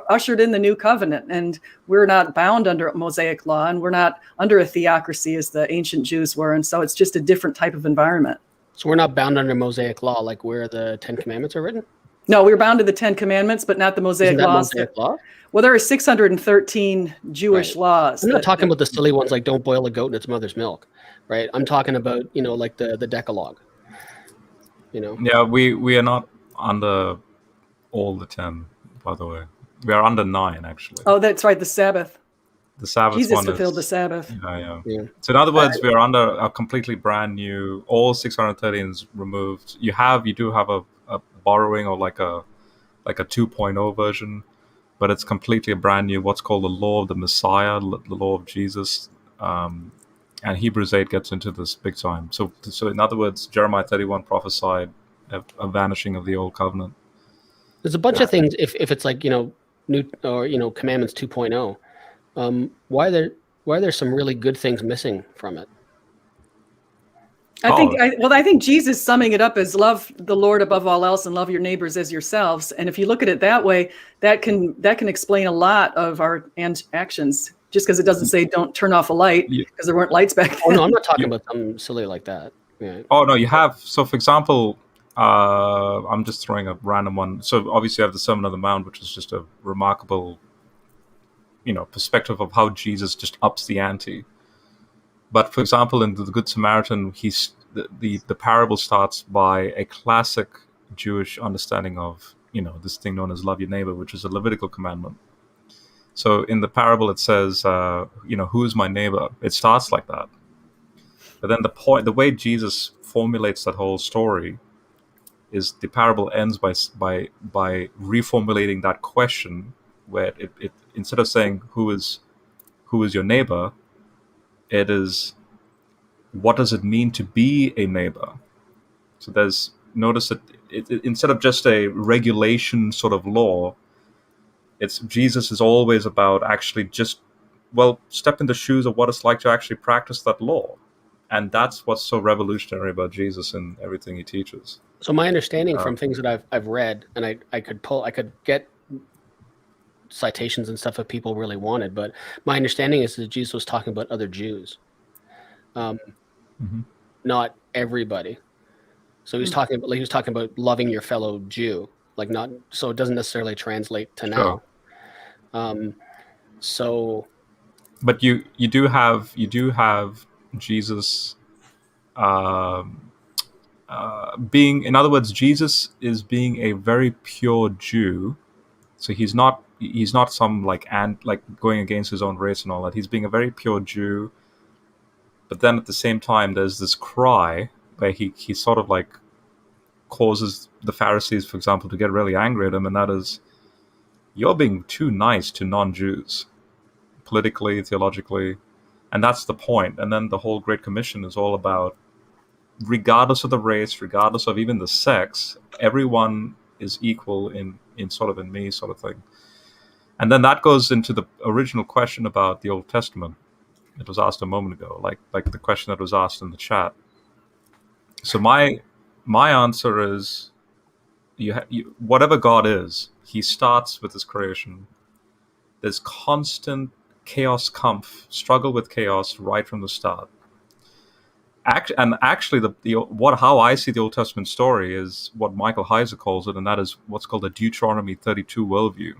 ushered in the new covenant, and we're not bound under Mosaic law, and we're not under a theocracy as the ancient Jews were. And so it's just a different type of environment. So we're not bound under Mosaic law, like where the 10 Commandments are written? No, we're bound to the 10 Commandments, but not the Mosaic laws. Mosaic law? Well, there are 613 Jewish laws. I'm not talking about the silly ones like don't boil a goat in its mother's milk, right? I'm talking about, like the Decalogue. You know. Yeah, we are not under all the 10, by the way. We are under 9, actually. Oh, that's right. The Sabbath. The Sabbath Jesus one fulfilled the is... Sabbath. Yeah. So in other words, we are under a completely brand new, all 613 is removed. You do have a borrowing, or like a 2.0 version, but it's completely a brand new, what's called the law of the Messiah, the law of Jesus. And Hebrews 8 gets into this big time. So in other words, Jeremiah 31 prophesied a vanishing of the old covenant. There's a bunch of things. If it's like, new, or commandments 2.0, why are there some really good things missing from it? I think Jesus summing it up as love the Lord above all else and love your neighbors as yourselves. And if you look at it that way, that can explain a lot of our actions. Just because it doesn't say don't turn off a light, because there weren't lights back then. Oh no, I'm not talking about something silly like that. Yeah. Oh no, you have. So for example, I'm just throwing a random one. So obviously you have the Sermon on the Mount, which is just a remarkable, perspective of how Jesus just ups the ante. But for example, in the Good Samaritan, the parable starts by a classic Jewish understanding of this thing known as love your neighbor, which is a Levitical commandment. So in the parable, it says, who is my neighbor? It starts like that. But then the way Jesus formulates that whole story is the parable ends by reformulating that question, where it instead of saying who is your neighbor, it is, what does it mean to be a neighbor? So notice that it instead of just a regulation sort of law, Jesus is always about actually step in the shoes of what it's like to actually practice that law. And that's what's so revolutionary about Jesus and everything he teaches. So my understanding from things that I've read, and I could get citations and stuff if people really wanted, but my understanding is that Jesus was talking about other Jews, not everybody. So he was talking about loving your fellow Jew, like not. So it doesn't necessarily translate to now. Sure. But you do have Jesus being, in other words, Jesus is being a very pure Jew. So he's not some like going against his own race and all that. He's being a very pure Jew. But then at the same time, there's this cry where he sort of like causes the Pharisees, for example, to get really angry at him, and that is, you're being too nice to non-Jews, politically, theologically, and that's the point. And then the whole Great Commission is all about, regardless of the race, regardless of even the sex, everyone is equal in me sort of thing. And then that goes into the original question about the Old Testament. It was asked a moment ago, like the question that was asked in the chat. So my answer is, whatever God is, he starts with his creation. There's constant chaos, struggle with chaos right from the start. Actually, how I see the Old Testament story is what Michael Heiser calls it, and that is what's called a Deuteronomy 32 worldview.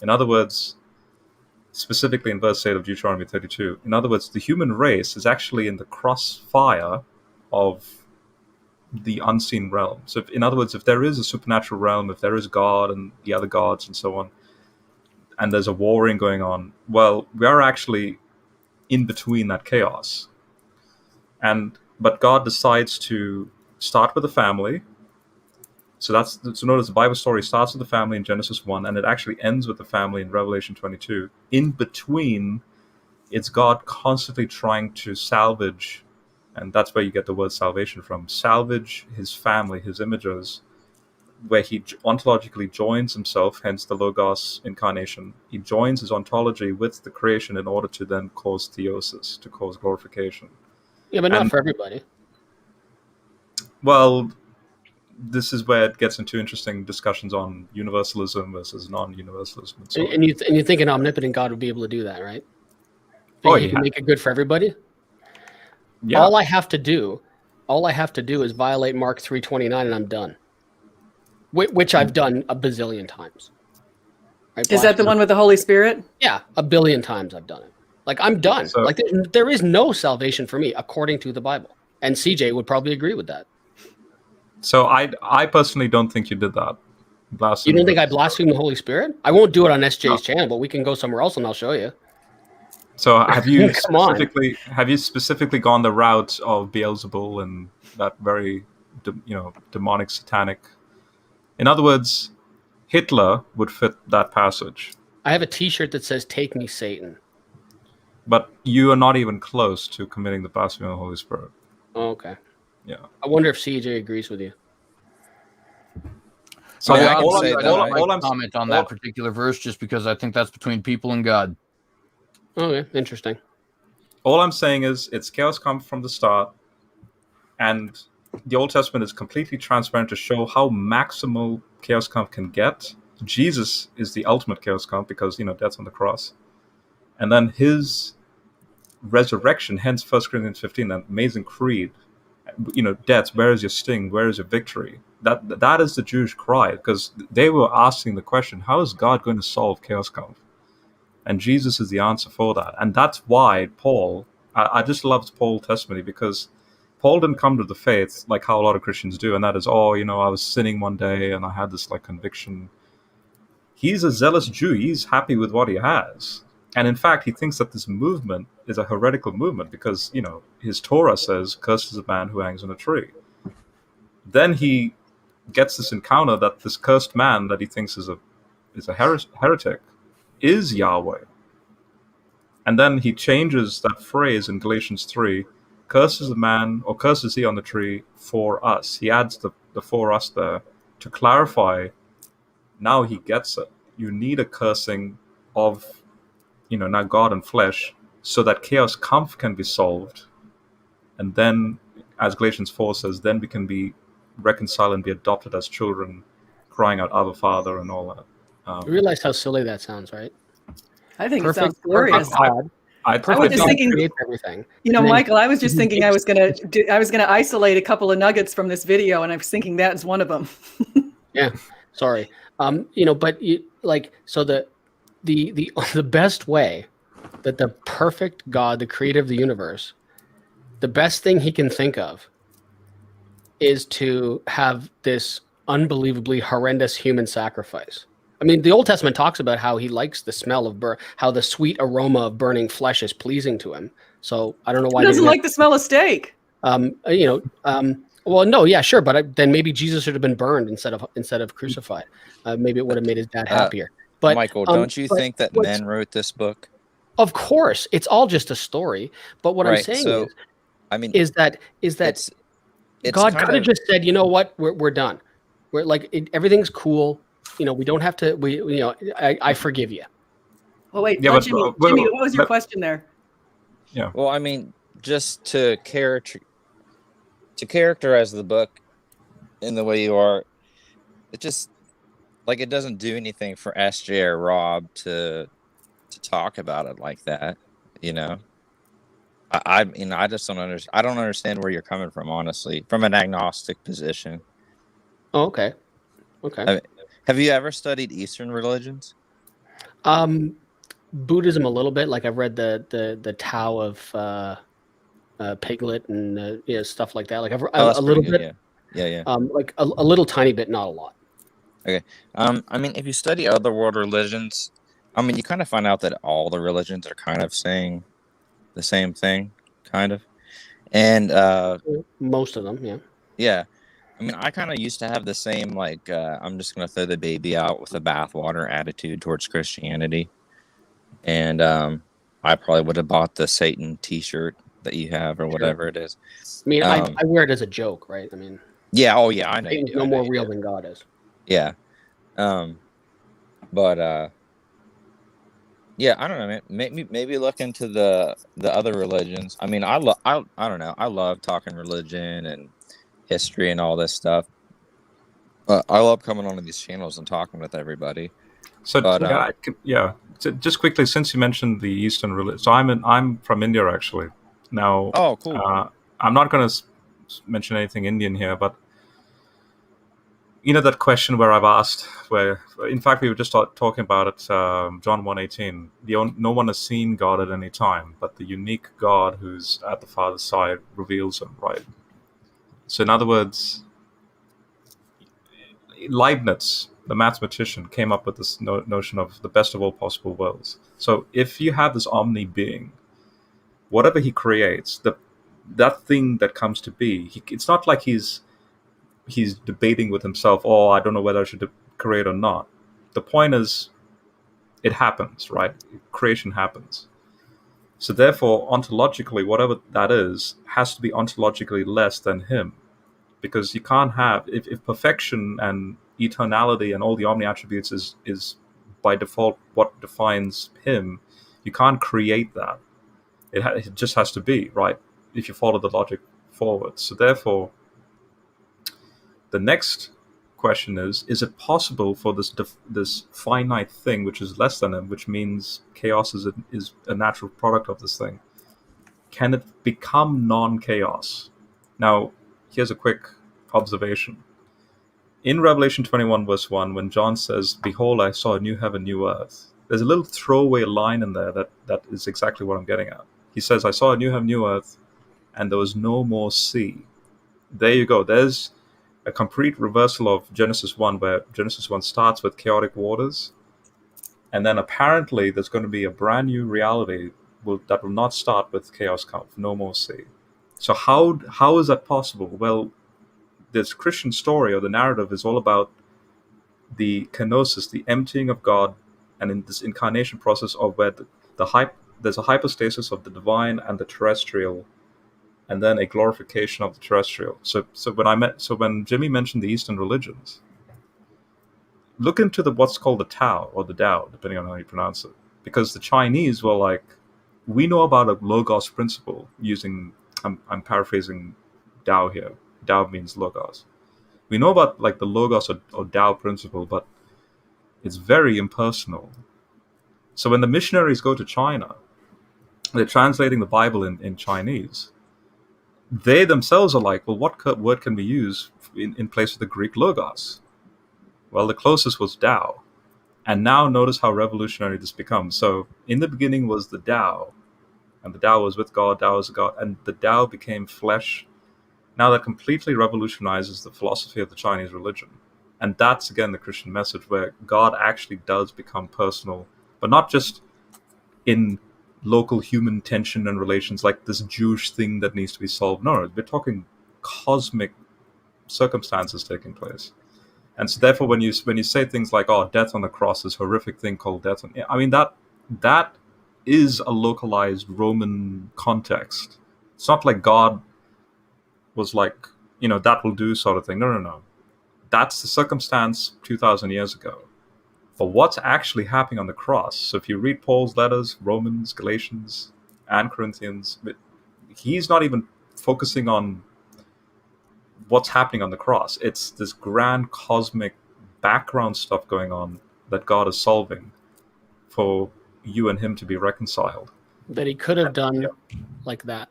In other words, specifically in verse 8 of Deuteronomy 32, in other words, the human race is actually in the crossfire of the unseen realm. So in other words, if there is a supernatural realm, if there is God and the other gods and so on, and there's a warring going on, well, we are actually in between that chaos. But God decides to start with the family. So notice the Bible story starts with the family in Genesis 1, and it actually ends with the family in Revelation 22. In between, it's God constantly trying to salvage, and that's where you get the word salvation from, salvage his family, his images, where he ontologically joins himself, hence the Logos incarnation. He joins his ontology with the creation in order to then cause theosis, to cause glorification. Yeah, but not for everybody. Well, this is where it gets into interesting discussions on universalism versus non-universalism. And, so and you think an omnipotent God would be able to do that, right? He can make it good for everybody. Yeah. All I have to do is violate Mark 3:29, and I'm done. Which I've done a bazillion times. Right? Is that the one with the Holy Spirit? Yeah, a billion times I've done it. Like, I'm done. So, like, there is no salvation for me according to the Bible, and CJ would probably agree with that. So I personally don't think you did that. You Blasphemy. don't think I blaspheme the Holy Spirit? I won't do it on SJ's channel, but we can go somewhere else and I'll show you. So have you Come on. specifically gone the route of Beelzebul and that very demonic, satanic? In other words, Hitler would fit that passage. I have a T-shirt that says "Take me, Satan." But you are not even close to committing the blasphemy of the Holy Spirit. Oh, okay. Yeah. I wonder if CJ agrees with you. So I can all say I'm, that all, I- all I'm comment on that particular verse just because I think that's between people and God. Okay, interesting. all I'm saying is it's chaos come from the start, and the Old Testament is completely transparent to show how maximal chaos camp can get. Jesus is the ultimate chaos camp because death's on the cross, and then his resurrection, hence 1 Corinthians 15, that amazing creed. Death, where is your sting? Where is your victory? That is the Jewish cry, because they were asking the question, how is God going to solve chaos camp? And Jesus is the answer for that. And that's why Paul, I just loved Paul's testimony, because Paul didn't come to the faith like how a lot of Christians do, and that is, I was sinning one day and I had this conviction. He's a zealous Jew. He's happy with what he has. And in fact, he thinks that this movement is a heretical movement because, his Torah says, cursed is a man who hangs on a tree. Then he gets this encounter that this cursed man that he thinks is a heretic is Yahweh. And then he changes that phrase in Galatians 3, curses a man, or curses he on the tree for us. He adds the for us there to clarify. Now he gets it. You need a cursing of, now God and flesh, so that chaos kampf can be solved. And then, as Galatians 4 says, then we can be reconciled and be adopted as children, crying out, Abba, Father, and all that. You realize how silly that sounds, right? I think Perfect, it sounds glorious. God. I was just thinking- creates everything. Michael, I was just thinking I was gonna isolate a couple of nuggets from this video, and I was thinking that's one of them. Yeah, sorry. But so the best way that the perfect God, the creator of the universe, the best thing he can think of is to have this unbelievably horrendous human sacrifice. I mean, the Old Testament talks about how he likes the smell of how the sweet aroma of burning flesh is pleasing to him. So I don't know why He doesn't like the smell of steak. Well, no, yeah, sure, but then maybe Jesus should have been burned instead of crucified. Maybe it would have made his dad happier. But Michael, don't you think that men wrote this book? Of course, it's all just a story. But what I'm saying is that it's God could have just said, you know what, we're done. We're everything's cool. We don't have to. I forgive you. Well, wait, Yeah, Jimmy, what was your question there? Yeah. Well, I mean, just to characterize the book in the way you are, it just it doesn't do anything for SJ or Rob to talk about it like that. I just don't understand. I don't understand where you're coming from, honestly, from an agnostic position. Oh, okay. Have you ever studied Eastern religions? Buddhism a little bit. I've read the Tao of Piglet and stuff like that. I've a little bit. Yeah. A little tiny bit, not a lot. Okay. If you study other world religions, you kind of find out that all the religions are kind of saying the same thing, kind of. And most of them, yeah. Yeah. I kind of used to have the same, I'm just going to throw the baby out with the bathwater attitude towards Christianity. And I probably would have bought the Satan t-shirt that you have or whatever it is. I wear it as a joke, right? Yeah, oh yeah, I know. Satan's no more real than God is. Yeah. Yeah, I don't know, man. Maybe look into the other religions. I don't know. I love talking religion and history and all this stuff. I love coming onto these channels and talking with everybody. So So just quickly, since you mentioned the Eastern religion, so I'm from India actually. Now, oh, cool. I'm not going to mention anything Indian here, but that question where I've asked, where in fact we were just talking about it, John 1:18. No one has seen God at any time, but the unique God who's at the Father's side reveals him, right? So in other words, Leibniz, the mathematician, came up with this notion of the best of all possible worlds. So if you have this omni being, whatever he creates, that thing that comes to be, it's not like he's debating with himself, oh, I don't know whether I should create or not. The point is, it happens, right? Creation happens. So therefore, ontologically, whatever that is, has to be ontologically less than him. Because you can't have, if perfection and eternality and all the omni attributes is by default what defines him, you can't create that. It just has to be, right? If you follow the logic forward. So therefore, the next question is it possible for this finite thing, which is less than him, which means chaos is a natural product of this thing, can it become non-chaos? Now, here's a quick observation. In Revelation 21, verse 1, when John says, "Behold, I saw a new heaven, new earth," there's a little throwaway line in there that is exactly what I'm getting at. He says, "I saw a new heaven, new earth, and there was no more sea." There you go. There's a complete reversal of Genesis 1, where Genesis 1 starts with chaotic waters, and then apparently there's going to be a brand new reality that will not start with chaos, no more sea. So how is that possible? Well, this Christian story or the narrative is all about the kenosis, the emptying of God, and in this incarnation process of where there's a hypostasis of the divine and the terrestrial, and then a glorification of the terrestrial. So when Jimmy mentioned the Eastern religions, look into what's called the Tao or the Tao, depending on how you pronounce it, because the Chinese were like, we know about a logos principle using. I'm paraphrasing Tao here. Tao means logos. We know about like the logos or Tao principle, but it's very impersonal. So when the missionaries go to China, they're translating the Bible in Chinese. They themselves are like, well, what word can we use in place of the Greek logos? Well, the closest was Tao. And now notice how revolutionary this becomes. So in the beginning was the Tao, and the Tao was with God, Tao was God, and the Tao became flesh. Now that completely revolutionizes the philosophy of the Chinese religion. And that's, again, the Christian message, where God actually does become personal, but not just in local human tension and relations like this Jewish thing that needs to be solved. No, we're talking cosmic circumstances taking place. And so therefore, when you say things like, oh, death on the cross, this horrific thing called death, I mean, that is a localized Roman context. It's not like God was like, that will do sort of thing. No. That's the circumstance 2,000 years ago. But what's actually happening on the cross? So if you read Paul's letters, Romans, Galatians, and Corinthians, he's not even focusing on what's happening on the cross. It's this grand cosmic background stuff going on that God is solving for you and him to be reconciled. That he could have done like that.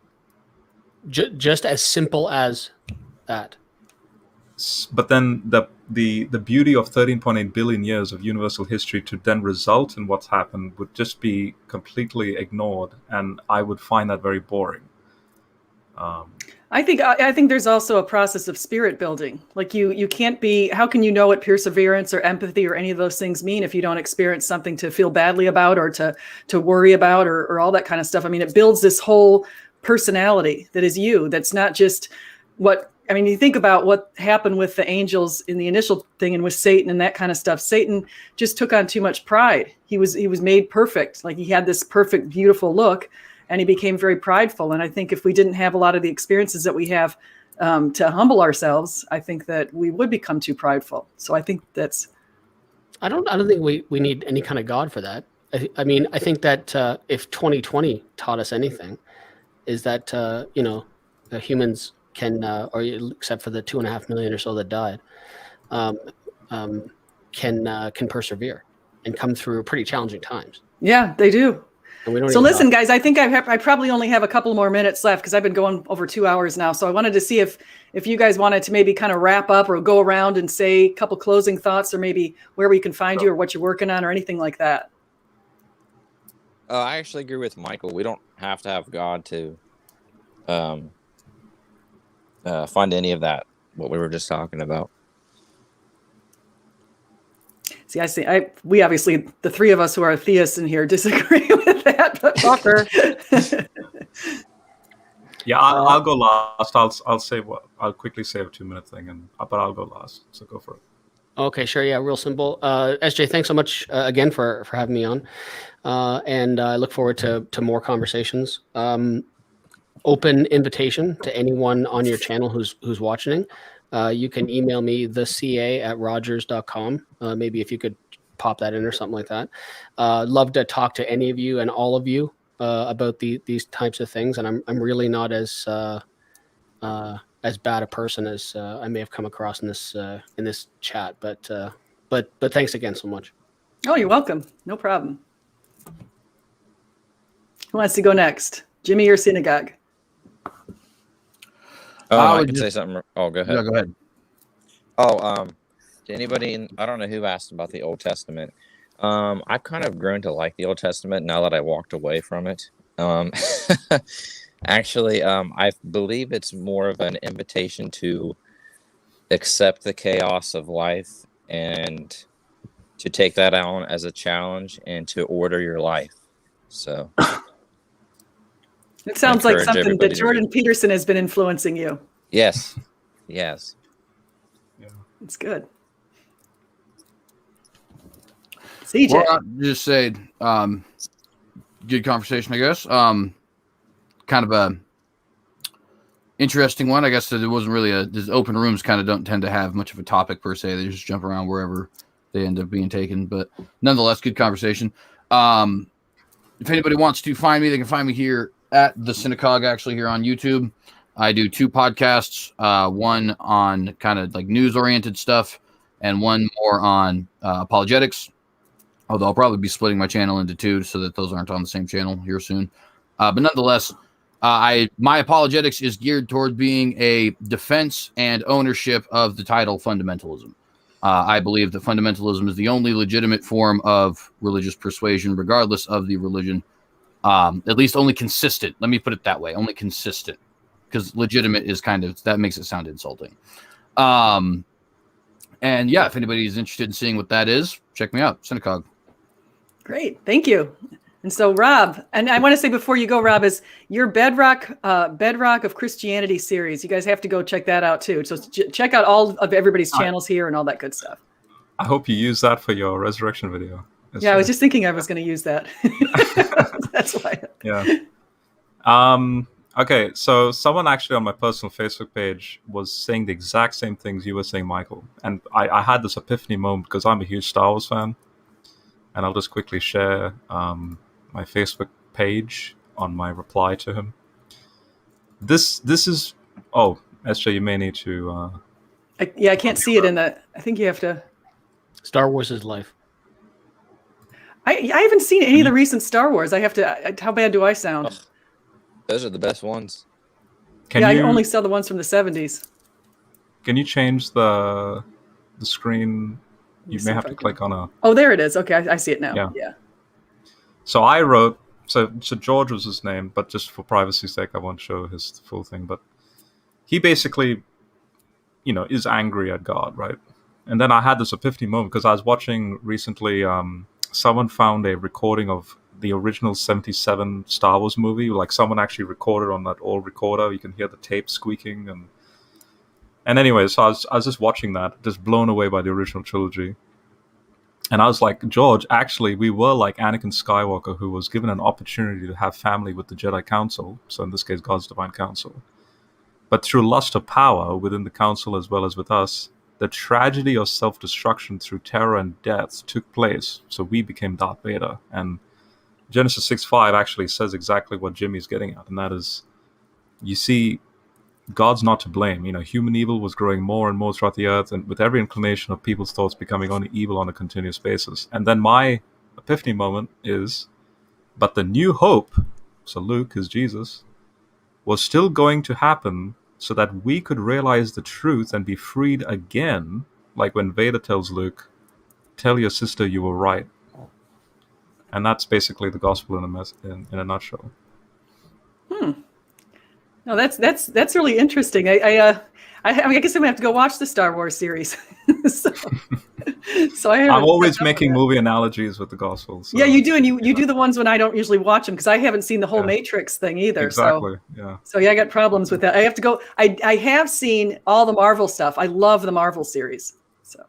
Just as simple as that. But then the beauty of 13.8 billion years of universal history to then result in what's happened would just be completely ignored, and I would find that very boring. I think there's also a process of spirit building. Like you can't be. How can you know what perseverance or empathy or any of those things mean if you don't experience something to feel badly about or to worry about or all that kind of stuff? I mean, it builds this whole personality that is you. That's not just what. I mean, you think about what happened with the angels in the initial thing and with Satan and that kind of stuff. Satan just took on too much pride. He was made perfect. Like he had this perfect, beautiful look, and he became very prideful. And I think if we didn't have a lot of the experiences that we have to humble ourselves, I think that we would become too prideful. So I think that's. I don't think we need any kind of God for that. I mean, I think that if 2020 taught us anything, is that humans can, or except for the 2.5 million or so that died, can persevere and come through pretty challenging times. Yeah, they do. And we don't so listen, guys, I think I probably only have a couple more minutes left because I've been going over 2 hours now. So I wanted to see if you guys wanted to maybe kind of wrap up or go around and say a couple closing thoughts, or maybe where we can find you or what you're working on or anything like that. I actually agree with Michael. We don't have to have God to find any of that, what we were just talking about. See, I see. We obviously, the three of us who are theists in here, disagree with that. But Fucker. Yeah, I'll go last. I'll quickly say a 2-minute thing, but I'll go last. So go for it. Okay, sure. Yeah, real simple. SJ, thanks so much again for having me on, and I look forward to more conversations. Open invitation to anyone on your channel who's watching. You can email me theca@rogers.com. Maybe if you could pop that in or something like that. Love to talk to any of you and all of you about these types of things, and I'm really not as bad a person as I may have come across in this chat. But thanks again so much. Oh, you're welcome. No problem. Who wants to go next? Jimmy or Synagogue? Oh, I I would can say something. Oh, go ahead. Yeah, go ahead. Oh, to anybody, I don't know who asked about the Old Testament. I've kind of grown to like the Old Testament now that I walked away from it. Actually, I believe it's more of an invitation to accept the chaos of life and to take that on as a challenge and to order your life. So It sounds like encourage something everybody that to Jordan read. Peterson has been influencing you. yes. It's good. CJ. Well, I'll just say, good conversation, I guess. Kind of a interesting one. I guess that it wasn't really these open rooms kind of don't tend to have much of a topic per se. They just jump around wherever they end up being taken. But nonetheless, good conversation. If anybody wants to find me, they can find me here at the Cynicogue, actually here on YouTube. I do 2 podcasts, one on kind of like news-oriented stuff and one more on apologetics, although I'll probably be splitting my channel into 2 so that those aren't on the same channel here soon. But nonetheless, my apologetics is geared toward being a defense and ownership of the title fundamentalism. I believe that fundamentalism is the only legitimate form of religious persuasion, regardless of the religion. At least only consistent. Let me put it that way. Only consistent. Because legitimate is kind of, that makes it sound insulting. And yeah, if anybody is interested in seeing what that is, check me out. Sentinel. Great. Thank you. And so Rob, and I want to say before you go, Rob, is your Bedrock of Christianity series. You guys have to go check that out too. So check out all of everybody's channels here and all that good stuff. I hope you use that for your resurrection video. Yeah, I was just thinking I was going to use that. That's why. Yeah. Okay, so someone actually on my personal Facebook page was saying the exact same things you were saying, Michael. And I had this epiphany moment because I'm a huge Star Wars fan. And I'll just quickly share my Facebook page on my reply to him. This is... Oh, SJ, you may need to... I can't see it in the... I think you have to... Star Wars is life. I haven't seen any of the recent Star Wars. I have to... How bad do I sound? Ugh. Those are the best ones. I only saw the ones from the 70s. Can you change the screen? You may have to click on a... Oh, there it is. Okay, I see it now. Yeah. So I wrote... So George was his name, but just for privacy's sake, I won't show his full thing. But he basically, is angry at God, right? And then I had this epiphany moment because I was watching recently... someone found a recording of the original 77 Star Wars movie. Like someone actually recorded on that old recorder. You can hear the tape squeaking. And anyway, so I was just watching that, just blown away by the original trilogy. And I was like, George, actually, we were like Anakin Skywalker, who was given an opportunity to have family with the Jedi Council. So in this case, God's Divine Council. But through lust of power within the Council as well as with us, the tragedy of self-destruction through terror and death took place. So we became Darth Vader. And Genesis 6:5 actually says exactly what Jimmy's getting at. And that is, you see, God's not to blame. Human evil was growing more and more throughout the earth, and with every inclination of people's thoughts becoming only evil on a continuous basis. And then my epiphany moment is, but the new hope, so Luke is Jesus, was still going to happen so that we could realize the truth and be freed again, like when Vader tells Luke, tell your sister you were right. And that's basically the gospel in a nutshell. No, that's really interesting. I guess I'm gonna have to go watch the Star Wars series. So, So I I'm always kept up with making that. movie analogies with the Gospels. So, Yeah, you do, and you do the ones when I don't usually watch them because I haven't seen the whole Matrix thing either. Exactly. Yeah. So yeah, I got problems with that. I have to go. I have seen all the Marvel stuff. I love the Marvel series. So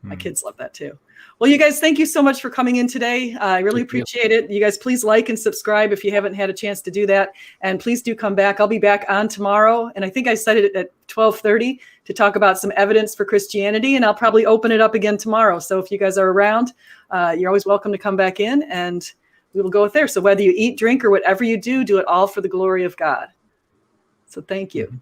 my kids love that too. Well, you guys, thank you so much for coming in today. I really appreciate it. You guys, please like and subscribe if you haven't had a chance to do that. And please do come back. I'll be back on tomorrow. And I think I said it at 12:30 to talk about some evidence for Christianity. And I'll probably open it up again tomorrow. So if you guys are around, you're always welcome to come back in and we will go with there. So whether you eat, drink, or whatever you do, do it all for the glory of God. So thank you.